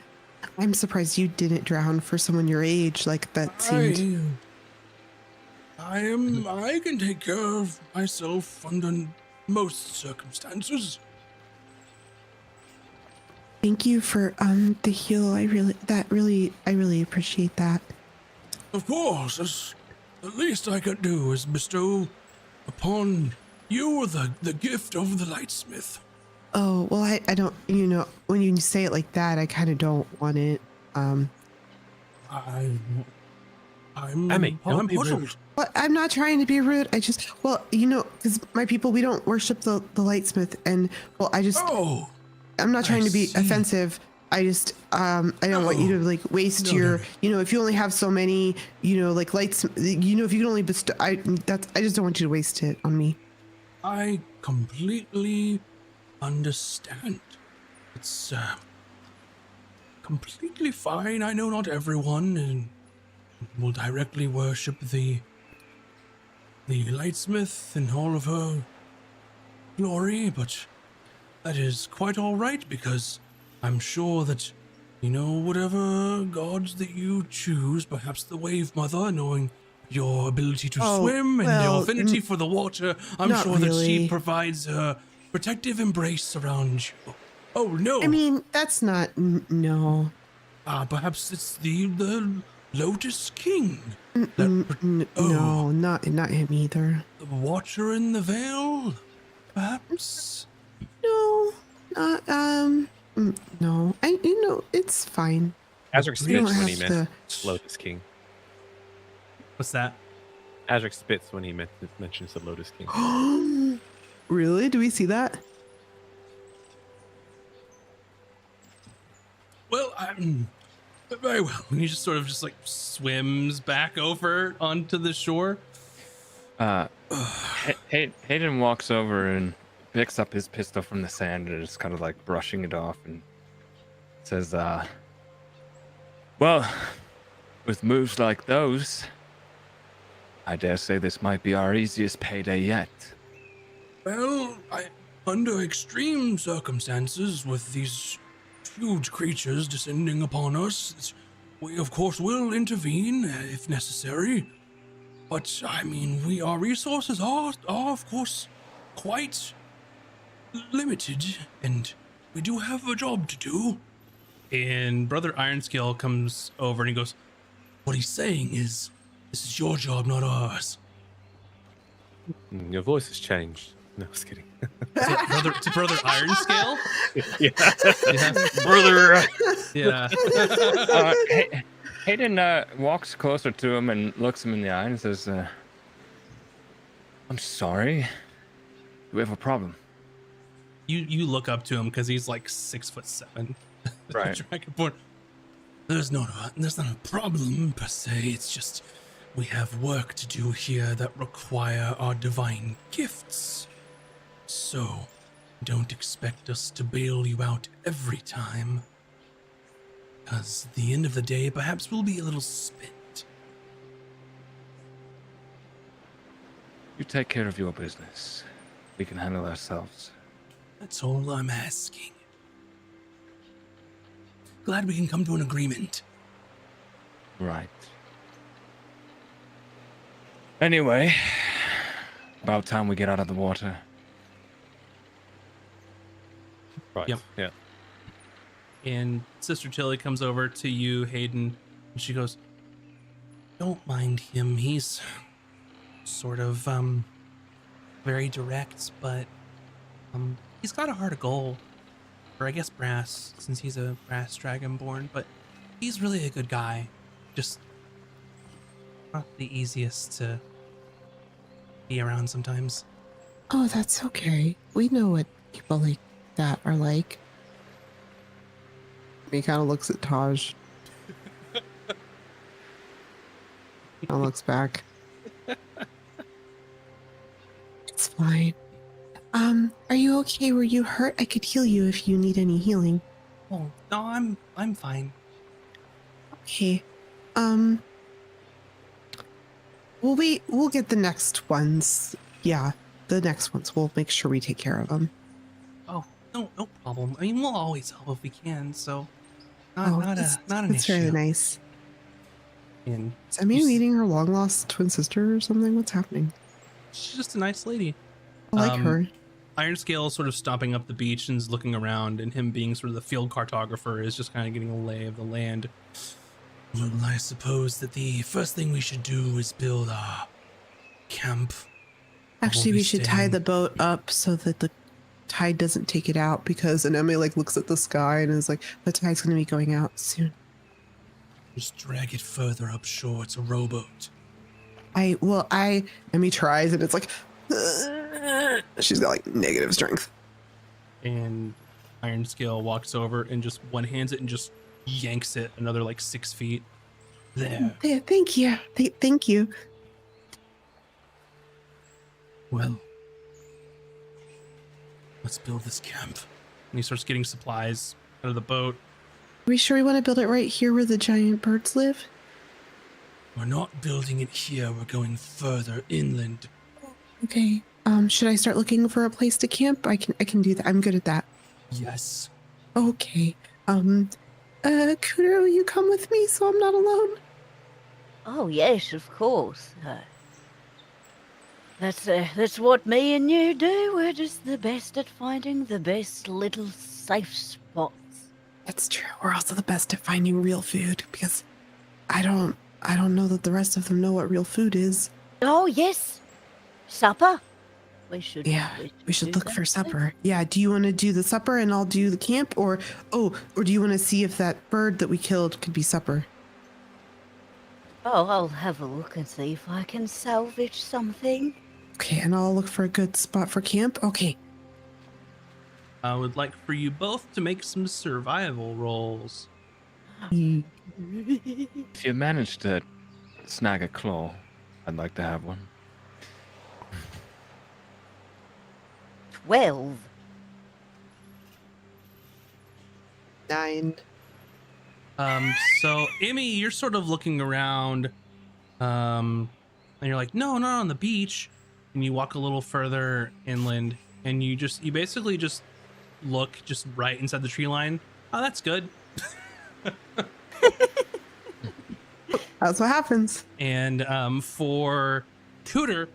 I'm surprised you didn't drown for someone your age. Like that seemed. I can take care of myself under most circumstances. Thank you for the heal. I really appreciate that. Of course, the least I could do is bestow upon you the gift of the lightsmith. Oh well, I don't. You know, when you say it like that, I kind of don't want it. I'm Emmy, don't be rude. puzzled. But I'm not trying to be rude. I just, well, you know, because my people, we don't worship the lightsmith, and well, Oh, I'm not trying I to be see. offensive. I just, I don't want you to like waste No, your, no. you know, if you only have so many, you know, like lights, you know, if you can only bestow, I just don't want you to waste it on me. I completely understand. It's completely fine. I know not everyone will directly worship the lightsmith in all of her glory, but that is quite all right because I'm sure that, you know, whatever gods that you choose, perhaps the Wave Mother, knowing your ability to Oh, swim and well, your affinity for the water, I'm not sure that she really. provides a protective embrace around you. Oh no! I mean, that's not, no. Perhaps it's the Lotus King. No, not him either. The Watcher in the Veil, perhaps. No, not, no. You know, it's fine. Azric You don't spits when he have meant to. Lotus King. What's that? Azric spits when he mentions the Lotus King. Really? Do we see that? Well, very well. And he just sort of just like swims back over onto the shore. Hayden walks over and picks up his pistol from the sand and is kind of like brushing it off and says, well, with moves like those, I dare say this might be our easiest payday yet. Well, under extreme circumstances with these huge creatures descending upon us, we of course will intervene if necessary. But I mean, our resources are of course quite limited, and we do have a job to do. And Brother Ironskill comes over and he goes, "What he's saying is, this is your job, not ours." Your voice has changed. No, I was kidding. To Brother Ironscale? Yeah. Brother. Yeah. Hayden walks closer to him and looks him in the eye and says, I'm sorry. Do we have a problem? You look up to him because he's like 6'7". Right. Dragonborn. There's not a problem per se. It's just we have work to do here that require our divine gifts. So don't expect us to bail you out every time. Because at the end of the day, perhaps we'll be a little spent. You take care of your business. We can handle ourselves. That's all I'm asking. Glad we can come to an agreement. Right. Anyway, about time we get out of the water. Right. Yep. Yeah. And Sister Tilly comes over to you, Hayden, and she goes, "Don't mind him. He's sort of very direct, but he's got a heart of gold, or I guess brass, since he's a brass dragonborn. But he's really a good guy. Just not the easiest to be around sometimes." Oh, that's okay. We know what people like that are like. He kind of looks at Taj. And looks back. It's fine. Are you okay? Were you hurt? I could heal you if you need any healing. Oh no, I'm fine. Okay. We'll get the next ones. Yeah, the next ones. We'll make sure we take care of them. Oh no problem. I mean, we'll always help if we can. So not an that's issue. very nice. And Is Emmy you s- meeting her long lost twin sister or something? What's happening? she's just a nice lady. I like her. Iron Scale is sort of stopping up the beach and is looking around, and him being sort of the field cartographer is just kind of getting a lay of the land. Well, I suppose that the first thing we should do is build our camp. Actually, we'll we be should tie staying. the boat up so that the tide doesn't take it out, because and Emmy like looks at the sky and is like, the tide's gonna be going out soon. Just drag it further up shore. It's a rowboat. Emmy tries and it's like she's got like negative strength. And Iron Scale walks over and just one hands it and just yanks it another like 6 feet. There. Thank you. Thank you. Well, let's build this camp. And he starts getting supplies out of the boat. Are we sure we want to build it right here where the giant birds live? We're not building it here. We're going further inland. Okay. Should I start looking for a place to camp? I can do that. I'm good at that. Yes. Okay. Cooter, will you come with me so I'm not alone? Oh yes, of course. That's what me and you do. We're just the best at finding the best little safe spots. That's true. We're also the best at finding real food, because I don't know that the rest of them know what real food is. Oh yes, supper. We should. Yeah, we should do look that for too. supper. Yeah, do you want to do the supper and I'll do the camp, or do you want to see if that bird that we killed could be supper? Oh, I'll have a look and see if I can salvage something. Okay, and I'll look for a good spot for camp. Okay. I would like for you both to make some survival rolls. Mm, If you manage to snag a claw, I'd like to have one. 12. 9. So Emmy, you're sort of looking around, and you're like, no, not on the beach. And you walk a little further inland, and you basically just look just right inside the tree line. Oh, that's good. That's what happens. And for Cooter,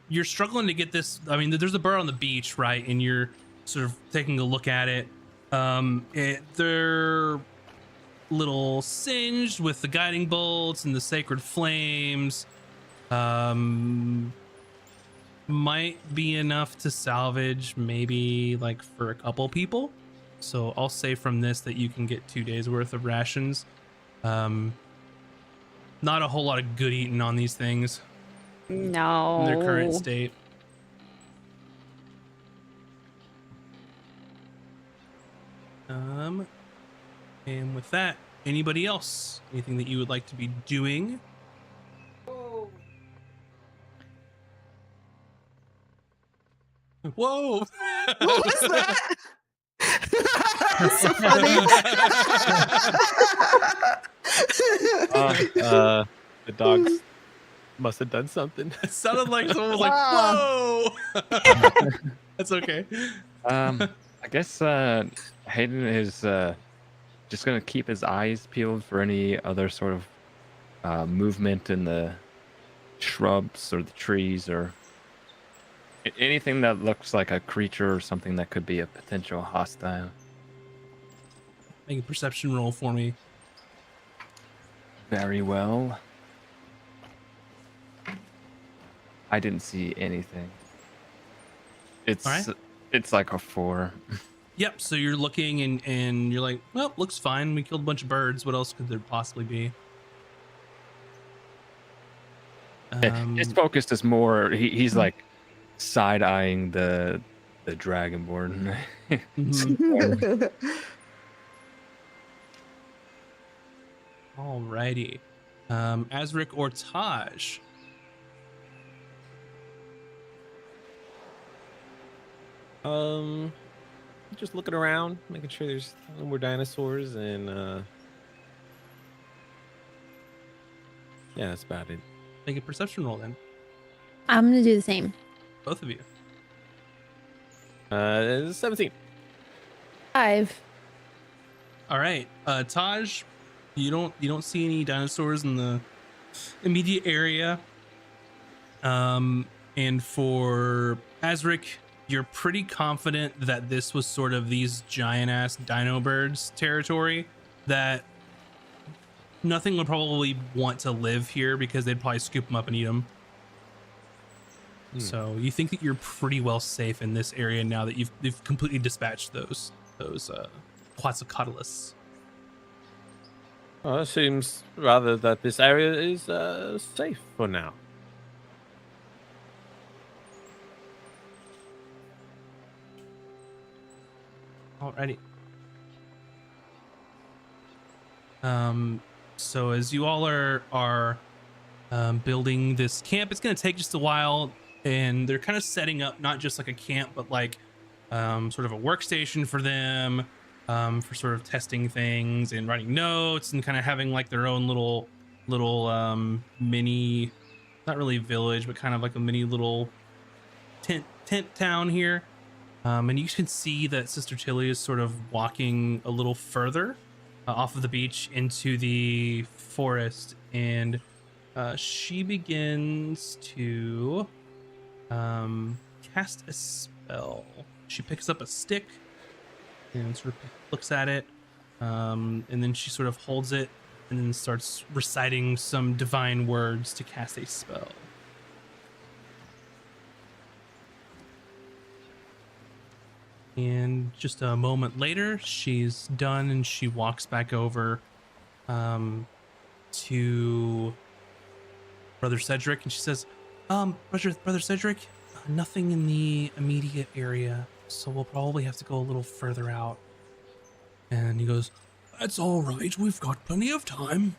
you're struggling to get this. I mean, there's a bird on the beach, right? And you're sort of taking a look at it. They're little singed with the guiding bolts and the sacred flames. Might be enough to salvage, maybe like for a couple people. So I'll say from this that you can get 2 days worth of rations. Not a whole lot of good eating on these things No. in their current state. And with that, anybody else? Anything that you would like to be doing? Whoa! What was that? That's so funny. The dogs must have done something. It sounded like someone was like, Wow. "Whoa!" That's okay. I guess Hayden is just gonna keep his eyes peeled for any other sort of movement in the shrubs or the trees or anything that looks like a creature or something that could be a potential hostile. Make a perception roll for me. Very well. I didn't see anything. It's All right. It's like a 4. Yep. So you're looking and you're like, well, looks fine. We killed a bunch of birds. What else could there possibly be? His focus is more. He's like side eyeing the dragonborn. Mhm. Alrighty. Azric or Taj? Just looking around, making sure there's no more dinosaurs, and yeah, that's about it. Make a perception roll then. I'm gonna do the same. Both of you. 17. 5. All right. Taj, you don't see any dinosaurs in the immediate area. And for Azric, you're pretty confident that this was sort of these giant ass dino birds territory, that nothing would probably want to live here because they'd probably scoop them up and eat them. So you think that you're pretty well safe in this area now that you've completely dispatched those Quetzalcoatlus. Well, it seems rather that this area is safe for now. Alrighty. So as you all are building this camp, it's gonna take just a while, and they're kind of setting up not just like a camp, but like sort of a workstation for them, for sort of testing things and writing notes and kind of having like their own little mini, not really village, but kind of like a mini little tent town here. And you can see that Sister Tilly is sort of walking a little further off of the beach into the forest, and she begins to cast a spell. She picks up a stick and sort of looks at it, and then she sort of holds it and then starts reciting some divine words to cast a spell. And just a moment later, she's done and she walks back over to Brother Cedric, and she says, Brother Cedric, nothing in the immediate area, so we'll probably have to go a little further out. And he goes, that's all right, we've got plenty of time.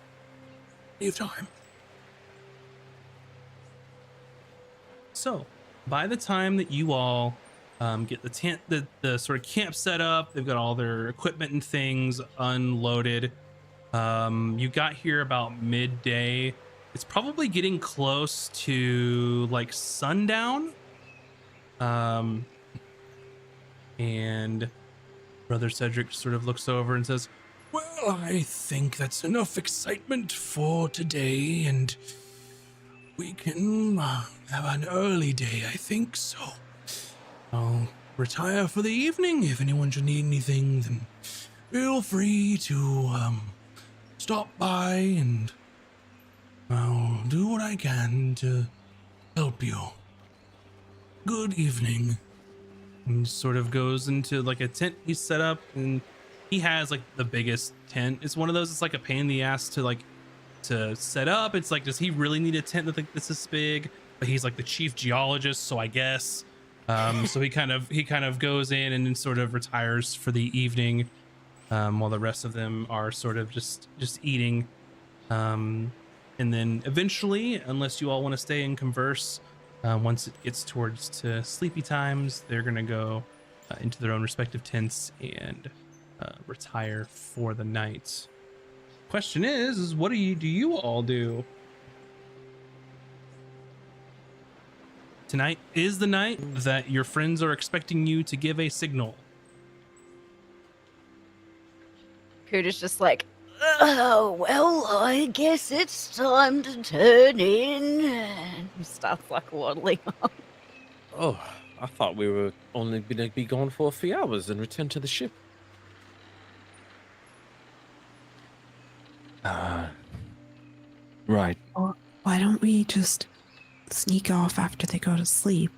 So, by the time that you all get the tent, the sort of camp set up, they've got all their equipment and things unloaded. You got here about midday. It's probably getting close to like sundown. And Brother Cedric sort of looks over and says, well, I think that's enough excitement for today, and we can have an early day, I think, so I'll retire for the evening. If anyone should need anything, then feel free to stop by, and I'll do what I can to help you. Good evening. And sort of goes into like a tent he's set up, and he has like the biggest tent. It's one of those, it's like a pain in the ass to set up. It's like, does he really need a tent that's like this big? But he's like the chief geologist, so I guess. So he kind of goes in and then sort of retires for the evening, while the rest of them are sort of just eating. And then eventually, unless you all want to stay and converse, once it gets towards to sleepy times, they're gonna go into their own respective tents and retire for the night. Question is what do you all do? Tonight is the night that your friends are expecting you to give a signal. Kuda's just like, Oh, well, I guess it's time to turn in. And he starts like waddling up. Oh, I thought we were only going to be gone for a few hours and return to the ship. Right. Or why don't we just sneak off after they go to sleep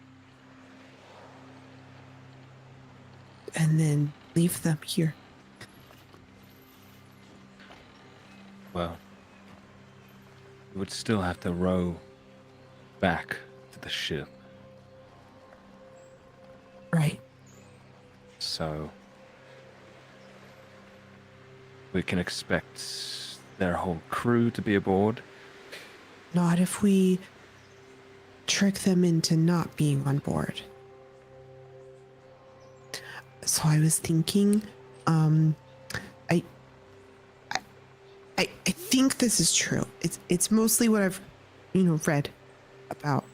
and then leave them here? Well, we would still have to row back to the ship. Right. So we can expect their whole crew to be aboard. Not if we trick them into not being on board. So I was thinking, I think this is true. It's mostly what I've, read about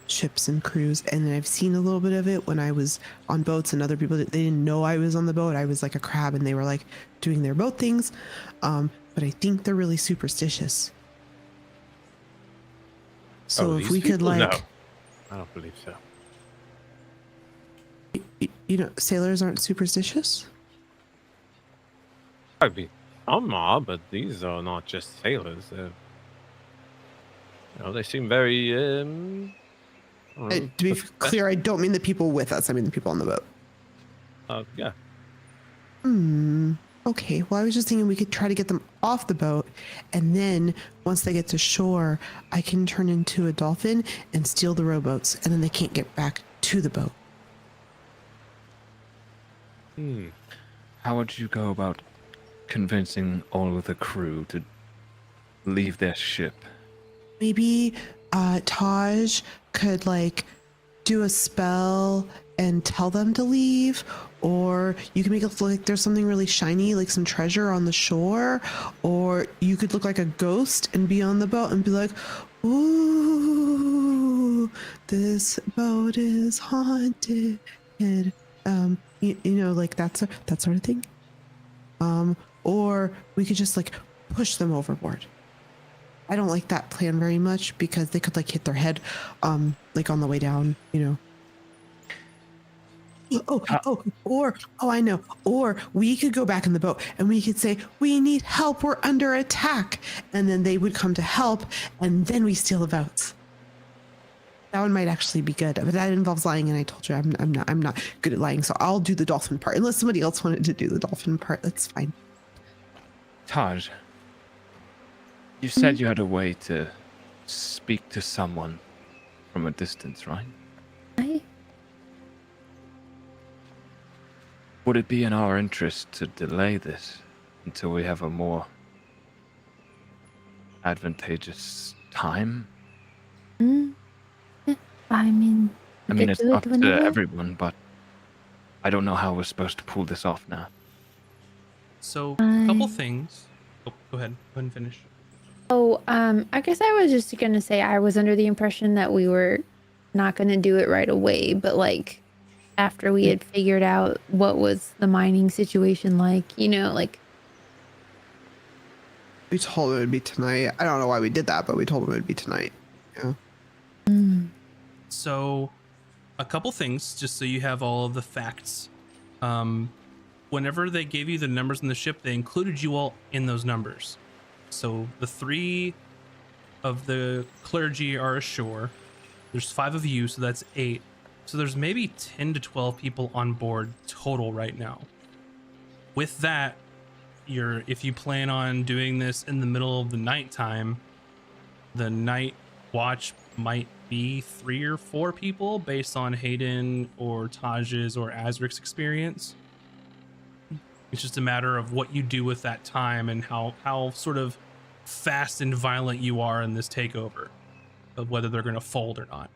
ships and crews, and then I've seen a little bit of it when I was on boats and other people they didn't know I was on the boat. I was like a crab, and they were like doing their boat things. But I think they're really superstitious. So if these we could people? No, like, I don't believe so. sailors aren't superstitious. I mean, some are, but these are not just sailors. They seem very. I don't know, To be clear, I don't mean the people with us. I mean the people on the boat. Yeah. Okay. Well, I was just thinking we could try to get them off the boat, and then once they get to shore, I can turn into a dolphin and steal the rowboats, and then they can't get back to the boat. How would you go about convincing all of the crew to leave their ship? Maybe Taj could like do a spell and tell them to leave, or you can make it look like there's something really shiny, like some treasure on the shore, or you could look like a ghost and be on the boat and be like, "Ooh, this boat is haunted," and like that sort of thing. Or we could just like push them overboard. I don't like that plan very much because they could like hit their head, like on the way down, I know. Or we could go back in the boat and we could say, "We need help. We're under attack," and then they would come to help, and then we steal the boats. That one might actually be good, but that involves lying, and I told you I'm not good at lying, so I'll do the dolphin part. Unless somebody else wanted to do the dolphin part, that's fine. Taj, you said you had a way to speak to someone from a distance, right? Would it be in our interest to delay this until we have a more advantageous time? I mean, It's up to everyone, but I don't know how we're supposed to pull this off now. So, a couple things. Oh, go ahead and finish. I guess I was just gonna say I was under the impression that we were not gonna do it right away, but like after we had figured out what was the mining situation like, like We told them it would be tonight. I don't know why we did that, but we told them it would be tonight. Yeah. So, a couple things, just so you have all of the facts. Whenever they gave you the numbers in the ship, they included you all in those numbers. So the 3 of the clergy are ashore. There's 5 of you, so that's 8. So there's maybe 10 to 12 people on board total right now. With that, if you plan on doing this in the middle of the nighttime, the night watch might be 3 or 4 people based on Hayden or Taj's or Azric's experience. It's just a matter of what you do with that time and how sort of fast and violent you are in this takeover, of whether they're going to fold or not.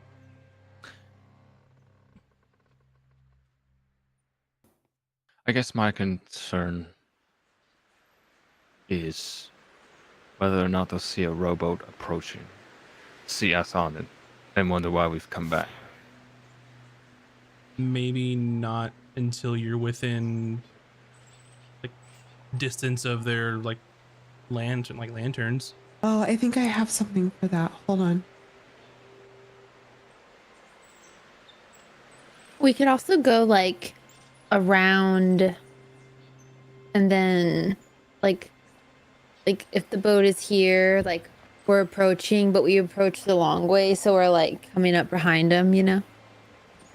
I guess my concern is whether or not they'll see a rowboat approaching, see us on it, and wonder why we've come back. Maybe not until you're within like distance of their like lanterns. Oh, I think I have something for that. Hold on. We could also go like around and then like if the boat is here, like we're approaching, but we approach the long way, so we're like coming up behind them, you know?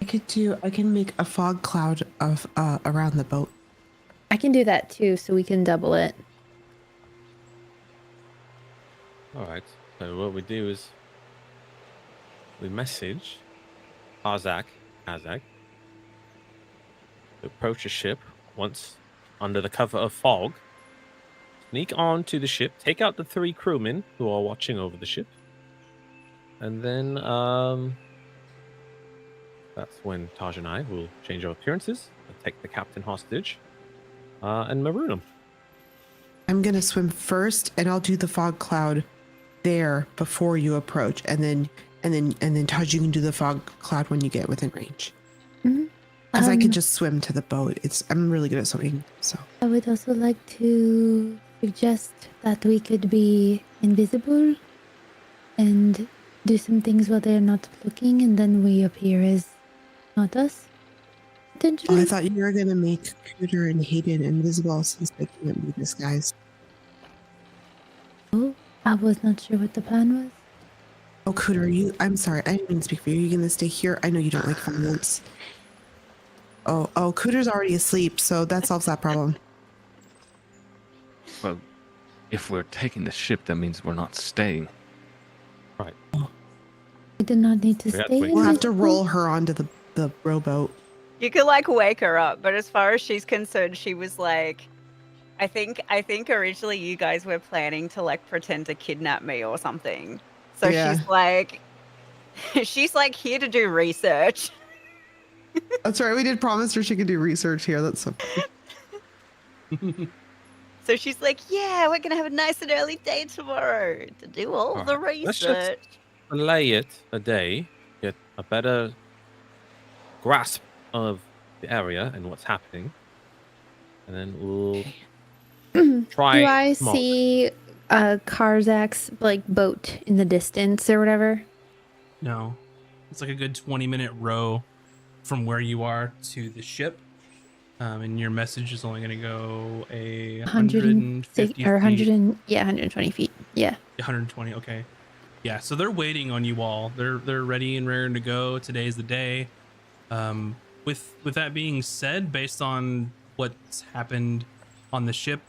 I can make a fog cloud of around the boat. I can do that too, so we can double it. All right. So what we do is we message Azak to approach a ship once under the cover of fog. Sneak onto the ship, take out the 3 crewmen who are watching over the ship, and then that's when Taj and I will change our appearances and take the captain hostage and maroon him. I'm gonna swim first, and I'll do the fog cloud there before you approach, and then Taj, you can do the fog cloud when you get within range. Mhm. Because I could just swim to the boat. I'm really good at swimming, so. I would also like to suggest that we could be invisible and do some things while they're not looking, and then we appear as not us. Oh, Potentially. I thought you were gonna make Cooter and Hayden invisible since they can't be disguised. Oh, I was not sure what the plan was. Oh, Cooter, I'm sorry, I didn't mean to speak for you. Are you gonna stay here? I know you don't like violence. Oh, Cooter's already asleep, so that solves that problem. Well, if we're taking the ship, that means we're not staying. Right. We do not need to We have to stay. wait. We'll have to invisible. roll her onto the rowboat. You could like wake her up, but as far as she's concerned, she was like, I think originally you guys were planning to like pretend to kidnap me or something. So Yeah. she's like here to do research. That's right. We did promise her she could do research here. That's so funny. So she's like, yeah, we're gonna have a nice and early day tomorrow to do all the Alright, let's research. just delay it a day, get a better grasp of the area and what's happening, and then we'll try. Do I tomorrow. see Karzak's like boat in the distance or whatever? No, it's like a good 20-minute row from where you are to the ship. And your message is only going to go a 150 or 100 feet. and, yeah, 120 feet. Yeah. 120. Okay. Yeah. So they're waiting on you all. They're ready and raring to go. Today's the day. With that being said, based on what's happened on the ship,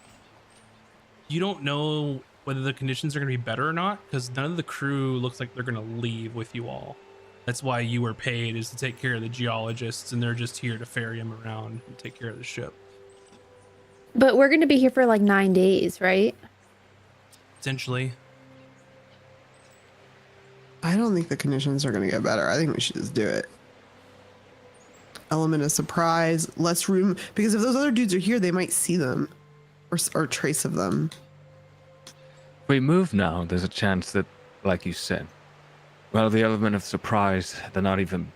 you don't know whether the conditions are going to be better or not, because none of the crew looks like they're going to leave with you all. That's why you were paid, is to take care of the geologists, and they're just here to ferry them around and take care of the ship. But we're going to be here for like 9 days, right? Essentially. I don't think the conditions are going to get better. I think we should just do it. Element of surprise, less room, because if those other dudes are here, they might see them or trace of them. If we move now, there's a chance that, like you said, well, the element of surprise, they're not even,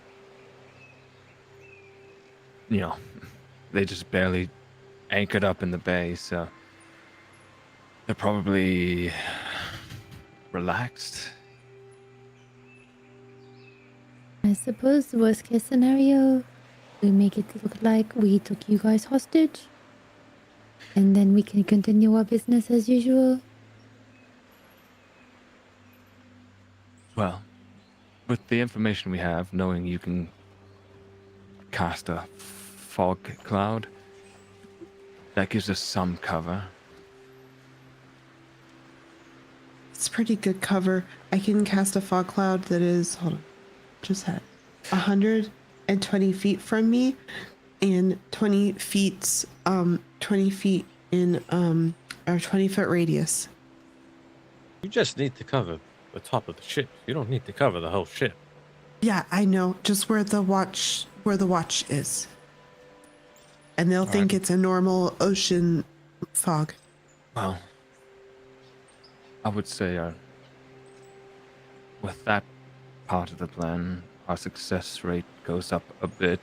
they just barely anchored up in the bay, so they're probably relaxed. I suppose the worst case scenario, we make it look like we took you guys hostage, and then we can continue our business as usual. Well, with the information we have, knowing you can cast a fog cloud, that gives us some cover. It's pretty good cover. I can cast a fog cloud that is, hold on, just had 120 feet from me, and 20 feet in or 20-foot radius. You just need to cover the top of the ship. You don't need to cover the whole ship. Yeah, I know. Just where the watch is. And they'll think it's a normal ocean fog. Well, I would say with that part of the plan, our success rate goes up a bit.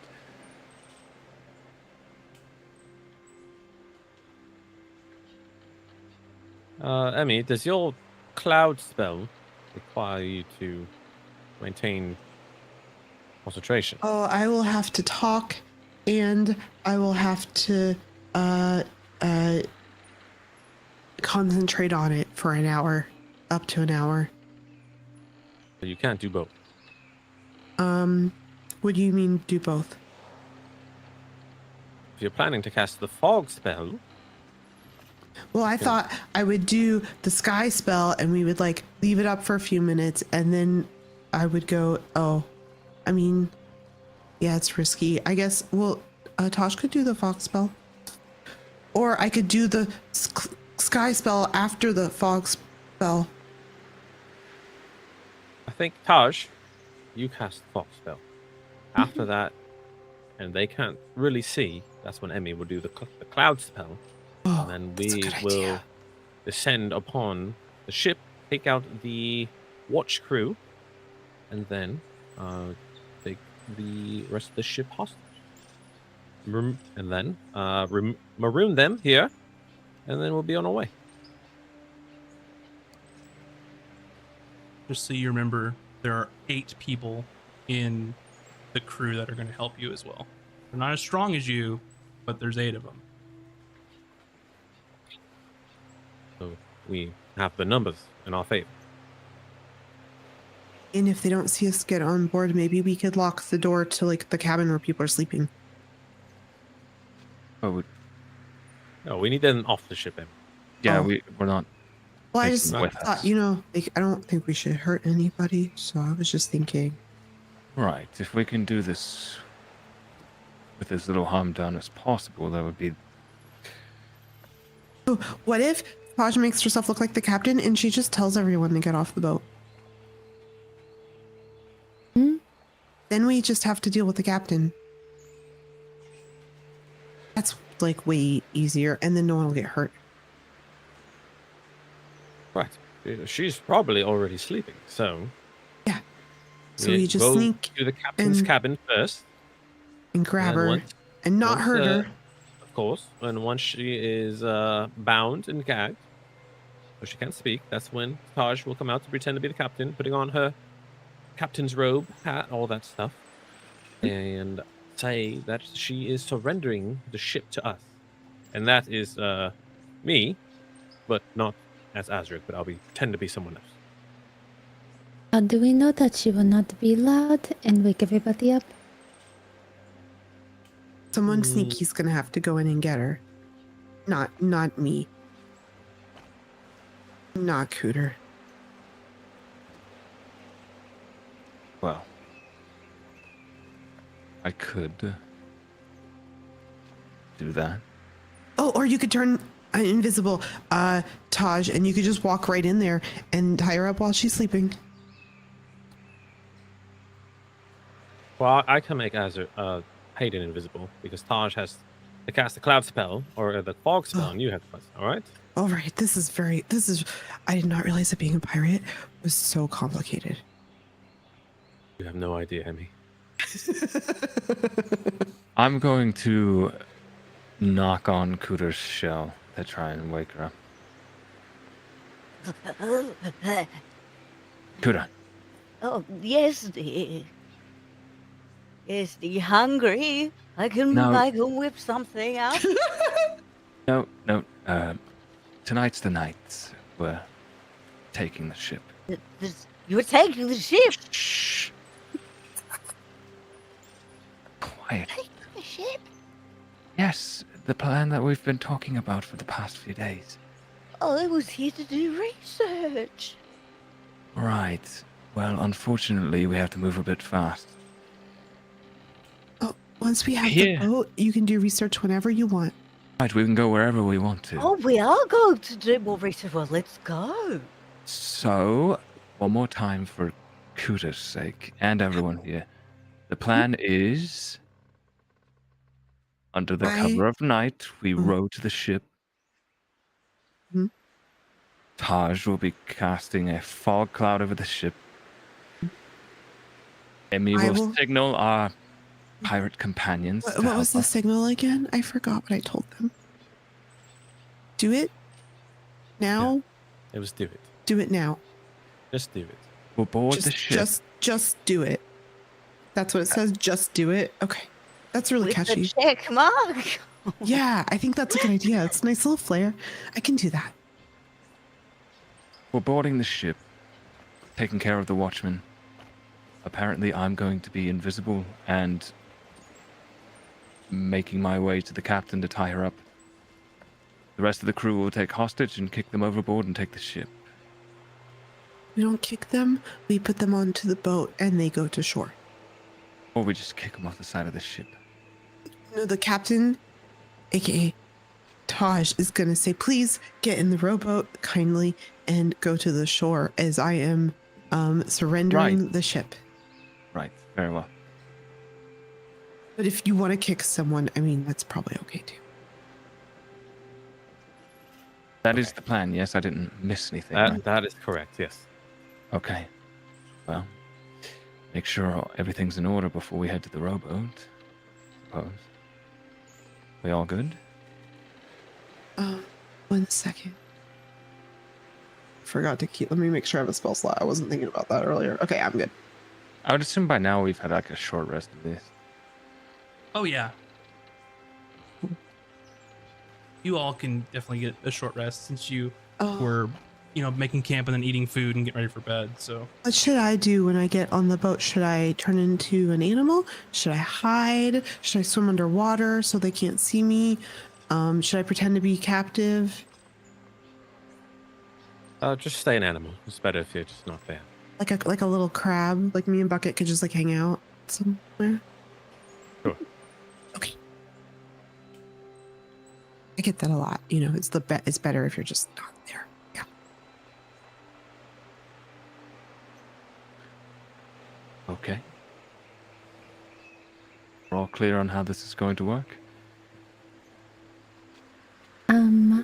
Emmy, does your cloud spell require you to maintain concentration? Oh, I will have to talk, and I will have to uh, uh, concentrate on it for an hour, up to an hour. But you can't do both. What do you mean do both? If you're planning to cast the fog spell, Well, I thought I would do the sky spell, and we would like leave it up for a few minutes, and then I would go. Oh, I mean, yeah, it's risky. I guess. Well, Tosh could do the fog spell, or I could do the sky spell after the fog spell. I think Taj, you cast the fog spell. After that, and they can't really see, that's when Emmy will do the cloud spell. Oh, And then that's a we good will idea. descend upon the ship, take out the watch crew, and then take the rest of the ship hostage. And then maroon them here, and then we'll be on our way. Just so you remember, there are 8 people in the crew that are going to help you as well. They're not as strong as you, but there's 8 of them. So we have the numbers in our favor. And if they don't see us get on board, maybe we could lock the door to like the cabin where people are sleeping. Oh, No, we need them off the ship, Emmy. yeah, Oh. we're not. Well, I Take just them with thought, us. you know, like, I don't think we should hurt anybody, so I was just thinking. Right. If we can do this with as little harm done as possible, that would be. Oh, what if Taj makes herself look like the captain and she just tells everyone to get off the boat? Then we just have to deal with the captain. That's like way easier, and then no one will get hurt. Right. She's probably already sleeping, so Yeah. So we just go sneak to the captain's and- cabin first. and grab And her once- and not once, hurt her. Of course. And once she is bound and gagged, so she can't speak, that's when Taj will come out to pretend to be the captain, putting on her captain's robe, hat, all that stuff, and say that she is surrendering the ship to us. And that is me, but not as Azric, but I'll pretend to be someone else. How do we know that she will not be loud and wake everybody up? Someone sneaky's gonna have to go in and get her. Not me. Not Cooter. Well, I could do that. Oh, or you could turn invisible, Taj, and you could just walk right in there and tie her up while she's sleeping. Well, I can make Hayden invisible because Taj has to cast the cloud spell or the fog spell, and you have to. All right. All right, I did not realize that being a pirate was so complicated. You have no idea, Emmy. I'm going to knock on Cooter's shell to try and wake her up. Cooter, Oh, yes, dear. Yes, dear. Hungry? I can whip something up. no. Tonight's the night we're taking the ship. You're taking the ship. Shh. Quiet. Taking the ship? Yes, the plan that we've been talking about for the past few days. Oh, I was here to do research. Right. Well, unfortunately, we have to move a bit fast. Oh, once we have Here. the boat, you can do research whenever you want. Right, we can go wherever we want to. Oh, we are going to do more research. Well, let's go. So, one more time for Cooter's sake and everyone here. The plan is, under the cover of night, we row to the ship. Mhm. Taj will be casting a fog cloud over the ship. Emmy I will will- signal our pirate companions. What to was help the us. signal again? I forgot what I told them. Do it now. Let's do it. Do it now. Just do it. We'll board the ship. Just do it. That's what it says. Just do it. Okay. That's really With catchy. the check mark. Yeah, I think that's a good idea. It's a nice little flair. I can do that. We're boarding the ship, taking care of the watchman. Apparently, I'm going to be invisible and making my way to the captain to tie her up. The rest of the crew will take hostage and kick them overboard and take the ship. We don't kick them. We put them onto the boat and they go to shore. Or we just kick them off the side of the ship. No, the captain, aka Taj, is going to say, please get in the rowboat kindly and go to the shore as I am surrendering the ship. Right, very well. But if you want to kick someone, I mean, that's probably okay too. That is the plan, yes? I didn't miss anything. Right? That is correct, yes. Okay. Well, make sure everything's in order before we head to the rowboat. Suppose. We all good? 1 second. Forgot to keep. Let me make sure I have a spell slot. I wasn't thinking about that earlier. Okay, I'm good. I would assume by now we've had like a short rest of this. Oh yeah. You all can definitely get a short rest since you were, making camp and then eating food and getting ready for bed. So What should I do when I get on the boat? Should I turn into an animal? Should I hide? Should I swim underwater so they can't see me? Should I pretend to be captive? Just stay an animal. It's better if you're just not there. Like a little crab? Like me and Bucket could just like hang out somewhere? Sure. Okay. I get that a lot. It's it's better if you're just not there. Yeah. Okay. We're all clear on how this is going to work?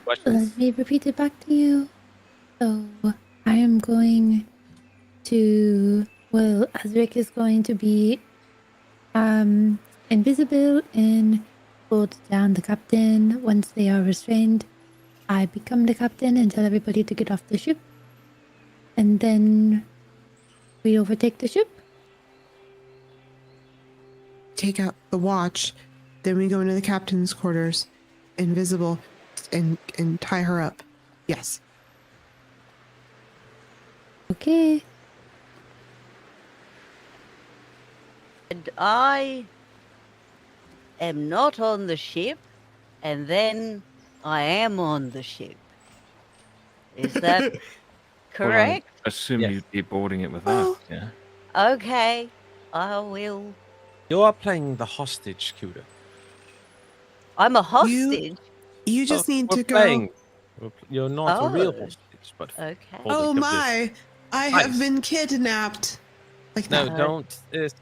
Questions? Let me repeat it back to you. So I am going to, Azric is going to be invisible and hold down the captain. Once they are restrained, I become the captain and tell everybody to get off the ship. And then we overtake the ship. Take out the watch. Then we go into the captain's quarters, invisible, and tie her up. Yes. Okay. And I am not on the ship, and then I am on the ship. Is that correct? Well, I assume Yes. you'd be boarding it with Well- us, yeah? Okay, I will. You are playing the hostage, Kuda. I'm a hostage. You just need We're to playing. go. You're not a real Oh. hostage, but Okay. for the Oh sake of this- my! I have Nice. been kidnapped. Like No, that. don't. If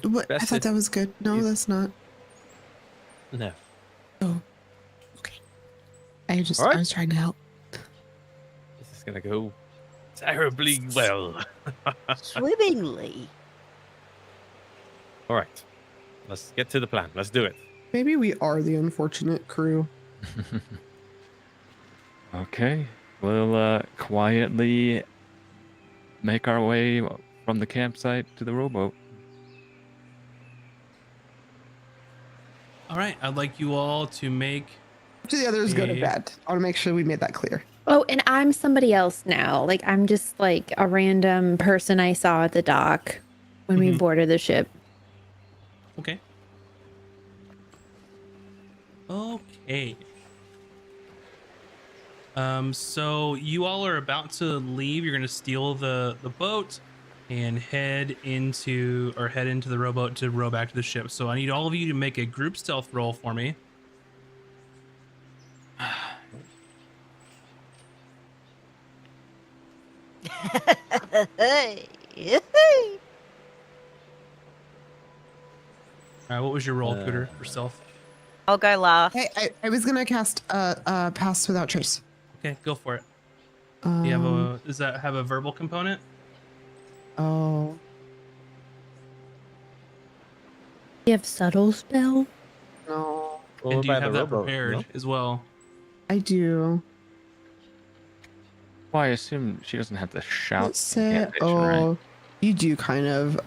What? I best thought if- that was good. No, if- that's not. No. Oh. Okay. I Alright. was trying to help. This is gonna go terribly well. Swimmingly. All right. Let's get to the plan. Let's do it. Maybe we are the unfortunate crew. Okay. We'll quietly make our way from the campsite to the rowboat. all right, I'd like you all to make To the others, good or Okay. bad. I want to make sure we made that clear. Oh, and I'm somebody else now. Like I'm just like a random person I saw at the dock when we Mhm. boarded the ship. Okay. Okay. So you all are about to leave. You're gonna steal the boat and head into the rowboat to row back to the ship. So I need all of you to make a group stealth roll for me. All right, what was your roll, Cooter, for stealth? I'll go last. Hey, I was gonna cast pass without trace. Okay, go for it. Do Um, you have does that have a verbal component? Oh, You have subtle spell? no, And do you have that prepared as well? I do. Well, I assume she doesn't have to shout Let's the say, incantation, right? oh, you do kind of.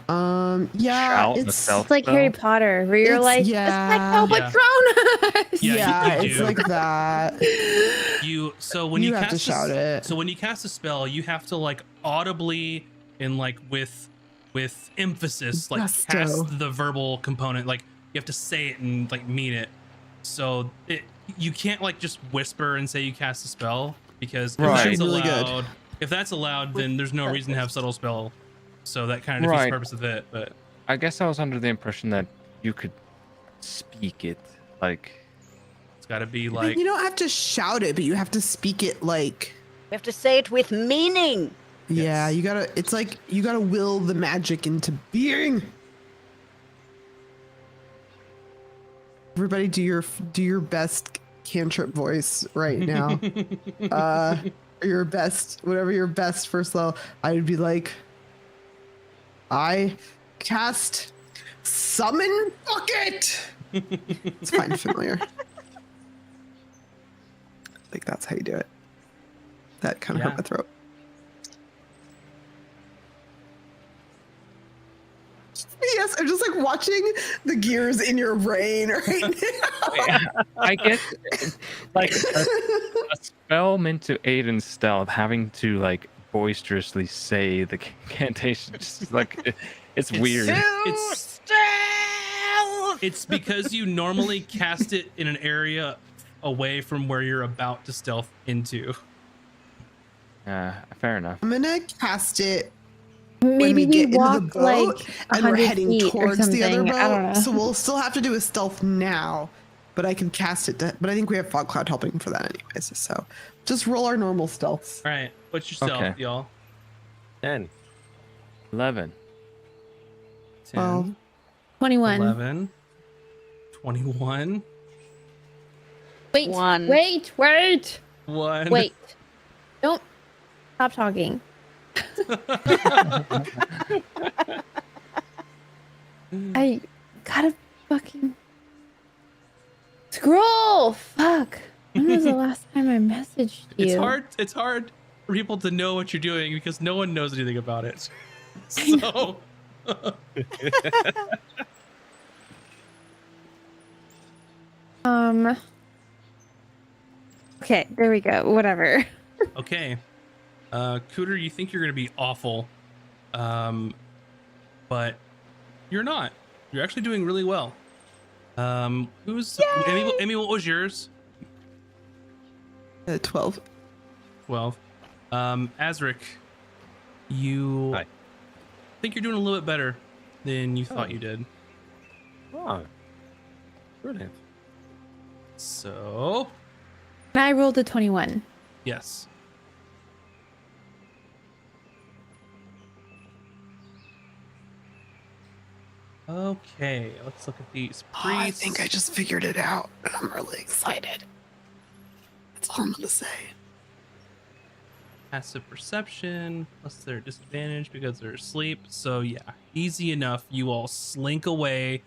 Yeah, Shout the it's stealth It's like Harry spell? Potter, where you're It's- like, yeah. "It's like Yeah. Patronus." Yeah, yeah, you it's do. like that. When You you have to cast shout it. So when you cast a spell, you have to like audibly and like with emphasis like Gusto. cast the verbal component. Like you have to say it and like mean it. So you can't like just whisper and say you cast a spell, because if Right. that's Really good. allowed, then there's no reason to have subtle spell. So that kind of defeats the Right. purpose of it. But I guess I was under the impression that you could speak it, like. it's got to be But like you don't have to shout it, but you have to speak it like. You have to say it with meaning. Yeah, Yes. it's like you gotta will the magic into being. Everybody do your best cantrip voice right now. Your best, whatever your best first level. I'd be like, I cast summon bucket. It's kind of familiar. Like that's how you do it. That kind of Yeah. hurt my throat. Yes, I'm just like watching the gears in your brain right now. I guess, like, a spell meant to aid in stealth, having to, like, boisterously say the incantation, just, like, it's weird. It's because you normally cast it in an area away from where you're about to stealth into. Fair enough. I'm gonna cast it when we Maybe we get into the walk boat like and we're 100 heading feet or towards the other something. I don't boat. know. So we'll still have to do a stealth now, but I can cast it. But I think we have Fog Cloud helping for that anyways. So just roll our normal stealths. All right, what's your stealth, Okay. y'all? 10. 11. 10, Well, 21. 11, 21, Wait, One. wait, 1. wait. Don't stop talking. I gotta fucking scroll. Fuck. When was the last time I messaged you? It's hard for people to know what you're doing because no one knows anything about it. So Okay, there we go. Whatever. okay. Cooter, you think you're gonna be awful. But you're not. You're actually doing really well. Who's Amy, what was yours? 12. 12. Azric, you Hi. think you're doing a little bit better than you thought you did. Oh. Brilliant. So, And I rolled a 21. yes. Okay, let's look at these priests. I think I just figured it out, and I'm really excited. That's all I'm gonna say. Passive perception plus their disadvantage because they're asleep. So yeah, easy enough. You all slink away,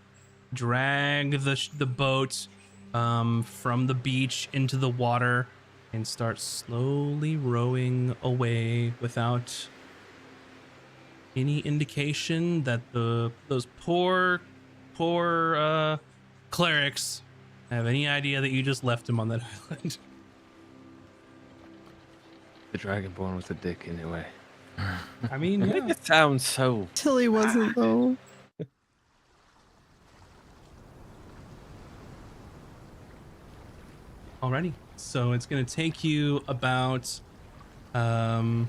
drag the boat from the beach into the water, and start slowly rowing away without any indication that those poor clerics have any idea that you just left them on that island. The Dragonborn was a dick anyway. I mean, Make yeah. it sound so. Tilly wasn't though. Alrighty. So it's going to take you about 20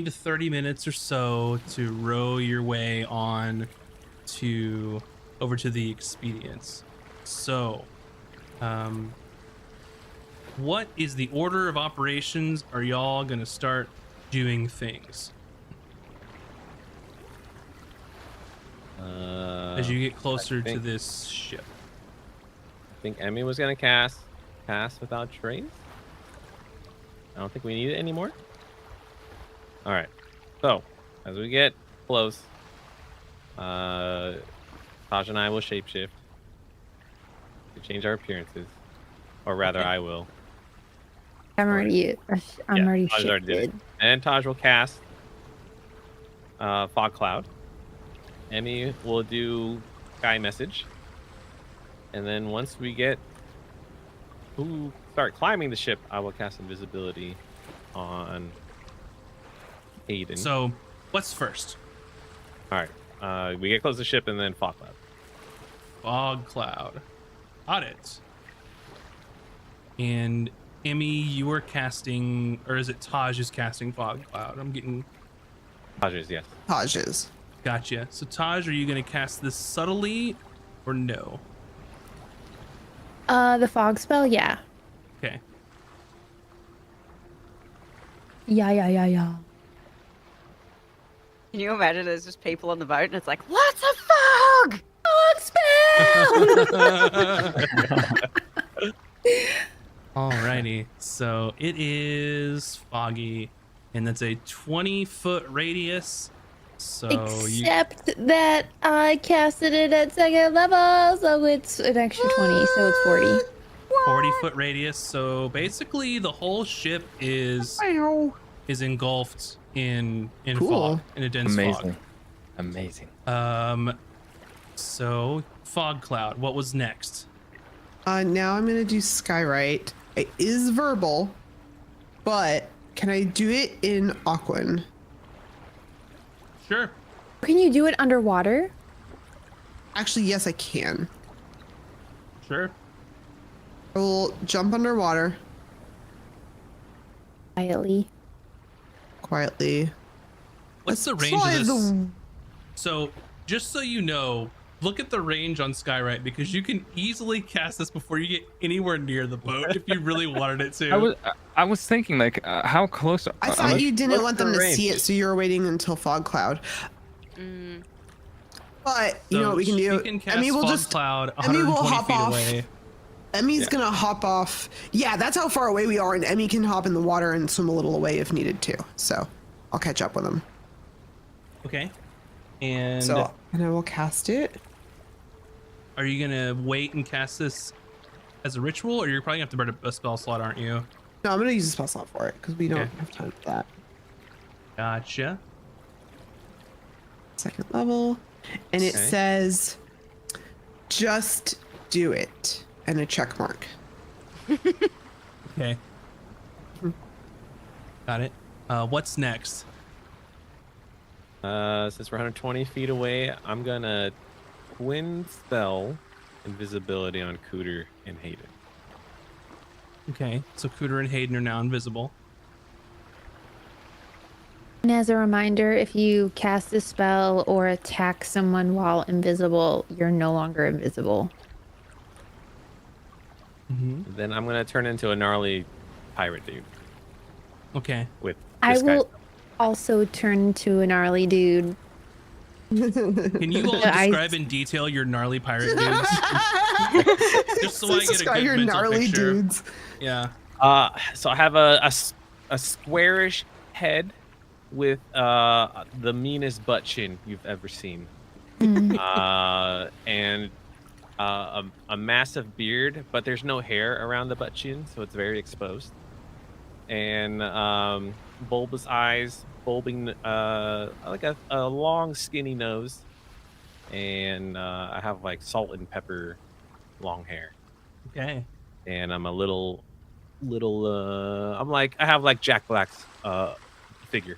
to 30 minutes or so to row your way on over to the expedience. So, what is the order of operations? Are y'all going to start doing things as you get closer to think- this ship? I think Emmy was gonna pass without trace. I don't think we need it anymore. All right. So as we get close, Taj and I will shapeshift to change our appearances, or rather, I will. I'm already Taj already did it. shifted. And Taj will cast Fog Cloud. Emmy will do Sky Message. And then once we get start climbing the ship, I will cast Invisibility on Aiden. So, what's first? All right. We get close to the ship and then Fog Cloud. Fog Cloud. Got it. And Emmy, you are casting, or is it Taj is casting Fog Cloud? I'm getting. Taj's, yes. Taj's. Gotcha. So, Taj, are you going to cast this subtly or no? The fog spell, yeah. Okay. Yeah. Can you imagine there's just people on the boat and it's like, what's a fog? Fog spell! Alrighty. So, it is foggy, and that's a 20-foot radius. So, Except that I casted it at second level, so it's an extra 20, so it's 40. 40-foot radius. So, basically, the whole ship is engulfed in Cool. fog, in a dense fog. Amazing. So Fog Cloud, what was next? Now I'm gonna do Skywrite. It is verbal, but can I do it in Aquan? Sure. Can you do it underwater? Actually, yes, I can. Sure. I will jump underwater Quietly. What's the Let's range of try this? the- So, just so you know, look at the range on Skywrite, because you can easily cast this before you get anywhere near the boat if you really wanted it to. I was thinking, like, how close? I thought you didn't what's want them the to see range? it, so you were waiting until Fog Cloud. But you know what we can do? You can cast Emmy will Fog just Cloud Emmy will 120 hop feet off. away. Emmy's gonna hop off. Yeah, that's how far away we are, and Emmy can hop in the water and swim a little away if needed to. So I'll catch up with him. Okay. And So and I will cast it. are you gonna wait and cast this as a ritual, or you're probably gonna have to burn a spell slot, aren't you? No, I'm gonna use a spell slot for it because we don't Okay. have time for that. Gotcha. Second level, and it Okay. says, "Just do it," and a check mark. Okay. Got it. What's next? Since we're 120 feet away, I'm gonna twin spell invisibility on Cooter and Hayden. Okay, so Cooter and Hayden are now invisible. And as a reminder, if you cast a spell or attack someone while invisible, you're no longer invisible. Then I'm gonna turn into a gnarly pirate dude Okay. with I disguise. will also turn into a gnarly dude. Can you all I- describe in detail your gnarly pirate dudes? Just so I get a Describe good your mental gnarly picture. dudes. Yeah. So I have a squarish head with the meanest butt chin you've ever seen, and a massive beard, but there's no hair around the butt chin, so it's very exposed. And bulbous eyes, bulbing, like a long, skinny nose, and I have like salt and pepper long hair, Okay. and I'm a little. I have like Jack Black's figure.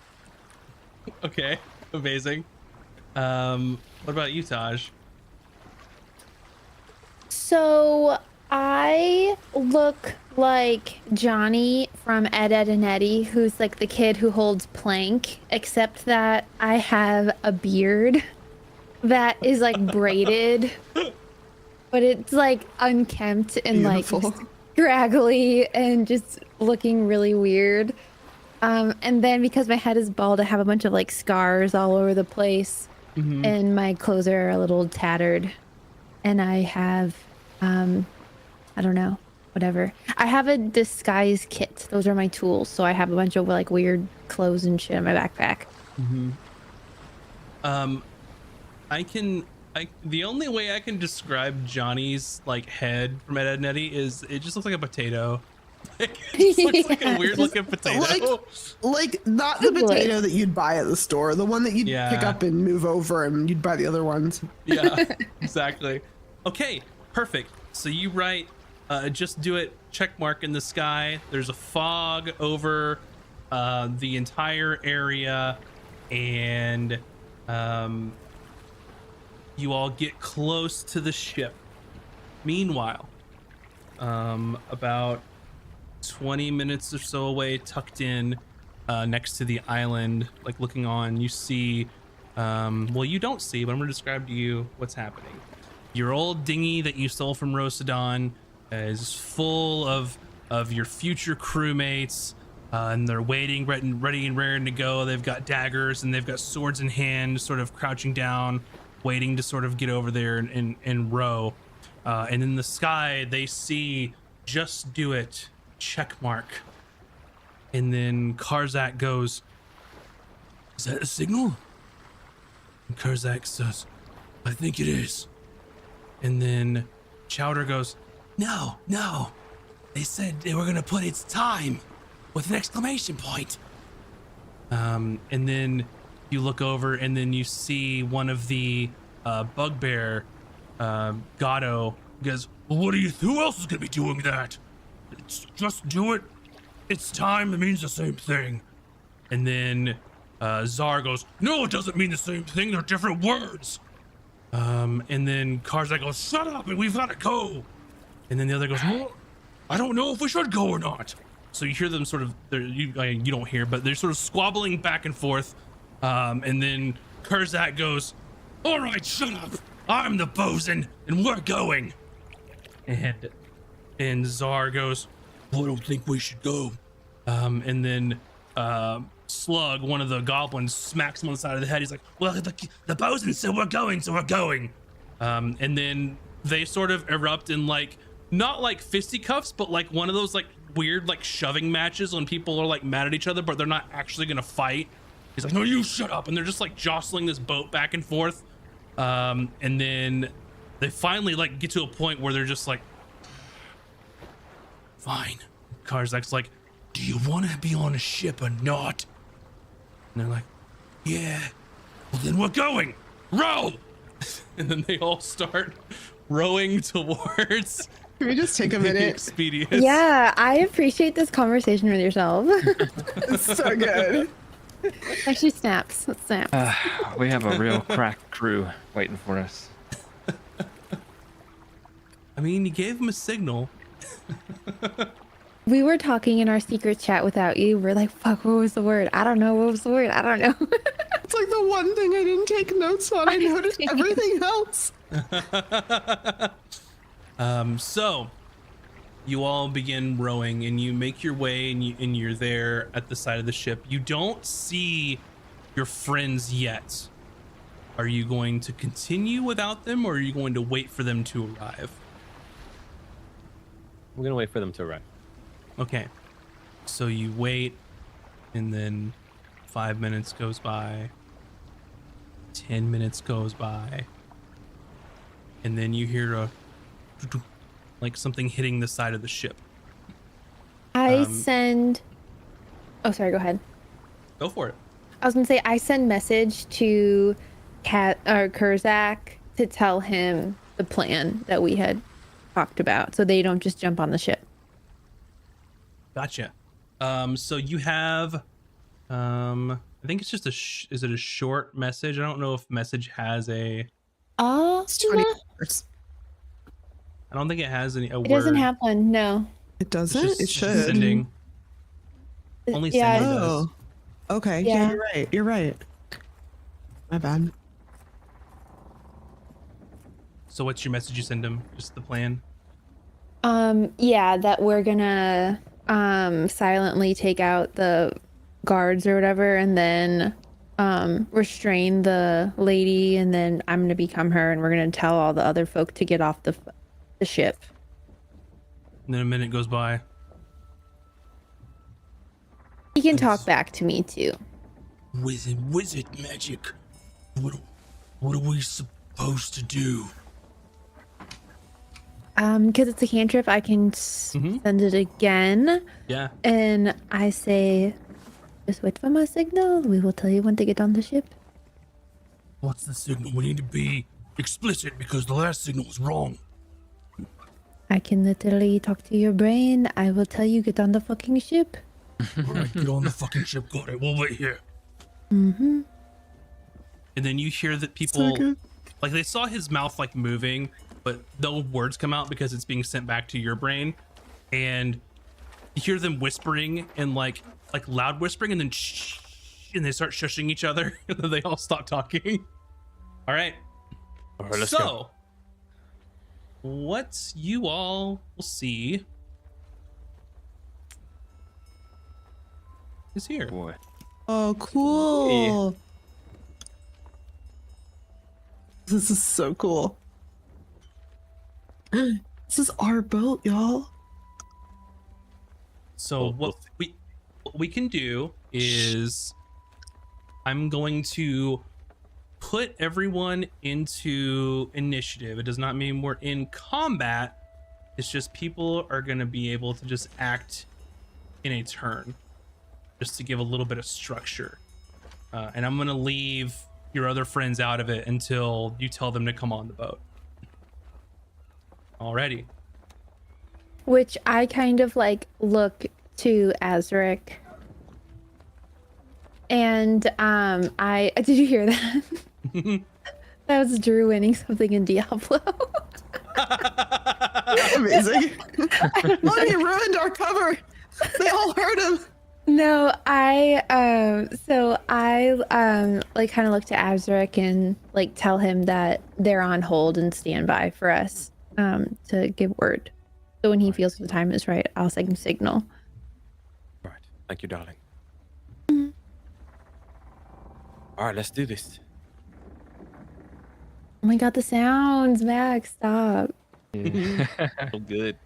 Okay. Amazing. What about you, Taj? So I look like Johnny from Ed, Ed, and Eddie, who's like the kid who holds plank, except that I have a beard that is like braided, but it's like unkempt and Beautiful. like scraggly and just looking really weird. And then because my head is bald, I have a bunch of like scars all over the place, and my clothes are a little tattered. And I have, I don't know, whatever. I have a disguise kit. Those are my tools. So I have a bunch of like weird clothes and shit in my backpack. The only way I can describe Johnny's like head from Ed, Ed and Eddie is it just looks like a potato. It just looks like a Yeah, weird looking potato. Like not the Google it. potato that you'd buy at the store, the one that you'd Yeah. pick up and move over, and you'd buy the other ones. Yeah, exactly. Okay, perfect. So you write, just do it, check mark in the sky. There's a fog over the entire area, and you all get close to the ship. Meanwhile, about 20 minutes or so away, tucked in next to the island, like looking on, you see, well, you don't see, but I'm going to describe to you what's happening. Your old dinghy that you stole from Rosadon is full of your future crewmates, and they're waiting, ready and raring to go. They've got daggers and they've got swords in hand, sort of crouching down, waiting to sort of get over there and row. And in the sky, they see "Just do it," check mark. And then Karzak goes, "Is that a signal?" And Karzak says, "I think it is." And then Chowder goes, No. They said they were gonna put "it's time" with an exclamation point. And then you look over and then you see one of the bugbear, Gatto, goes, "Well, who else is gonna be doing that? Just do it. It's time. It means the same thing." And then Zar goes, "No, it doesn't mean the same thing. They're different words." And then Karzak goes, "Shut up, and we've got to go." And then the other goes, "Well, I don't know if we should go or not." So you hear them sort of, you don't hear, but they're sort of squabbling back and forth. And then Karzak goes, "All right, shut up. I'm the bosun, and we're going." And Zar goes, "I don't think we should go." And then Slug, one of the goblins, smacks him on the side of the head. He's like, "Well, the bosun said we're going, so we're going." And then they sort of erupt in like, not like fisticuffs, but like one of those like weird like shoving matches when people are like mad at each other, but they're not actually gonna fight. He's like, "No, you shut up." And they're just like jostling this boat back and forth. And then they finally like get to a point where they're just like, "Fine." Karzak's like, "Do you want to be on a ship or not?" And they're like, "Yeah." "Well, then we're going. Row!" And then they all start rowing towards Can we just take a the minute? Expedience. Yeah, I appreciate this conversation with yourself. It's so good. Actually, snaps. Snaps. We have a real crack crew waiting for us. I mean, you gave him a signal. We were talking in our secret chat without you. We're like, fuck, what was the word? I don't know. What was the word? I don't know. It's like the one thing I didn't take notes on. I noticed everything else. So you all begin rowing and you make your way and you're there at the side of the ship. You don't see your friends yet. Are you going to continue without them, or are you going to wait for them to arrive? I'm gonna wait for them to arrive. Okay. So you wait, and then 5 minutes goes by, 10 minutes goes by, and then you hear a like something hitting the side of the ship. I send. Oh, sorry. Go ahead. Go for it. I was gonna say I send message to Kat or Kurzak to tell him the plan that we had talked about, so they don't just jump on the ship. Gotcha. So you have, I think it's just is it a short message? I don't know if message has a. It's 20 words. I don't think it has any. A It doesn't word. have one. No. It doesn't? It's just It should. Sending. Only Yeah. sending does. Oh. Okay. Yeah. Yeah, you're right. You're right. My bad. So what's your message you send him? Just the plan? Yeah, that we're gonna silently take out the guards or whatever, and then restrain the lady, and then I'm gonna become her, and we're gonna tell all the other folk to get off the ship. And then a minute goes by. He can talk back to me too. Wizard magic. What are we supposed to do? Because it's a cantrip, I can Mhm. send it again, Yeah. and I say, just wait for my signal. We will tell you when to get on the ship. What's the signal? We need to be explicit because the last signal was wrong. I can literally talk to your brain. I will tell you get on the fucking ship. All right, get on the fucking ship. Got it. We'll wait here. Mm-hmm. And then you hear that So people, good. like, they saw his mouth like moving, but no words come out because it's being sent back to your brain. And you hear them whispering and like loud whispering, and then shh, and they start shushing each other, and then they all stop talking. All right. All right, let's So, go. what you all will see is here. Boy. Oh, cool. This is so cool. This is our boat, y'all. So We'll what we can do is I'm going to put everyone into initiative. It does not mean we're in combat. It's just people are going to be able to just act in a turn, just to give a little bit of structure. And I'm going to leave your other friends out of it until you tell them to come on the boat. Alrighty. Which I kind of like look to Azric. And I did you hear that? That was Drew winning something in Diablo. Amazing. Look, he ruined our cover. They all heard him. No, I like kind of look to Azric and like tell him that they're on hold and stand by for us to give word. So when he feels the time is right, I'll send him signal. All right. Thank you, darling. Mm-hmm. All right, let's do this. Oh my god, the sounds, Max, stop. So good.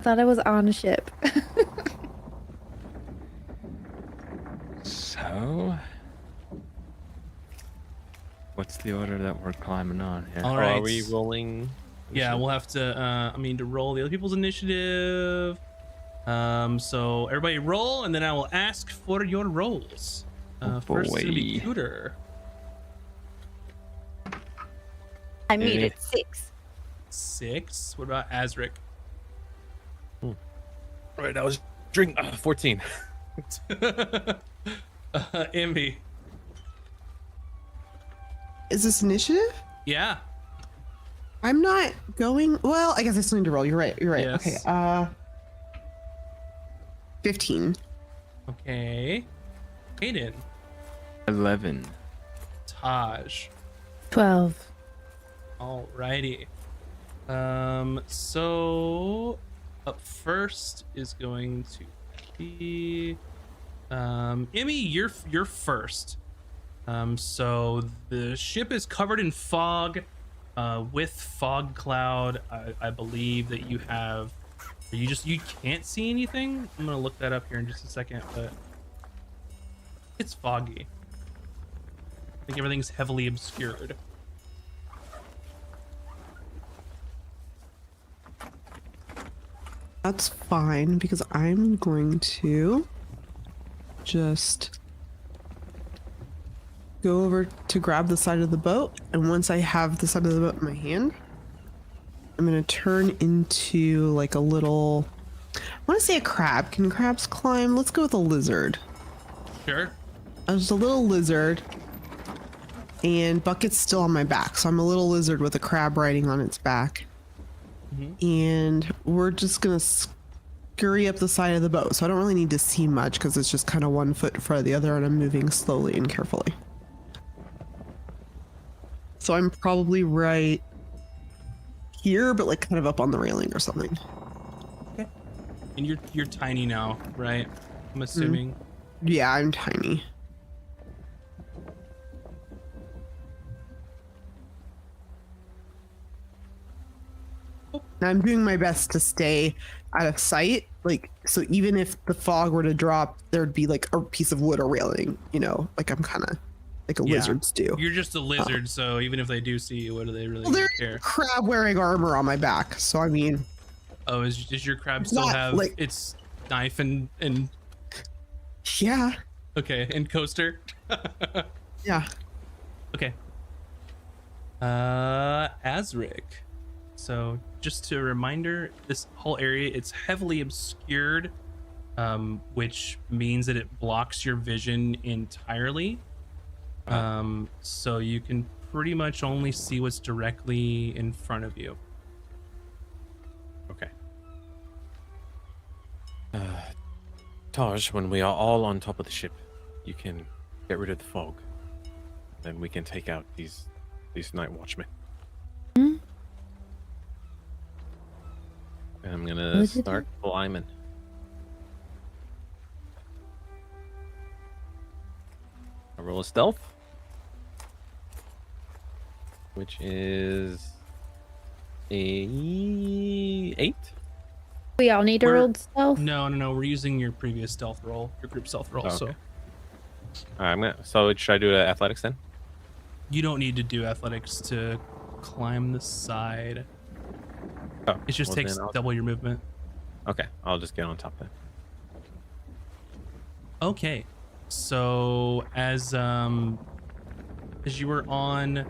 Thought I was on a ship. So, what's the order that we're climbing on here? All Oh, right. are we rolling? Yeah, we'll have to to roll the other people's initiative. So everybody roll, and then I will ask for your rolls. First it's gonna be boy. Cooter. I made Eh. it 6. 6. What about Azric? All right, I was drink 14. Imby. Is this initiative? Yeah. I'm not going. Well, I guess I still need to roll. You're right. You're right. Yes. Okay. 15. Okay. Hayden. 11. Taj. 12. Alrighty. So up first is going to be Emmy, you're first. So the ship is covered in fog, with fog cloud. I believe that you have, you can't see anything. I'm gonna look that up here in just a second, but it's foggy. I think everything's heavily obscured. That's fine because I'm going to just go over to grab the side of the boat, and once I have the side of the boat in my hand, I'm gonna turn into like a little, I want to say a crab. Can crabs climb? Let's go with a lizard. Sure. I was a little lizard, and Bucket's still on my back, so I'm a little lizard with a crab riding on its back. And we're just gonna scurry up the side of the boat, so I don't really need to see much because it's just kind of 1 foot in front of the other, and I'm moving slowly and carefully. So I'm probably right here, but like kind of up on the railing or something. And you're tiny now, right? I'm assuming. Yeah, I'm tiny. And I'm doing my best to stay out of sight. Like, so even if the fog were to drop, there'd be like a piece of wood or railing, you know, like I'm kind of like Yeah. lizards do. You're just a lizard, so even if they do see you, what do they really Well, there's care? a crab wearing armor on my back, so I mean, Oh, does your crab It's still not, have like- its knife and yeah, okay, and coaster? yeah. Okay. Azric. So just a reminder, this whole area, it's heavily obscured, which means that it blocks your vision entirely. So you can pretty much only see what's directly in front of you. Okay. Taj, when we are all on top of the ship, you can get rid of the fog. Then we can take out these night watchmen. Hmm? And I'm gonna What'd you do? start climbing. I roll a stealth, which is a 8. We all need to We're- roll stealth. No, we're using your previous stealth roll, your group stealth roll. Oh, So okay. All right, so should I do athletics then? you don't need to do athletics to climb the side. Oh, It just well, takes then I'll- double your movement. Okay, I'll just get on top then. Okay, so as you were on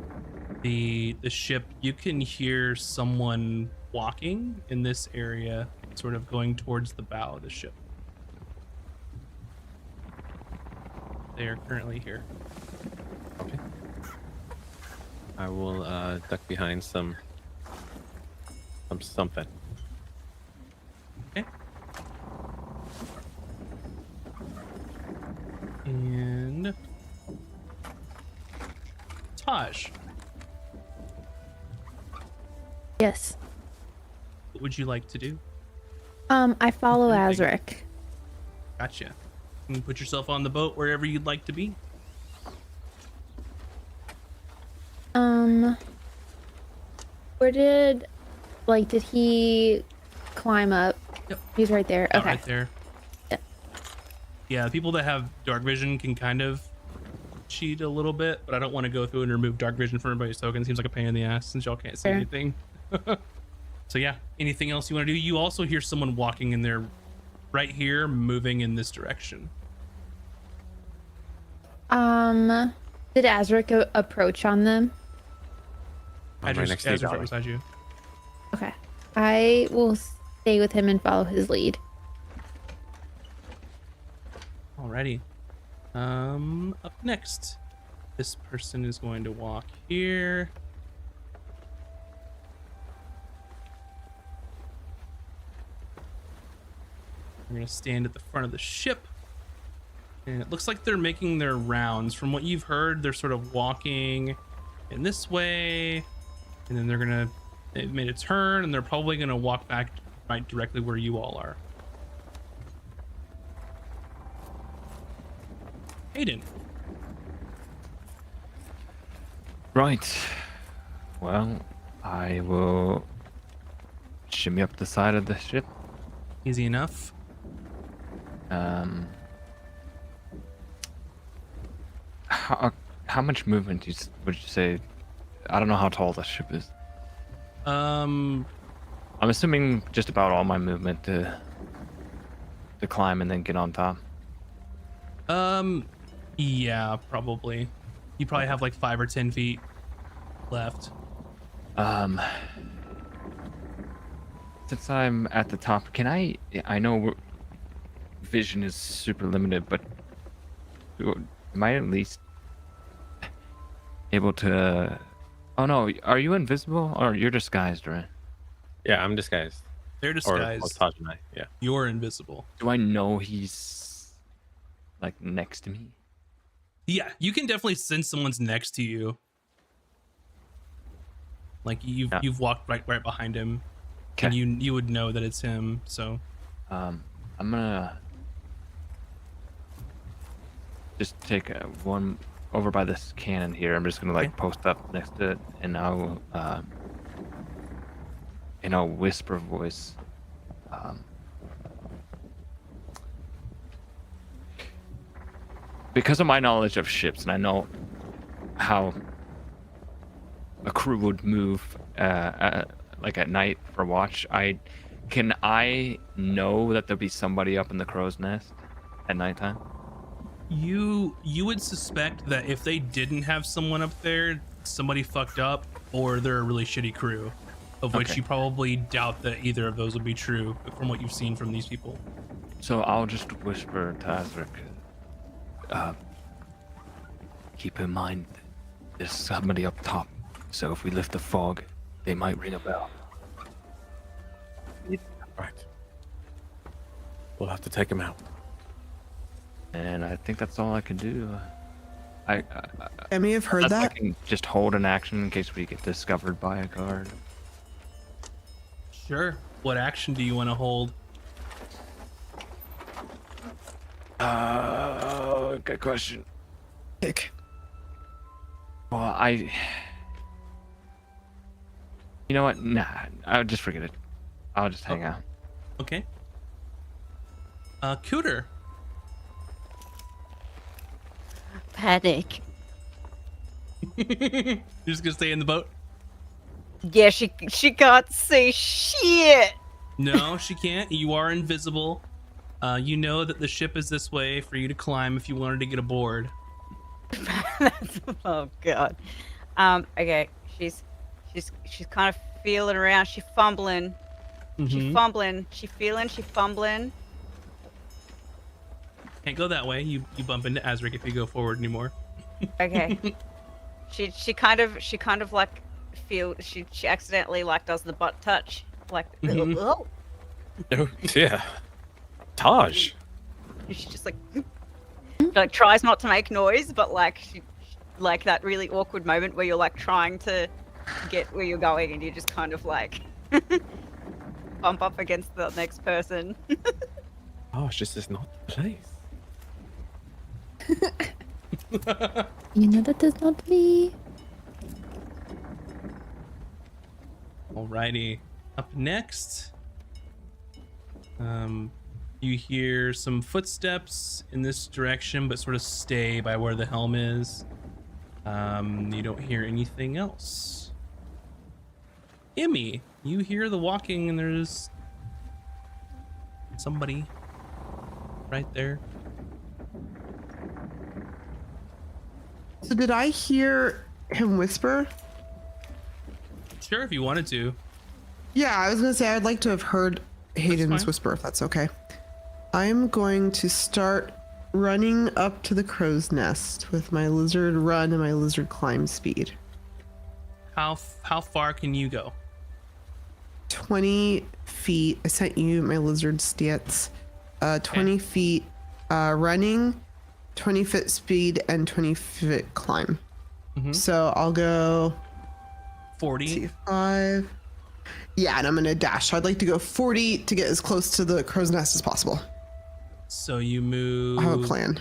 the ship, you can hear someone walking in this area, sort of going towards the bow of the ship. They are currently here. Okay. I will duck behind something. Okay. And Taj, Yes. what would you like to do? I follow Anything. Azric. Gotcha. You can put yourself on the boat wherever you'd like to be. Where did he climb up? Yep. He's right there. Out Okay. right there. Yeah. Yeah, people that have dark vision can kind of cheat a little bit, but I don't want to go through and remove dark vision for everybody's token. Seems like a pain in the ass since y'all can't see Fair. anything. So yeah, anything else you want to do? You also hear someone walking in there right here, moving in this direction. Did Azric approach on them? I'm right next to you, Azra's right Dolly. beside you. Okay. I will stay with him and follow his lead. Alrighty. Up next, this person is going to walk here. We're gonna stand at the front of the ship. And it looks like they're making their rounds. From what you've heard, they're sort of walking in this way, and then they've made a turn, and they're probably gonna walk back right directly where you all are. Hayden. Right. Well, I will shimmy up the side of the ship. Easy enough. How much movement would you say? I don't know how tall the ship is. Um, I'm assuming just about all my movement to climb and then get on top. yeah, probably. You probably have like 5 or 10 feet left. Since I'm at the top, can I know vision is super limited, but am I at least able to? Oh no, are you invisible or you're disguised, right? Yeah, I'm disguised. They're Or disguised. Taj and I. Yeah. You're invisible. Do I know he's like next to me? Yeah, you can definitely sense someone's next to you. Like you've walked right behind him, and Okay. you would know that it's him. So I'm gonna just take one over by this cannon here. I'm just gonna like Okay. post up next to it, and I'll in a whisper voice. Because of my knowledge of ships, and I know how a crew would move, like at night for watch. Can I know that there'll be somebody up in the crow's nest at nighttime? You would suspect that if they didn't have someone up there, somebody fucked up, or they're a really shitty crew, of which Okay. you probably doubt that either of those would be true from what you've seen from these people. So I'll just whisper to Azric, keep in mind there's somebody up top, so if we lift the fog, they might ring a bell. Right. We'll have to take him out. And I think that's all I can do. I may have heard unless I that. can just hold an action in case we get discovered by a guard. Sure. What action do you want to hold? Good question. Pick. Well, you know what? Nah, I'll just forget it. I'll just hang out. Okay. Cooter. Panic. You're just gonna stay in the boat? Yeah, she can't see shit. No, she can't. You are invisible. You know that the ship is this way for you to climb if you wanted to get aboard. Oh god. Okay. She's kind of feeling around. She's fumbling. She's Mhm. fumbling. She's fumbling. Can't go that way. You bump into Azric if you go forward anymore. Okay. she kind of like feel she accidentally like does the butt touch like Mhm. oh. Oh, yeah. Taj. She just like tries not to make noise, but like like that really awkward moment where you're like trying to get where you're going and you just kind of like bump up against the next person. Taj, this is not the place. You know that is not me. Alrighty. Up next, you hear some footsteps in this direction, but sort of stay by where the helm is. You don't hear anything else. Emmy, you hear the walking, and there's somebody right there. So did I hear him whisper? Sure, if you wanted to. Yeah, I was gonna say I'd like to have heard Hayden's fine. whisper if that's okay. I'm going to start running up to the crow's nest with my lizard run and my lizard climb speed. How far can you go? 20 feet. I sent you my lizard stats. 20 feet running, 20 foot speed, and 20 foot climb. Mhm. So I'll go 40. 5. Yeah, and I'm gonna dash. So I'd like to go 40 to get as close to the crow's nest as possible. So you move. I have a plan.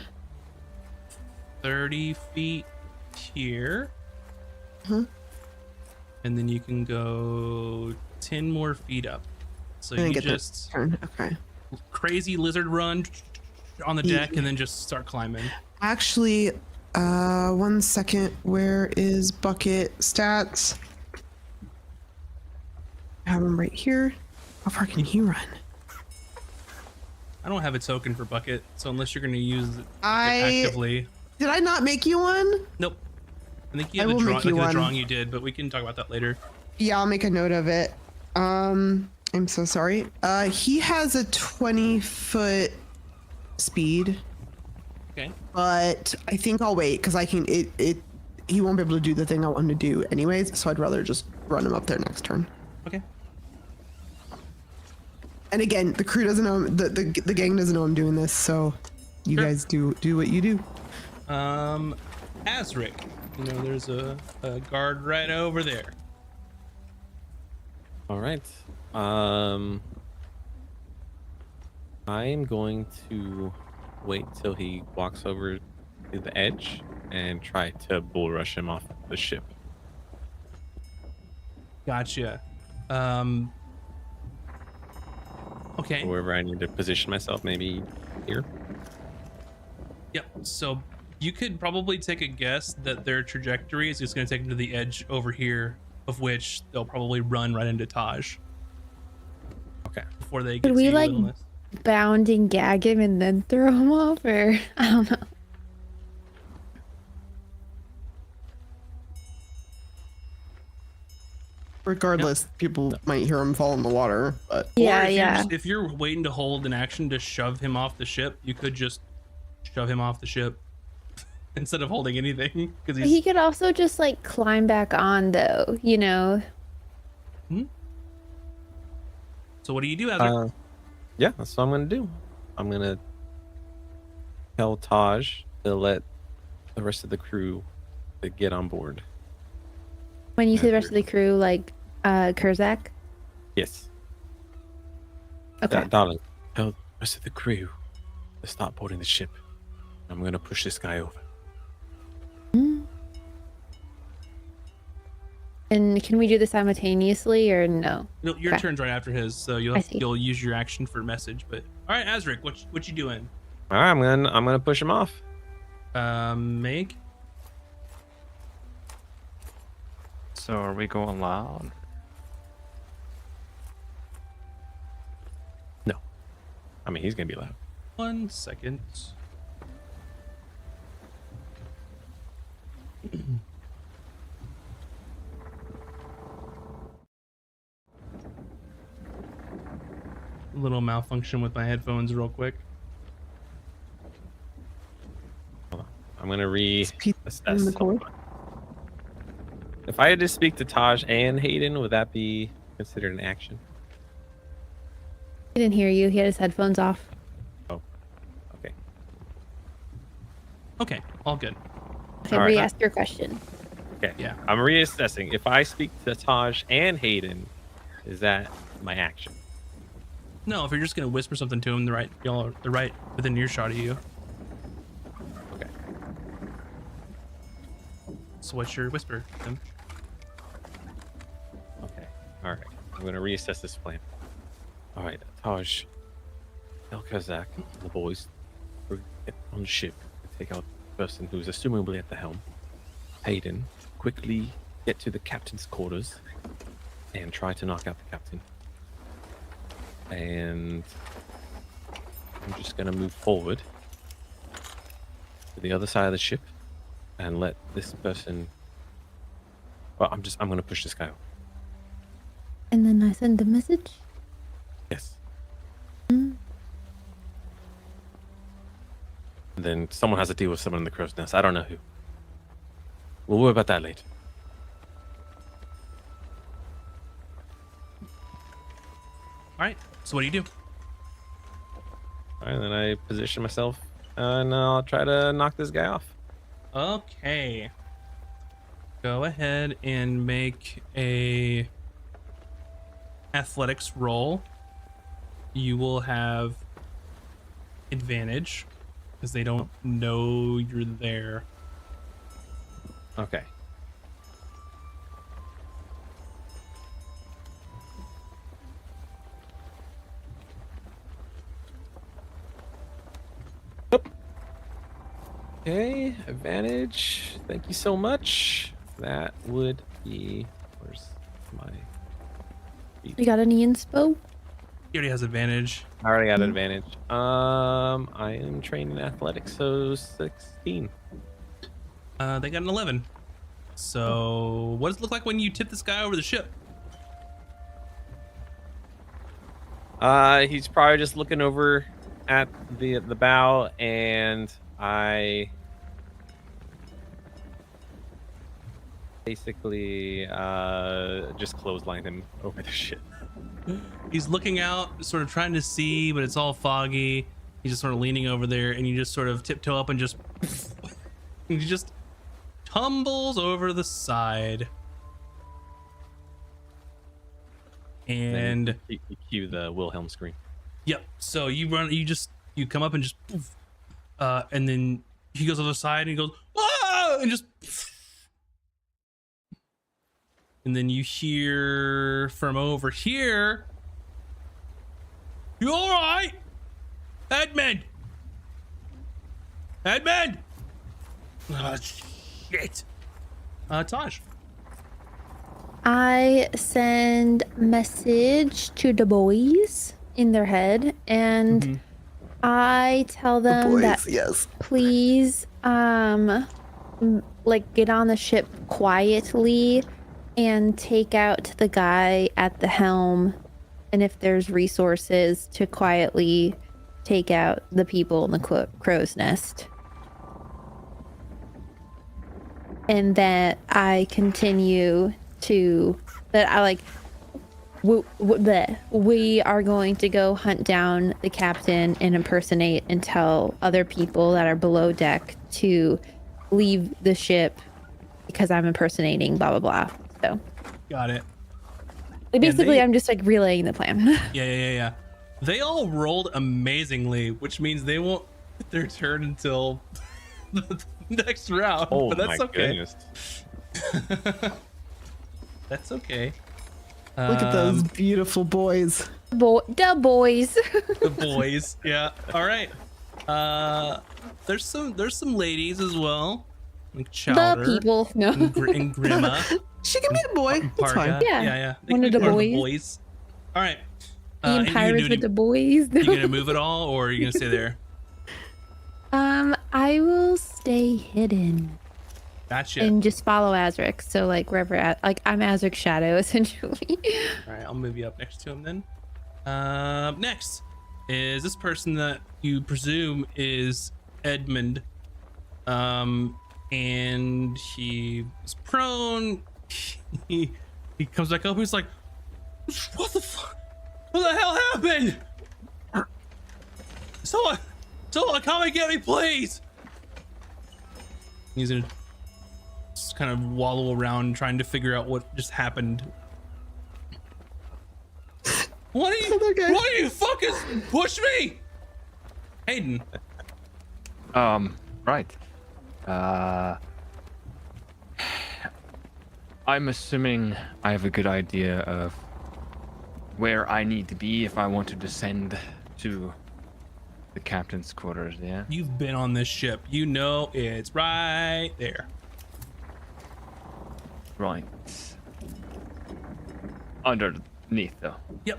30 feet here. Huh? And then you can go 10 more feet up. So And then you get the just turn. Okay. crazy lizard run on the deck and then just start climbing. Actually, 1 second. Where is bucket stats? I have him right here. How far can he run? I don't have a token for bucket, so unless you're going to use it I actively. did I not make you one? Nope. I think you I have the will draw, make you like the one. drawing you did, but we can talk about that later. Yeah, I'll make a note of it. I'm so sorry. He has a 20-foot speed, Okay. but I think I'll wait because I can. He won't be able to do the thing I want him to do anyways. So I'd rather just run him up there next turn. Okay. And again, the crew doesn't know. The gang doesn't know I'm doing this. So you Sure. guys do what you do. Azric. You know, there's a guard right over there. All right. I am going to wait till he walks over to the edge and try to bull rush him off the ship. Gotcha. Okay. Wherever I need to position myself, maybe here. Yep. So You could probably take a guess that their trajectory is just going to take them to the edge over here, of which they'll probably run right into Taj. Okay. Before they get Could to we, you, like, Littleness. bound and gag him and then throw him off, or I don't know. Regardless, people might hear him fall in the water, but Yeah, Or if yeah. If you're waiting to hold an action to shove him off the ship, you could just shove him off the ship instead of holding anything, because He he's. could also just like climb back on, though. You know. So what do you do, Azra? Yeah, that's what I'm gonna do. I'm gonna tell Taj to let the rest of the crew to get on board. When you say the rest of the crew, like Kurzak. Yes. Okay. Darling, tell the rest of the crew to start boarding the ship. I'm gonna push this guy over. And can we do this simultaneously or no? No, your okay. turn's right after his, so I see. you'll use your action for message. But all right, Azric, what you doing? All right, I'm gonna push him off. Meg. So are we going loud? No, I mean he's gonna be loud. 1 second. Little malfunction with my headphones real quick. Hold on. I'm gonna Peace reassess. in the cord. If I had to speak to Taj and Hayden, would that be considered an action? He didn't hear you. He had his headphones off. Okay. Okay, all good. Okay, All right. re-ask your question. Okay. Yeah. I'm reassessing. If I speak to Taj and Hayden, is that my action? No, if you're just gonna whisper something to him, they're right within earshot of you. Okay. So what's your whisper, Tim? Okay. All right. I'm gonna reassess this plan. All right, Taj, El Kazak, and the boys, we're get on the ship and take out the person who's assumably at the helm. Hayden, quickly get to the captain's quarters and try to knock out the captain. And I'm just gonna move forward to the other side of the ship and let this person. Well, I'm gonna push this guy out. And then I send the message. Yes. Mm. And then someone has to deal with someone in the crow's nest. I don't know who. We'll worry about that later. All right. So what do you do? All right, then I position myself and I'll try to knock this guy off. Okay. Go ahead and make a athletics roll. You will have advantage because they don't know you're there. Okay. Okay, advantage. Thank you so much. That would be. Where's my. You got any inspo? He already has advantage. I already got an advantage. I am trained in athletics, so 16. They got an 11. So what does it look like when you tip this guy over the ship? He's probably just looking over at the bow, and I basically just clothesline him over the ship. He's looking out, sort of trying to see, but it's all foggy. He's just sort of leaning over there, and you just sort of tiptoe up and just and he just tumbles over the side. And you cue the Wilhelm scream. yep. So you run. You come up and just, and then he goes over the side and he goes, "Whoa!" and just, and then you hear from over here, "You all right, Edmund? Edmund, Shit. Taj. I send message to the boys in their head, and I tell them that yes. please, like get on the ship quietly and take out the guy at the helm, and if there's resources to quietly take out the people in the crow's nest. And that I continue to, that I like, we are going to go hunt down the captain and impersonate and tell other people that are below deck to leave the ship because I'm impersonating blah blah blah. So Got it. like, basically, they- I'm just like relaying the plan. Yeah. They all rolled amazingly, which means they won't get their turn until the next round. Oh but that's my okay. goodness. That's okay. Look at those beautiful boys. The boys. The boys. Yeah. All right. There's some ladies as well, like Chowder The people. No. and Grima. She can be a boy. It's fine. Parga. Yeah. Yeah. They One can of be the part boys. boys. All right. Being and you pirates gonna with do- the boys. You gonna move it all, or are you gonna stay there? I will stay hidden Gotcha. and just follow Azric. So like wherever, like I'm Azric's shadow essentially. All right, I'll move you up next to him then. Next is this person that you presume is Edmund. And he is prone. He comes back up. He's like, "What the fuck? What the hell happened? Someone, come and get me, please." He's gonna just kind of wallow around trying to figure out what just happened. What are you? Okay. Why you fuckers push me? Hayden. Right. I'm assuming I have a good idea of where I need to be if I want to descend to the captain's quarters, yeah? You've been on this ship. You know it's right there. Right. Underneath, though. Yep.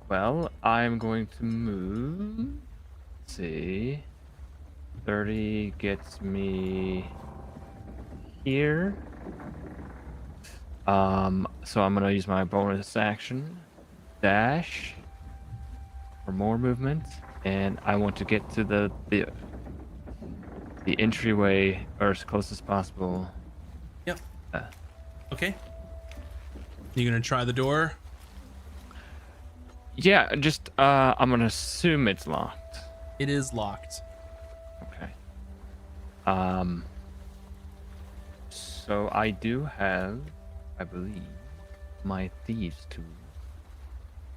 Well, I'm going to move. Let's see. 30 gets me here. So I'm gonna use my bonus action, dash, for more movement, and I want to get to the entryway or as close as possible. Yep. Okay. You gonna try the door? Yeah, just I'm gonna assume it's locked. It is locked. Okay. So I do have, I believe, my thieves tool.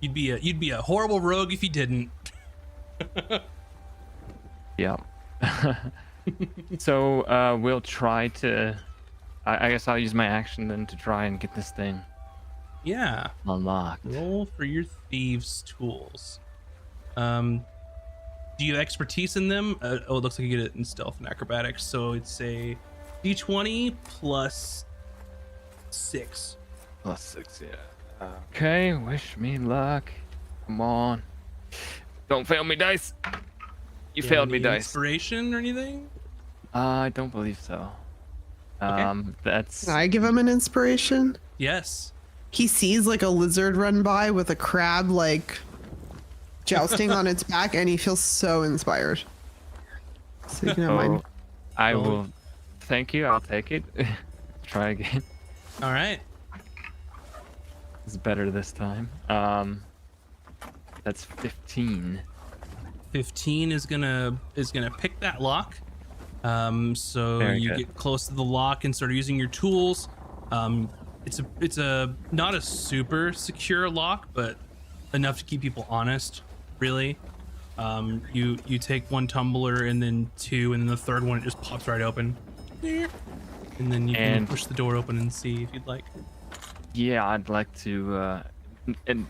You'd be a horrible rogue if you didn't. Yeah. So we'll try to. I guess I'll use my action then to try and get this thing Yeah. unlocked. Roll for your thieves' tools. Do you have expertise in them? It looks like you get it in stealth and acrobatics. So it's a d20 plus 6. Plus 6, yeah. Okay, wish me luck. Come on. Don't fail me, dice. You failed me, Any dice. Inspiration or anything? I don't believe so. That's. Can I give him an inspiration? Yes. He sees like a lizard run by with a crab like jousting on its back, and he feels so inspired. So you can have mine. I Oh. will. Thank you. I'll take it. Try again. All right. It's better this time. That's 15. 15 is gonna pick that lock. So Very you good. get close to the lock and start using your tools. It's a not a super secure lock, but enough to keep people honest, really. You take one tumbler and then two, and then the third one it just pops right open. And then you can And- push the door open and see if you'd like. Yeah, I'd like to and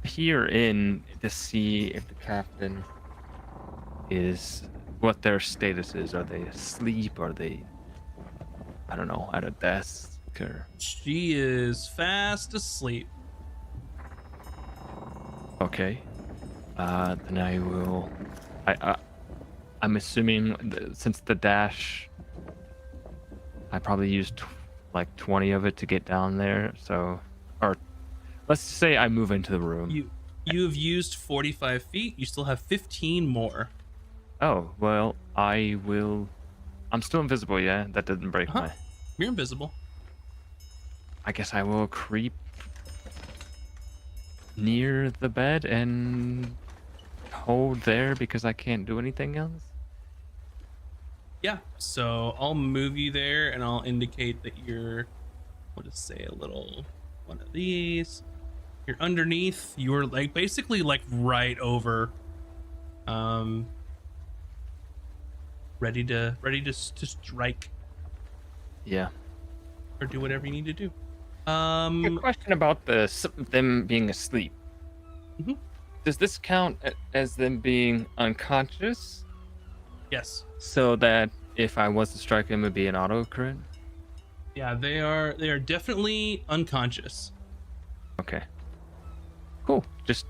peer in to see if the captain is what their status is. Are they asleep? Are they, I don't know, at a desk? Or... She is fast asleep. Okay. Then I will. I'm assuming since the dash, I probably used like 20 of it to get down there. So, or let's just say I move into the room. You've used 45 feet. You still have 15 more. Oh well, I will. I'm still invisible. Yeah, that didn't break my. You're invisible. I guess I will creep near the bed and hold there because I can't do anything else. Yeah, so I'll move you there and I'll indicate that you're, we'll just say a little one of these. You're underneath, you're like basically like right over, ready to strike Yeah. or do whatever you need to do. A question about them being asleep. Mhm. Does this count as them being unconscious? Yes. So that if I was to strike them, it would be an auto crit? Yeah, they are definitely unconscious. Okay. Cool. Just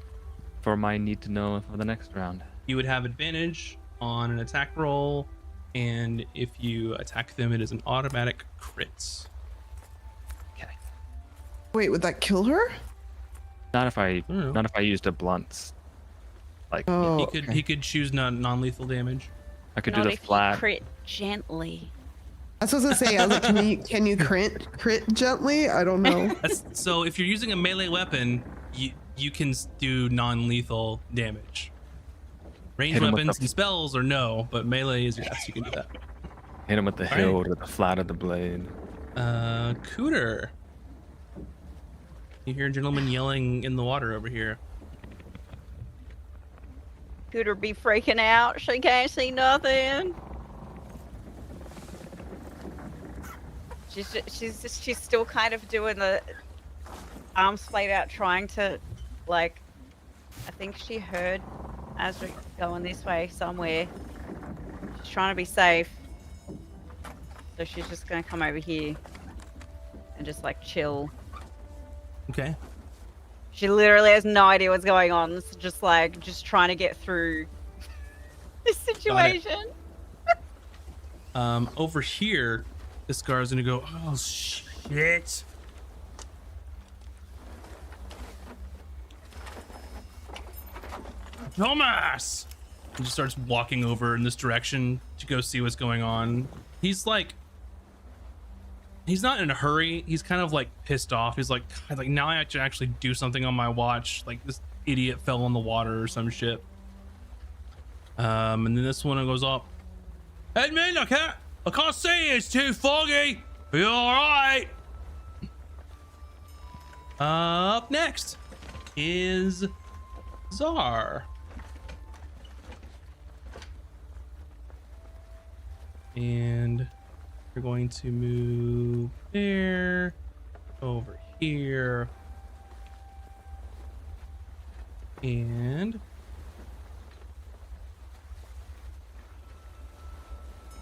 for my need to know for the next round. You would have advantage on an attack roll, and if you attack them, it is an automatic crit. Okay. Wait, would that kill her? Not if I know. not if I used a blunt. Like Oh, He could choose non-lethal damage. I could Not do the if you flat. crit gently. that's what I was gonna say. I was like, can you crit gently? I don't know. So if you're using a melee weapon, you can do non-lethal damage. Ranged Hit him with weapons the- and spells or no, but melee is yes, you can do that. Hit him with the All hilt or the flat of the blade. Cooter. You hear a gentleman yelling in the water over here. Cooter be freaking out. She can't see nothing. She's still kind of doing the arms flayed out, trying to, like, I think she heard Azric going this way somewhere. She's trying to be safe, so she's just gonna come over here and just like chill. Okay. She literally has no idea what's going on. It's just trying to get through this situation. Over here, this guard's gonna go, oh shit. Thomas! He just starts walking over in this direction to go see what's going on. He's like, he's not in a hurry. He's kind of like pissed off. He's like, God, like now I have to actually do something on my watch. Like this idiot fell in the water or some shit. And then this one goes up. Edmund, I can't see you. It's too foggy. Are you all right? Up next is Czar. And we're going to move there, over here, and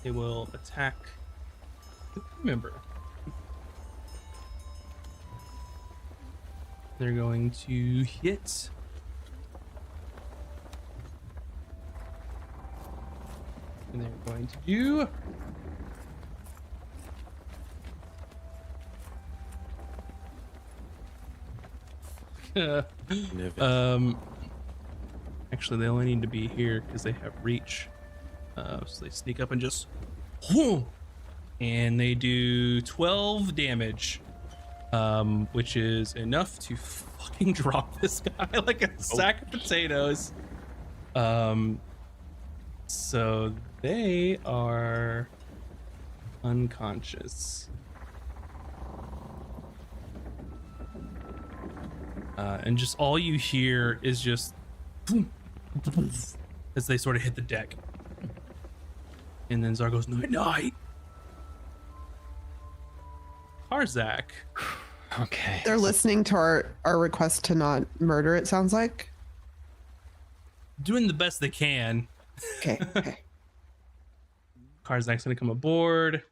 they will attack the crew member. They're going to hit. And they're going to do actually they only need to be here because they have reach. So they sneak up and just whoom, and they do 12 damage, which is enough to fucking drop this guy like a sack of potatoes. So they are unconscious. And just all you hear is just boom, as they sort of hit the deck. And then Czar goes, night night. Karzak. Okay. They're listening to our request to not murder, it sounds like. Doing the best they can. Okay. Okay. Karzak's gonna come aboard.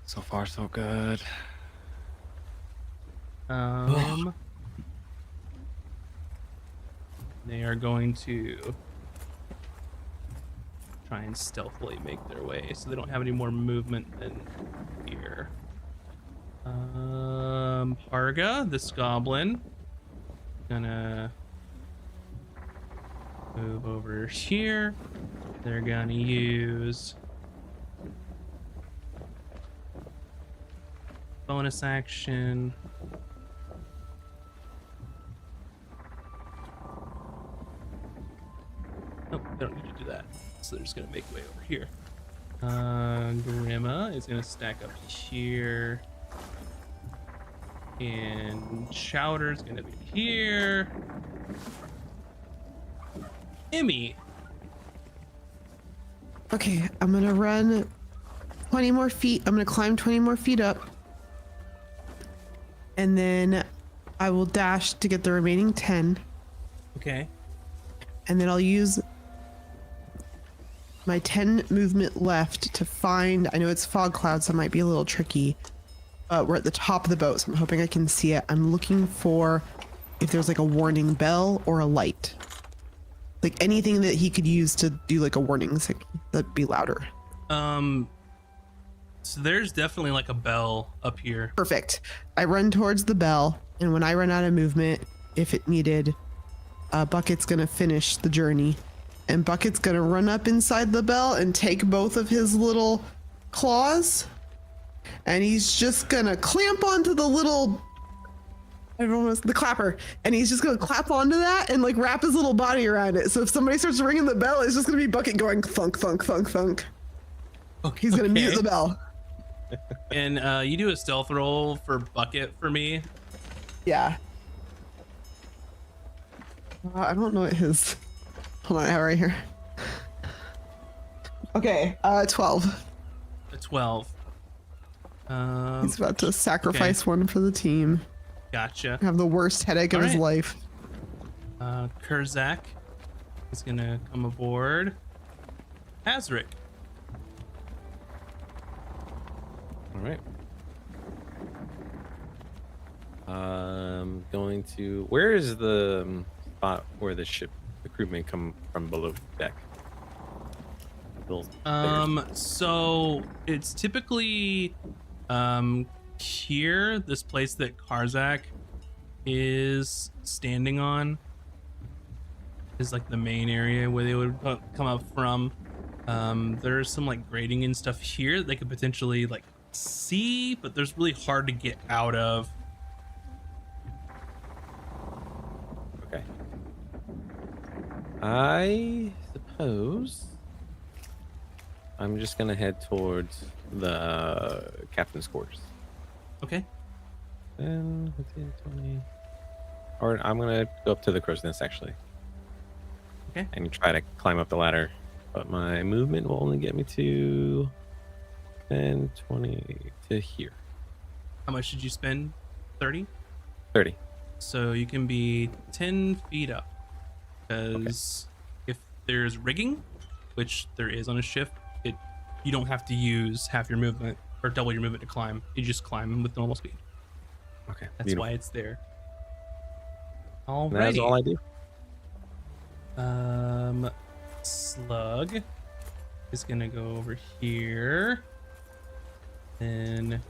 So far, so good. They are going to try and stealthily make their way, so they don't have any more movement than here. Parga, this goblin, gonna move over here. They're gonna use bonus action. Nope, they don't need to do that. So they're just gonna make way over here. Grima is gonna stack up here. And Chowder's gonna be here. Emmy. Okay, I'm gonna run 20 more feet. I'm gonna climb 20 more feet up. And then I will dash to get the remaining 10. Okay. And then I'll use my 10 movement left to find, I know it's fog clouds, so it might be a little tricky. We're at the top of the boat, so I'm hoping I can see it. I'm looking for if there's like a warning bell or a light. Like anything that he could use to do like a warning signal that'd be louder. So there's definitely like a bell up here. Perfect. I run towards the bell, and when I run out of movement, if it needed, Bucket's gonna finish the journey. And Bucket's gonna run up inside the bell and take both of his little claws, and he's just gonna clamp onto the little, I don't know, the clapper, and he's just gonna clap onto that and like wrap his little body around it. So if somebody starts ringing the bell, it's just gonna be Bucket going thunk, thunk, thunk, thunk. He's gonna mute the bell. And you do a stealth roll for Bucket for me. Yeah. I don't know what his. Hold on, I have it right here. Okay, 12. A 12. He's about to sacrifice one for the team. Gotcha. Have the worst headache of his life. Kurzak is gonna come aboard. Azric. All right. Going to. Where is the spot where the crew may come from below deck? So it's typically here, this place that Karzak is standing on is like the main area where they would come up from. There's some like grading and stuff here that they could potentially like see, but there's really hard to get out of. Okay. I suppose I'm just gonna head towards the captain's quarters. Okay. 10, 15, 20. Or I'm gonna go up to the crow's nest actually. Okay. And try to climb up the ladder. But my movement will only get me to 10, 20 to here. How much did you spend? 30? 30. So you can be 10 feet up. Because if there's rigging, which there is on a ship, you don't have to use half your movement or double your movement to climb. You just climb with normal speed. Okay. That's beautiful. why it's there. That's all I do. Slug is gonna go over here. Then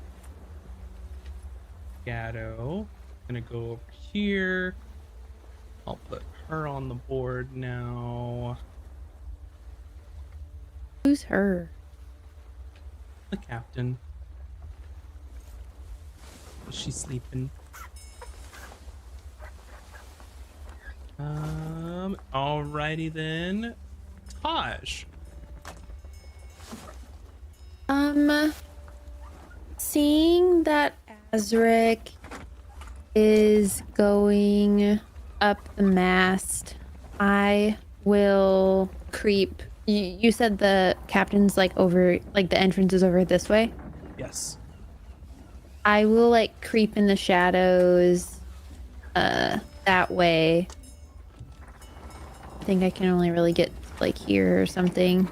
Gatto gonna go over here. I'll put her on the board now. Who's her? The captain. She's sleeping. Alrighty then. Taj. Seeing that Azric is going up the mast, I will creep. You said the captain's like over, like the entrance is over this way? Yes. I will like creep in the shadows that way I think I can only really get like here or something.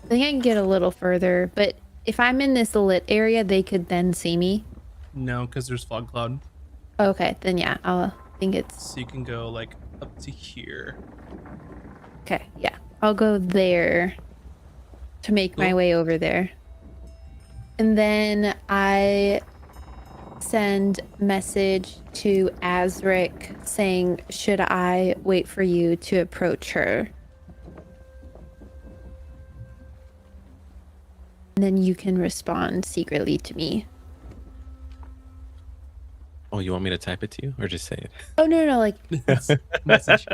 I think I can get a little further, but if I'm in this lit area, they could then see me. No, because there's fog cloud. Okay, then yeah, I think it's So you can go like up to here. okay. Yeah, I'll go there to make my Cool. way over there. And then I send message to Azric saying, should I wait for you to approach her? And then you can respond secretly to me. Oh, you want me to type it to you or just say it? Oh, no, like Message.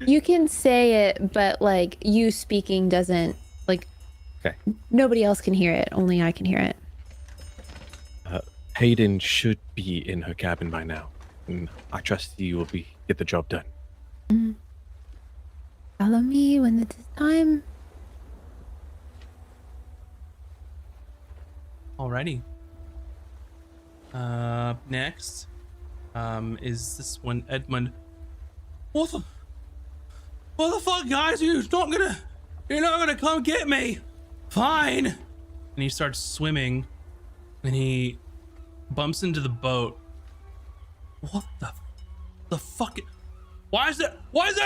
you can say it, but like you speaking doesn't, like, Okay. nobody else can hear it. Only I can hear it. Hayden should be in her cabin by now. And I trust you will get the job done. Follow me when it is time. Alrighty. Next, is this one Edmund? What the fuck, guys? You're not gonna come get me. Fine. And he starts swimming, and he bumps into the boat. What the fuck? Why is there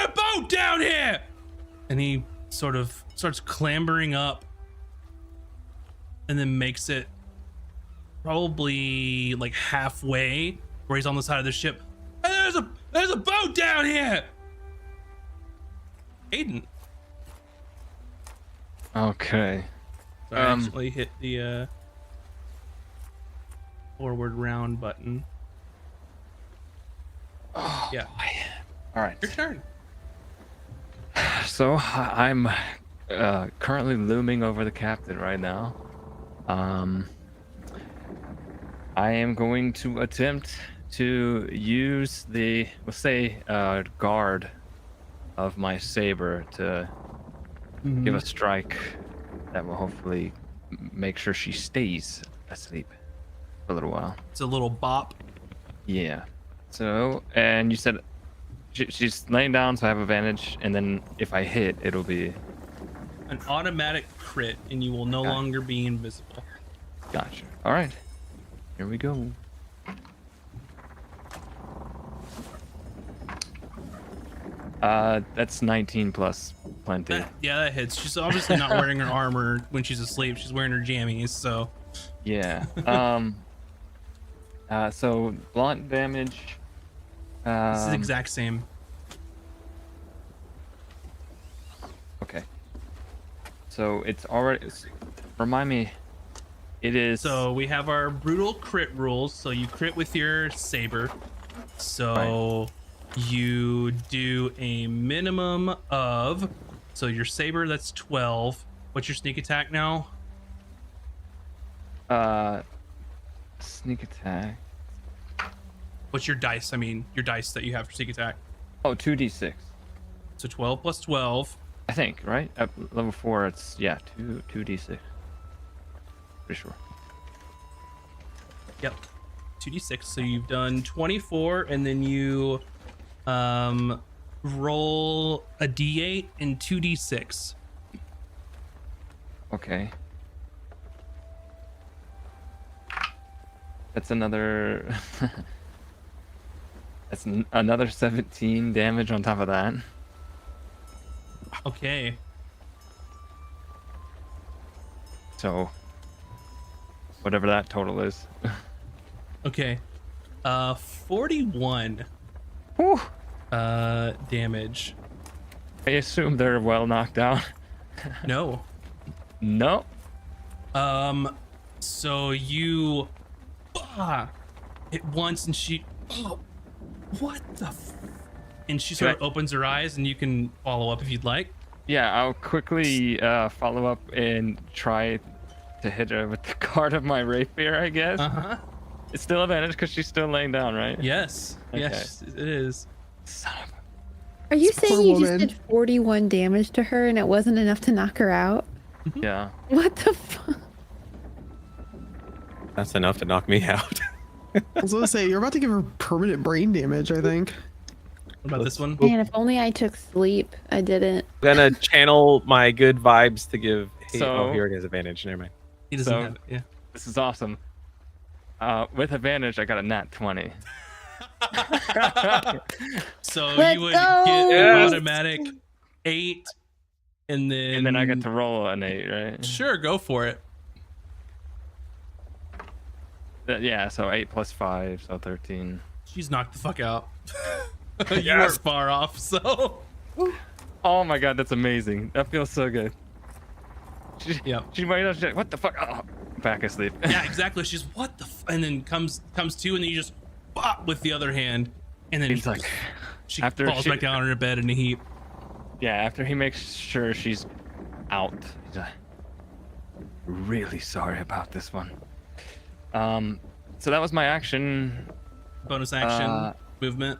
a boat down here? And he sort of starts clambering up, and then makes it probably like halfway where he's on the side of the ship. Hey, there's a boat down here. Aiden. Okay. So I actually hit the forward round button. Oh, Yeah. boy. All right. Your turn. So I'm currently looming over the captain right now. I am going to attempt to use the, let's say, guard of my saber to give a strike that will hopefully make sure she stays asleep for a little while. It's a little bop. Yeah. So, and you said she's laying down, so I have advantage, and then if I hit, it'll be An automatic crit, and you will no Okay. longer be invisible. gotcha. All right. Here we go. That's 19 plus plenty. That hits. She's obviously not wearing her armor when she's asleep. She's wearing her jammies, so Yeah. So blunt damage. this is the exact same. Okay. So it's already. Remind me. It is. So we have our brutal crit rules. So you crit with your saber. So you do a minimum of. So your saber, that's 12. What's your sneak attack now? Sneak attack. What's your dice? I mean, your dice that you have for sneak attack. Oh, 2d6. So 12 plus 12. I think, right? At level 4, it's, yeah, 2d6. Pretty sure. Yep. 2d6. So you've done 24, and then you roll a d8 and 2d6. Okay. That's another. That's another 17 damage on top of that. Okay. So, whatever that total is. Okay. 41 Whew. damage. I assume they're well knocked out. No. No. So you hit once, and she what the and she sort of opens her eyes, and you can follow up if you'd like. Yeah, I'll quickly follow up and try to hit her with the guard of my rapier, I guess. Uh-huh. It's still advantage because she's still laying down, right? Yes. Okay. Yes, it is. Son of a... Are you Poor saying you woman. just did 41 damage to her and it wasn't enough to knock her out? Yeah. What the fuck? That's enough to knock me out. I was gonna say you're about to give her permanent brain damage, I think. What about this one? Man, if only I took sleep. I didn't. I'm gonna channel my good vibes to give. So- oh, here it is. Advantage. Never mind. He doesn't So- have it. Yeah. This is awesome. With advantage, I got a nat 20. So Let's you would go! get Yes. an automatic 8, and then And then I get to roll an 8, right? Sure, go for it. Yeah, so 8 plus 5, so 13. She's knocked the fuck out. You Yes. weren't far off, so Oh my god, that's amazing. That feels so good. Yep. She might have said, what the fuck? Oh, back asleep. yeah, exactly. She's what the and then comes to, and then you just bop with the other hand, and then He's like, she after falls she- back down on her bed in a heap. yeah, after he makes sure she's out, he's like, really sorry about this one. So that was my action. Bonus action Uh, movement.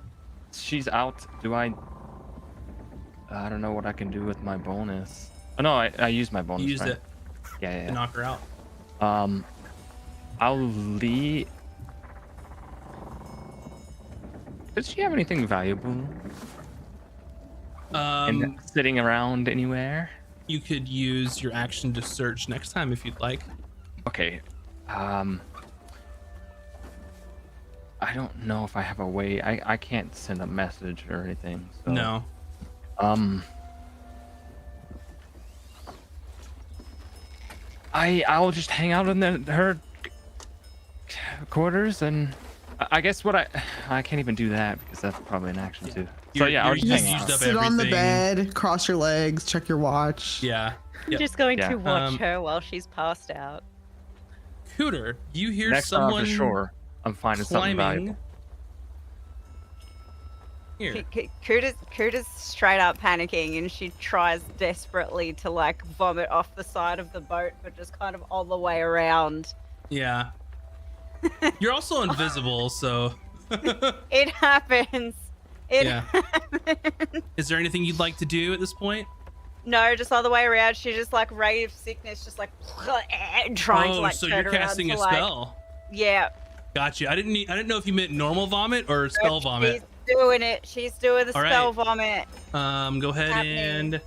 She's out. Do I don't know what I can do with my bonus. Oh no, I used my bonus. You used right? it Yeah, to yeah. knock her out. I'll leave. Does she have anything valuable and sitting around anywhere? You could use your action to search next time if you'd like. Okay. I don't know if I have a way. I can't send a message or anything. So, No. I'll just hang out in her quarters, and I guess what I can't even do that because that's probably an action too. So yeah, I'll just you're hang used out. up Sit on the everything. bed, cross your legs, check your watch. Yeah. Yep. Just going Yeah. to watch Um, her while she's passed out. Cooter, you hear Next time someone for sure, I'm finding something valuable. climbing. Here. Kuda's straight up panicking, and she tries desperately to like vomit off the side of the boat, but just kind of all the way around. Yeah. You're also invisible, so It happens. It Yeah. happens. is there anything you'd like to do at this point? No, just all the way around. She just like ray of sickness, just like trying to like so turn you're around casting to, a like- spell. Yeah. Gotcha. I didn't know if you meant normal vomit or spell vomit. She's doing it. She's doing the All spell right. vomit. Go ahead happening. and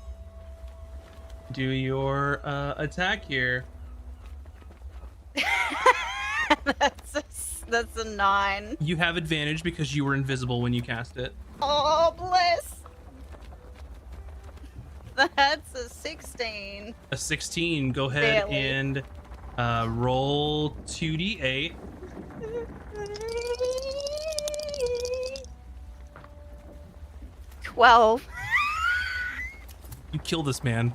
do your attack here. That's a 9. You have advantage because you were invisible when you cast it. Oh, bless. That's a 16. A 16. Go ahead Barely. and roll 2d8. 12. You kill this man.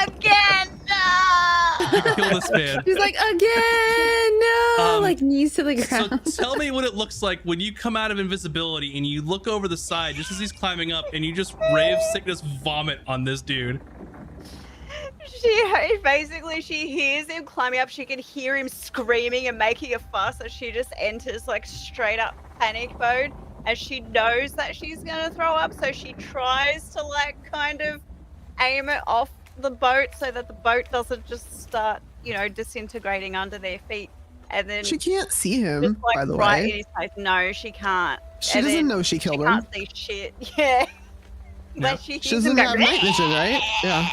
Again! No! You kill this man. She's like, again, no, like knees to the So ground. tell me what it looks like when you come out of invisibility and you look over the side just as he's climbing up and you just ray of sickness vomit on this dude. She hears him climbing up. She can hear him screaming and making a fuss. So she just enters like straight up panic mode, as she knows that she's gonna throw up. So she tries to like kind of aim it off the boat so that the boat doesn't just start, disintegrating under their feet. And then She can't see him, just like by the right in way. his face. No, she can't. She And doesn't then know she She killed him. can't see shit. Yeah. No. But she hears She him doesn't go, have night vision, right? Yeah.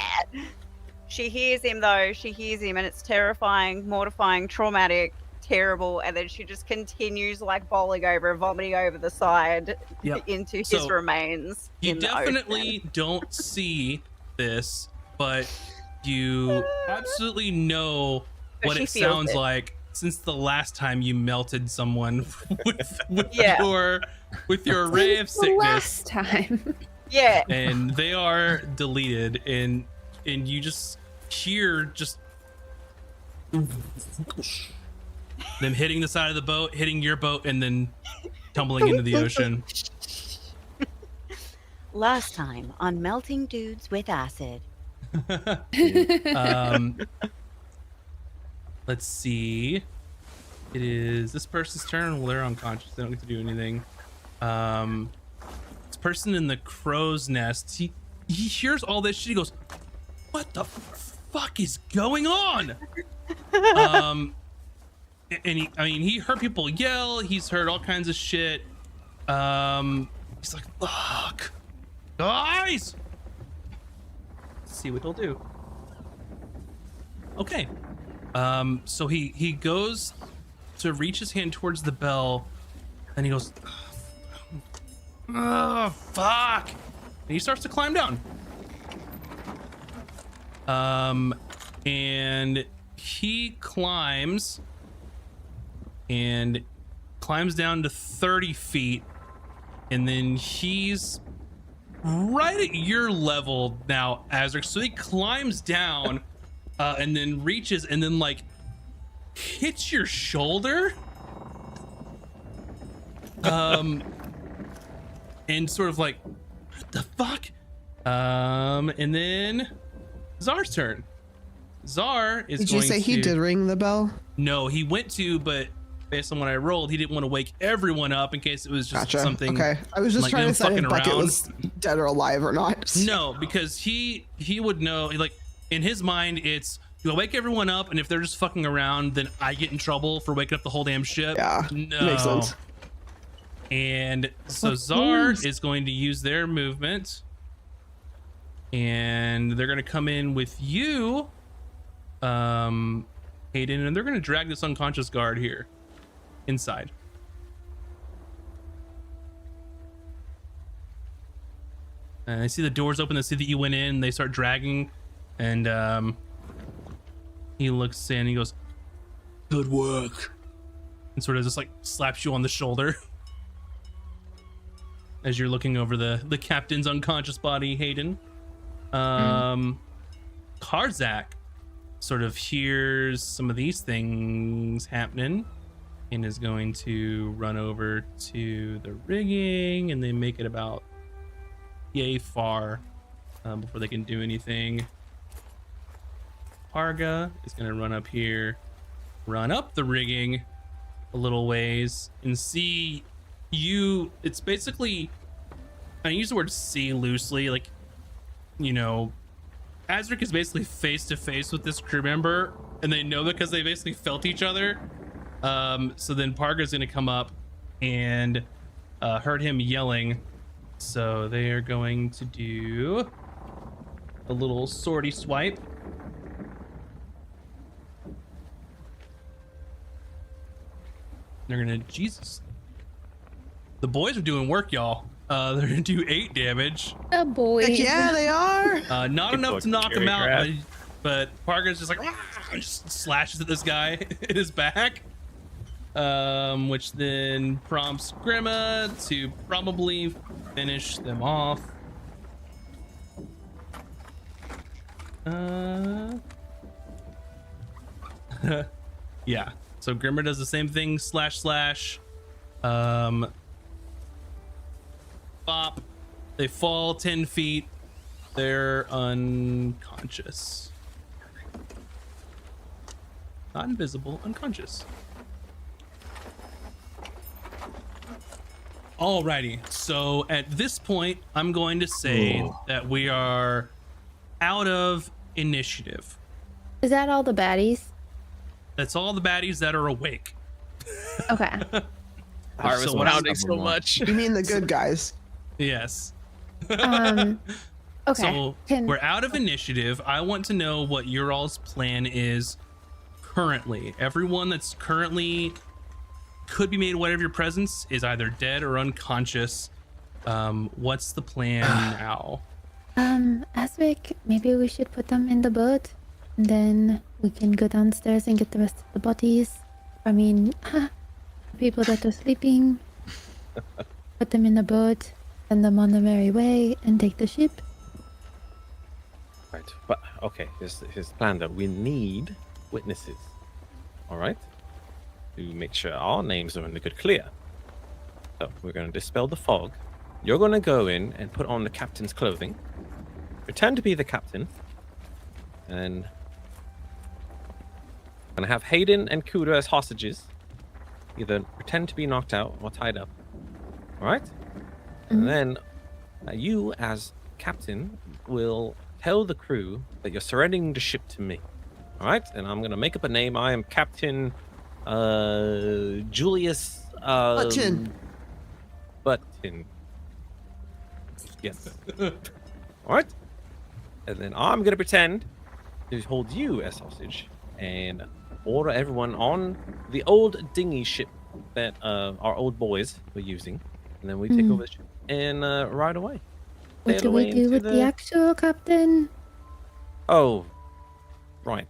She hears him though. She hears him, and it's terrifying, mortifying, traumatic, terrible. And then she just continues like bowling over, vomiting over the side Yep. into his So, remains. You in the definitely ocean. don't see this, but you absolutely know But what she it feels sounds it. like since the last time you melted someone with Yeah. your ray of The sickness, last time. Yeah. and they are deleted, and you just hear just them hitting the side of the boat, hitting your boat, and then tumbling into the ocean. Last time on Melting Dudes with Acid. Let's see. It is this person's turn. Well, they're unconscious. They don't get to do anything. This person in the crow's nest. He hears all this shit. He goes, "What the fuck is going on?" And he heard people yell. He's heard all kinds of shit. He's like, fuck, guys. Let's see what he'll do. Okay. So he goes to reach his hand towards the bell, and he goes, oh, fuck. And he starts to climb down. And he climbs down to 30 feet, and then he's right at your level now, Azric. So he climbs down and then reaches and then like hits your shoulder. And sort of like, what the fuck? And then Czar's turn. Czar is Did going you say he to- did ring the bell? No, he went to, but based on what I rolled, he didn't want to wake everyone up in case it was just Gotcha. something. Okay. I was just like trying to them decide if fucking Bucket around. was dead or alive or not. No, because he would know, like in his mind, it's do I wake everyone up, and if they're just fucking around, then I get in trouble for waking up the whole damn ship. Yeah, No. makes sense. And so Czar is going to use their movement, and they're going to come in with you, Hayden, and they're going to drag this unconscious guard here inside. And I see the doors open. They see that you went in. They start dragging, and he looks in. He goes, "Good work," and sort of just like slaps you on the shoulder as you're looking over the captain's unconscious body, Hayden. Karzak sort of hears some of these things happening and is going to run over to the rigging, and they make it about yay far before they can do anything. Parga is going to run up here, run up the rigging a little ways, and see you. It's basically, I use the word see loosely, like, you know, Azric is basically face to face with this crew member, and they know because they basically felt each other. So then Parga's gonna come up and heard him yelling. So they are going to do a little swordy swipe. They're gonna, Jesus. The boys are doing work, y'all. They're gonna do 8 damage. Oh boy. Heck yeah, they are. Not enough to fucking knock him carry out, grab. but Parker's just like, "Rah!" and just slashes at this guy in his back, which then prompts Grima to probably finish them off. Yeah. So Grimmer does the same thing. Slash. Bop. They fall 10 feet. They're unconscious. Not invisible, unconscious. Alrighty. So at this point, I'm going to say that we are out of initiative. Is that all the baddies? That's all the baddies that are awake. Okay. Harvest So what pounding else? so much. You mean the good guys? Yes. Okay. So we're out of initiative. I want to know what your all's plan is currently. Everyone that's currently could be made aware of your presence is either dead or unconscious. What's the plan now? Asric, maybe we should put them in the boat. And then we can go downstairs and get the rest of the bodies. I mean, people that are sleeping. Put them in the boat, send them on their merry way, and take the ship. Right. But okay, here's the plan though. We need witnesses. All right. To make sure our names are in the good clear. So we're going to dispel the fog. You're going to go in and put on the captain's clothing. Pretend to be the captain. And I'm going to have Hayden and Kuda as hostages. Either pretend to be knocked out or tied up. All right? And then you, as captain, will tell the crew that you're surrendering the ship to me. All right? And I'm going to make up a name. I am Captain Julius. Button. But in. Yes. All right. And then I'm gonna pretend to hold you as hostage and order everyone on the old dinghy ship that our old boys were using, and then we take over the ship and ride away. What Sail do we away do into with the actual captain? Oh, right.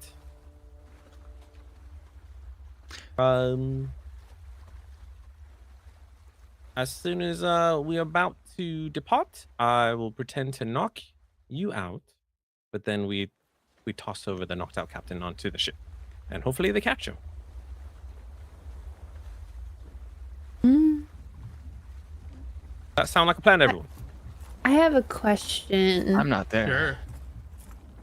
As soon as we're about to depart, I will pretend to knock you out, but then we toss over the knocked out captain onto the ship, and hopefully they catch him. That sound like a plan, everyone? I have a question. I'm not there. Sure.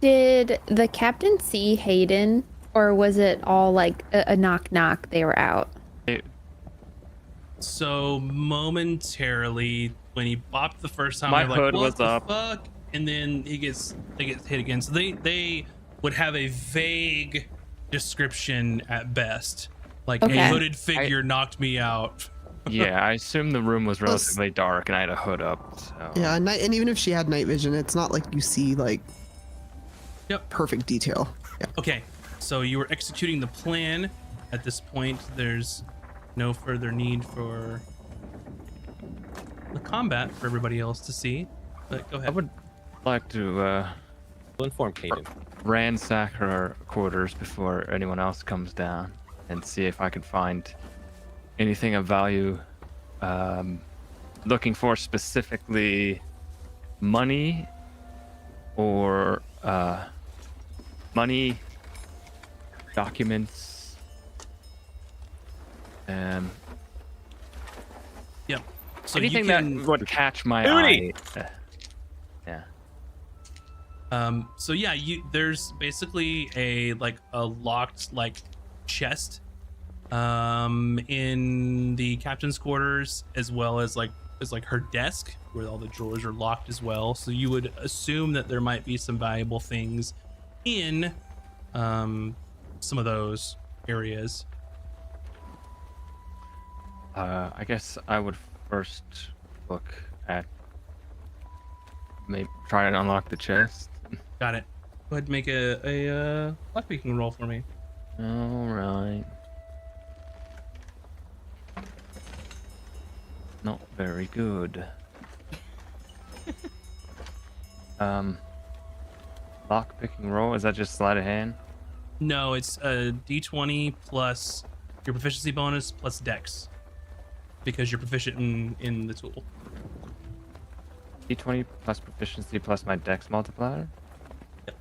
Did the captain see Hayden, or was it all like a knock knock? They were out. So momentarily, when he bopped the first time, My they're like, hood "What was the up." fuck?" And then they get hit again. So they would have a vague description at best, like Okay. a hooded figure knocked me out. Yeah, I assume the room was relatively dark and I had a hood up. So. Yeah, and even if she had night vision, it's not like you see like Yep. perfect detail. Yeah. Okay, so you were executing the plan. At this point, there's no further need for the combat for everybody else to see. But go I ahead. would like to We'll inform Caden. ransack our quarters before anyone else comes down and see if I can find anything of value. Looking for specifically money or money, documents. Yep. So Anything you can, that would catch my Booty! eye. Yeah. So yeah, there's basically a locked chest in the captain's quarters, as well as her desk where all the drawers are locked as well. So you would assume that there might be some valuable things in some of those areas. I guess I would first look at maybe try and unlock the chest. Got it. Go ahead and make a lockpicking roll for me. All right. Not very good. Lock picking roll, is that just sleight of hand? No, it's a d20 plus your proficiency bonus plus dex, because you're proficient in the tool. D20 plus proficiency plus my dex multiplier? Yep.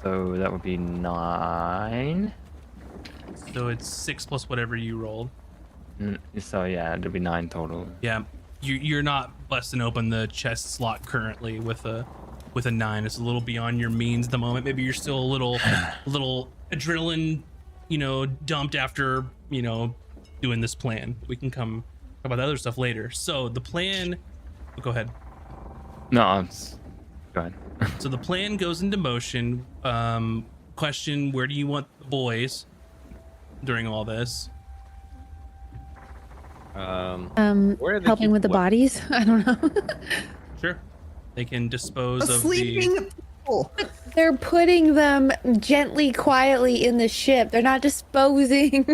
So that would be 9. So it's 6 plus whatever you rolled. So yeah, it'd be 9 total. Yeah, you're not busting open the chest slot currently with a 9. It's a little beyond your means at the moment. Maybe you're still a little adrenaline, dumped after doing this plan. We can come talk about the other stuff later. So the plan. Oh, go ahead. No, go ahead. So the plan goes into motion. Question: where do you want the boys during all this? Where are they Helping keep with the what- bodies. I don't know. Sure, they can dispose of the. Sleeping people. They're putting them gently, quietly in the ship. They're not disposing.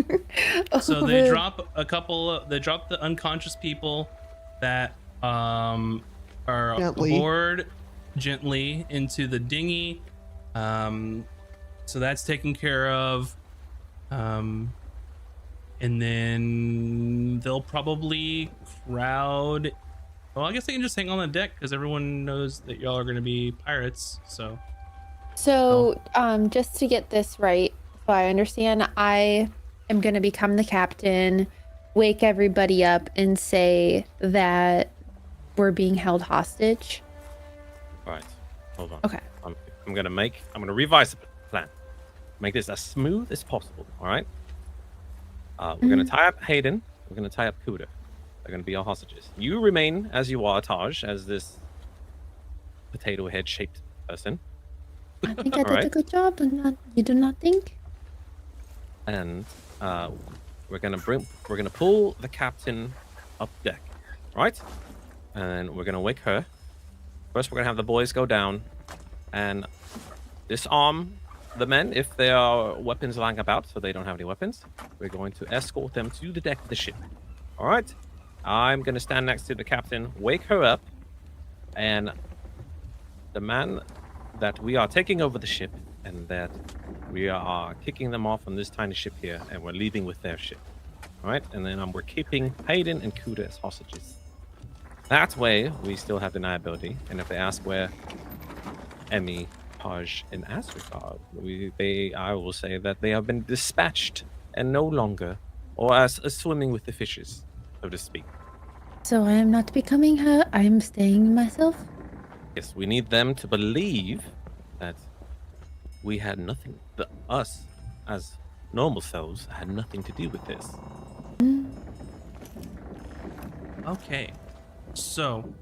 So they over- drop they drop the unconscious people that are Gently. aboard gently into the dinghy. So that's taken care of. And then they'll probably crowd. Well, I guess they can just hang on the deck because everyone knows that y'all are going to be pirates. So So, just to get this right, so I understand, I am going to become the captain, wake everybody up, and say that we're being held hostage. All right, hold on. Okay. I'm gonna revise the plan. Make this as smooth as possible. All right. We're gonna tie up Hayden. We're gonna tie up Kuda. They're gonna be our hostages. You remain as you are, Taj, as this potato head shaped person. I think I did a Alright. good job. You do not think? And we're gonna pull the captain up deck. Right? And we're gonna wake her. First, we're gonna have the boys go down and disarm the men if there are weapons lying about, so they don't have any weapons. We're going to escort them to the deck of the ship. All right? I'm gonna stand next to the captain, wake her up, and the man that we are taking over the ship and that we are kicking them off on this tiny ship here, and we're leaving with their ship. All right? And then we're keeping Hayden and Kuda as hostages. That way, we still have deniability. And if they ask where Emmy, Paj, and Azric are, I will say that they have been dispatched and no longer, or as swimming with the fishes, so to speak. So I am not becoming her. I am staying myself. Yes, we need them to believe that we had nothing, that us, as normal selves, had nothing to do with this. Okay. So,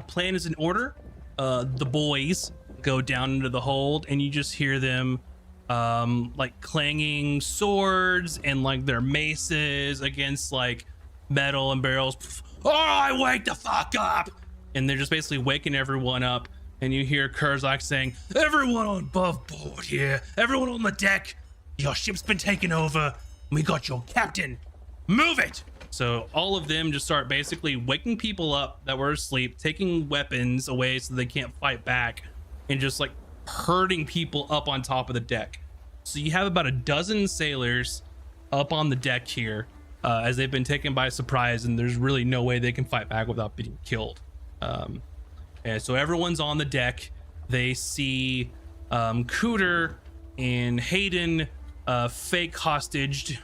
plan is in order. The boys go down into the hold, and you just hear them, like clanging swords and like their maces against like metal and barrels. Oh, I wake the fuck up! And they're just basically waking everyone up. And you hear Kurzak saying, "Everyone on above board here. Everyone on the deck. Your ship's been taken over. We got your captain. Move it!" So all of them just start basically waking people up that were asleep, taking weapons away so they can't fight back, and just like herding people up on top of the deck. So you have about a dozen sailors up on the deck here, as they've been taken by surprise, and there's really no way they can fight back without being killed. And so everyone's on the deck. They see Cooter and Hayden fake hostaged.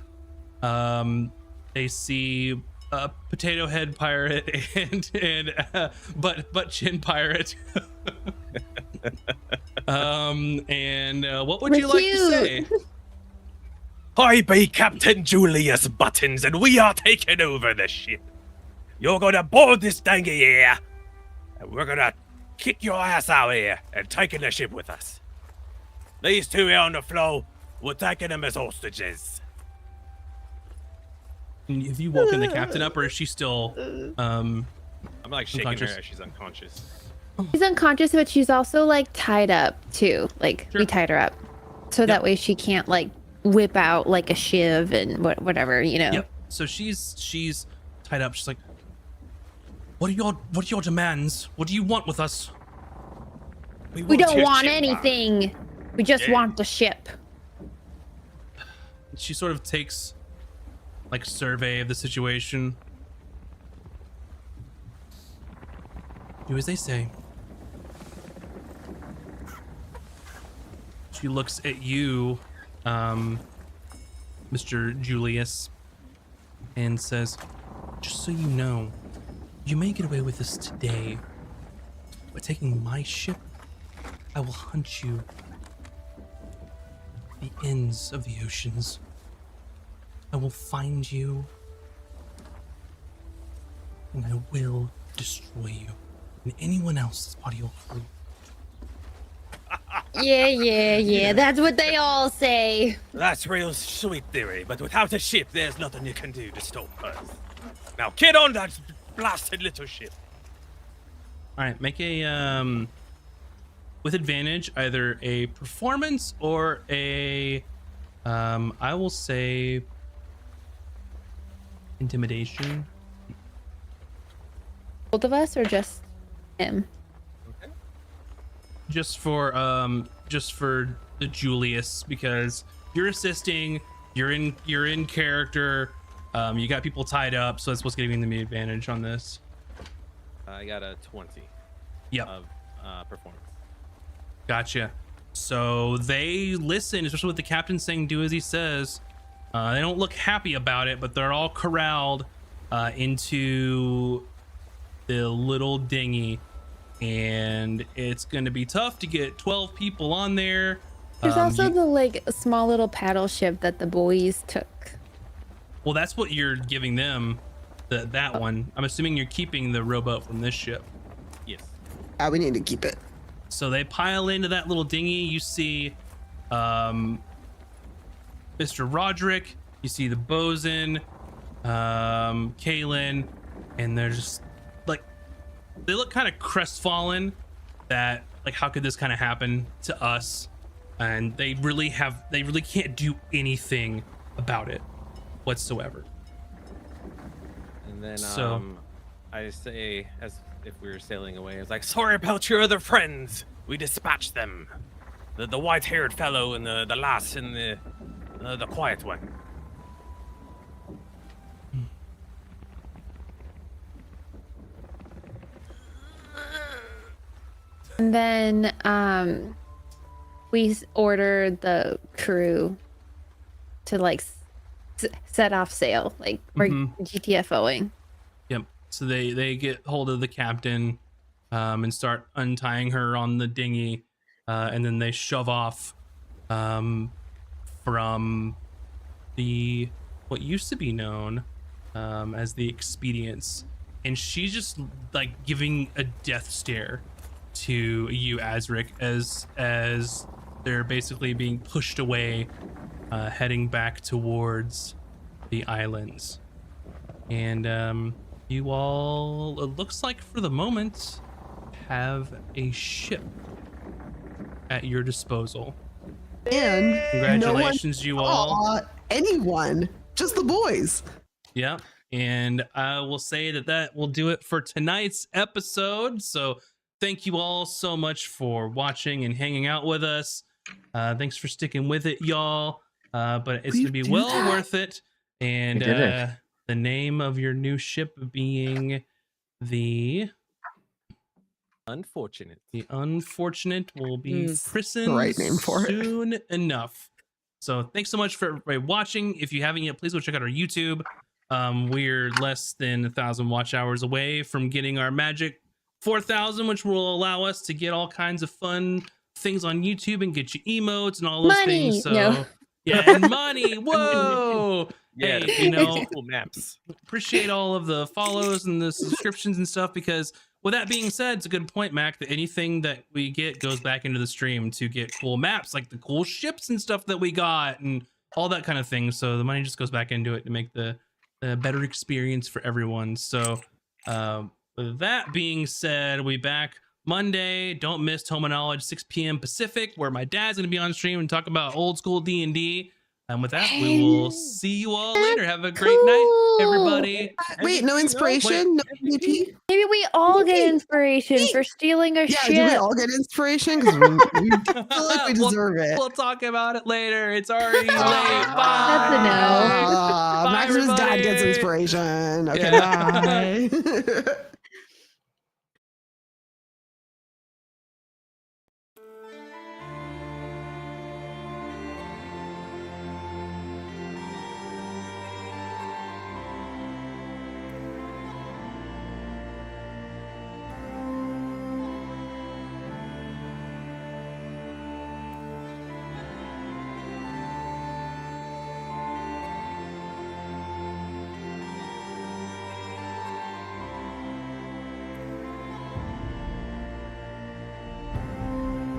They see Potato Head Pirate and butt chin pirate. And what would We're you like to cute. say? I be Captain Julius Buttons, and we are taking over the ship. You're gonna board this dinghy here, and we're gonna kick your ass out here and taking the ship with us. These two here on the floor, we're taking them as hostages. Have you woken the captain up, or is she still I'm like shaking Unconscious. her as she's unconscious. She's unconscious, but she's also like tied up too. Like Sure. we tied her up, so that way she can't like whip out like a shiv and whatever, you know. Yep. So she's tied up. She's like, what are your demands? What do you want with us? We don't your want ship back. anything. We just Yeah. want the ship. She sort of takes like a survey of the situation. Do as they say. She looks at you, Mr. Julius, and says, "Just so you know, you may get away with this today, but taking my ship, I will hunt you the ends of the oceans. I will find you, and I will destroy you and anyone else that's part of your crew." Yeah. That's what they all say. That's real sweet theory, but without a ship, there's nothing you can do to stop us. Now get on that blasted little ship. All right, make a with advantage, either a performance or a I will say intimidation. Both of us or just him? Just for the Julius, because you're assisting, you're in character, you got people tied up, so that's what's giving them the advantage on this. I got a 20 Yep. of performance. Gotcha. So they listen, especially with the captain saying do as he says. They don't look happy about it, but they're all corralled into the little dinghy, and it's going to be tough to get 12 people on there. There's also you- the like small little paddle ship that the boys took. well, that's what you're giving them, that one. I'm assuming you're keeping the rowboat from this ship. Yes. We need to keep it. So they pile into that little dinghy. You see Mr. Roderick. You see the bosun, Kaylin, and they're just like, they look kind of crestfallen that like, how could this kind of happen to us? And they really can't do anything about it whatsoever. And then So- I say, as if we were sailing away, it's like, sorry about your other friends. We dispatched them. The white-haired fellow and the lass and the quiet one. And then we ordered the crew to like set off sail, like we're GTFOing. Yep. So they get hold of the captain and start untying her on the dinghy, and then they shove off from the what used to be known as the Expedients, and she's just like giving a death stare to you, Azric, as they're basically being pushed away, heading back towards the islands. And you all, it looks like for the moment, have a ship at your disposal. And Congratulations, you all. Anyone, just the boys. Yeah. And I will say that will do it for tonight's episode. So thank you all so much for watching and hanging out with us. Thanks for sticking with it, y'all. But it's going to be well worth it. And We did it. the name of your new ship being the Unfortunate. The Unfortunate will be christened right name for it. soon enough. So thanks so much for everybody watching. If you haven't yet, please go check out our YouTube. We're less than 1,000 watch hours away from getting our magic 4,000, which will allow us to get all kinds of fun things on YouTube and get you emotes and all those Money! things. So No. yeah, and money. Whoa. Yeah, Hey, you know, cool maps. appreciate all of the follows and the subscriptions and stuff, because with that being said, it's a good point, Mac, that anything that we get goes back into the stream to get cool maps, like the cool ships and stuff that we got and all that kind of thing. So the money just goes back into it to make the better experience for everyone. So with that being said, we'll be back Monday. Don't miss Tome of Knowledge, 6 p.m. Pacific, where my dad's going to be on stream and talk about old school D&D. And with that, we will see you all later. Have a great night, everybody. Wait, no inspiration, no MVP. Maybe we all get inspiration for stealing a Yeah, ship. do we all get inspiration? Because we feel like we deserve it. We'll talk about it later. It's already late. Bye. That's a no. Bye, Maximus' dad everybody. gets inspiration. Okay, Yeah. bye.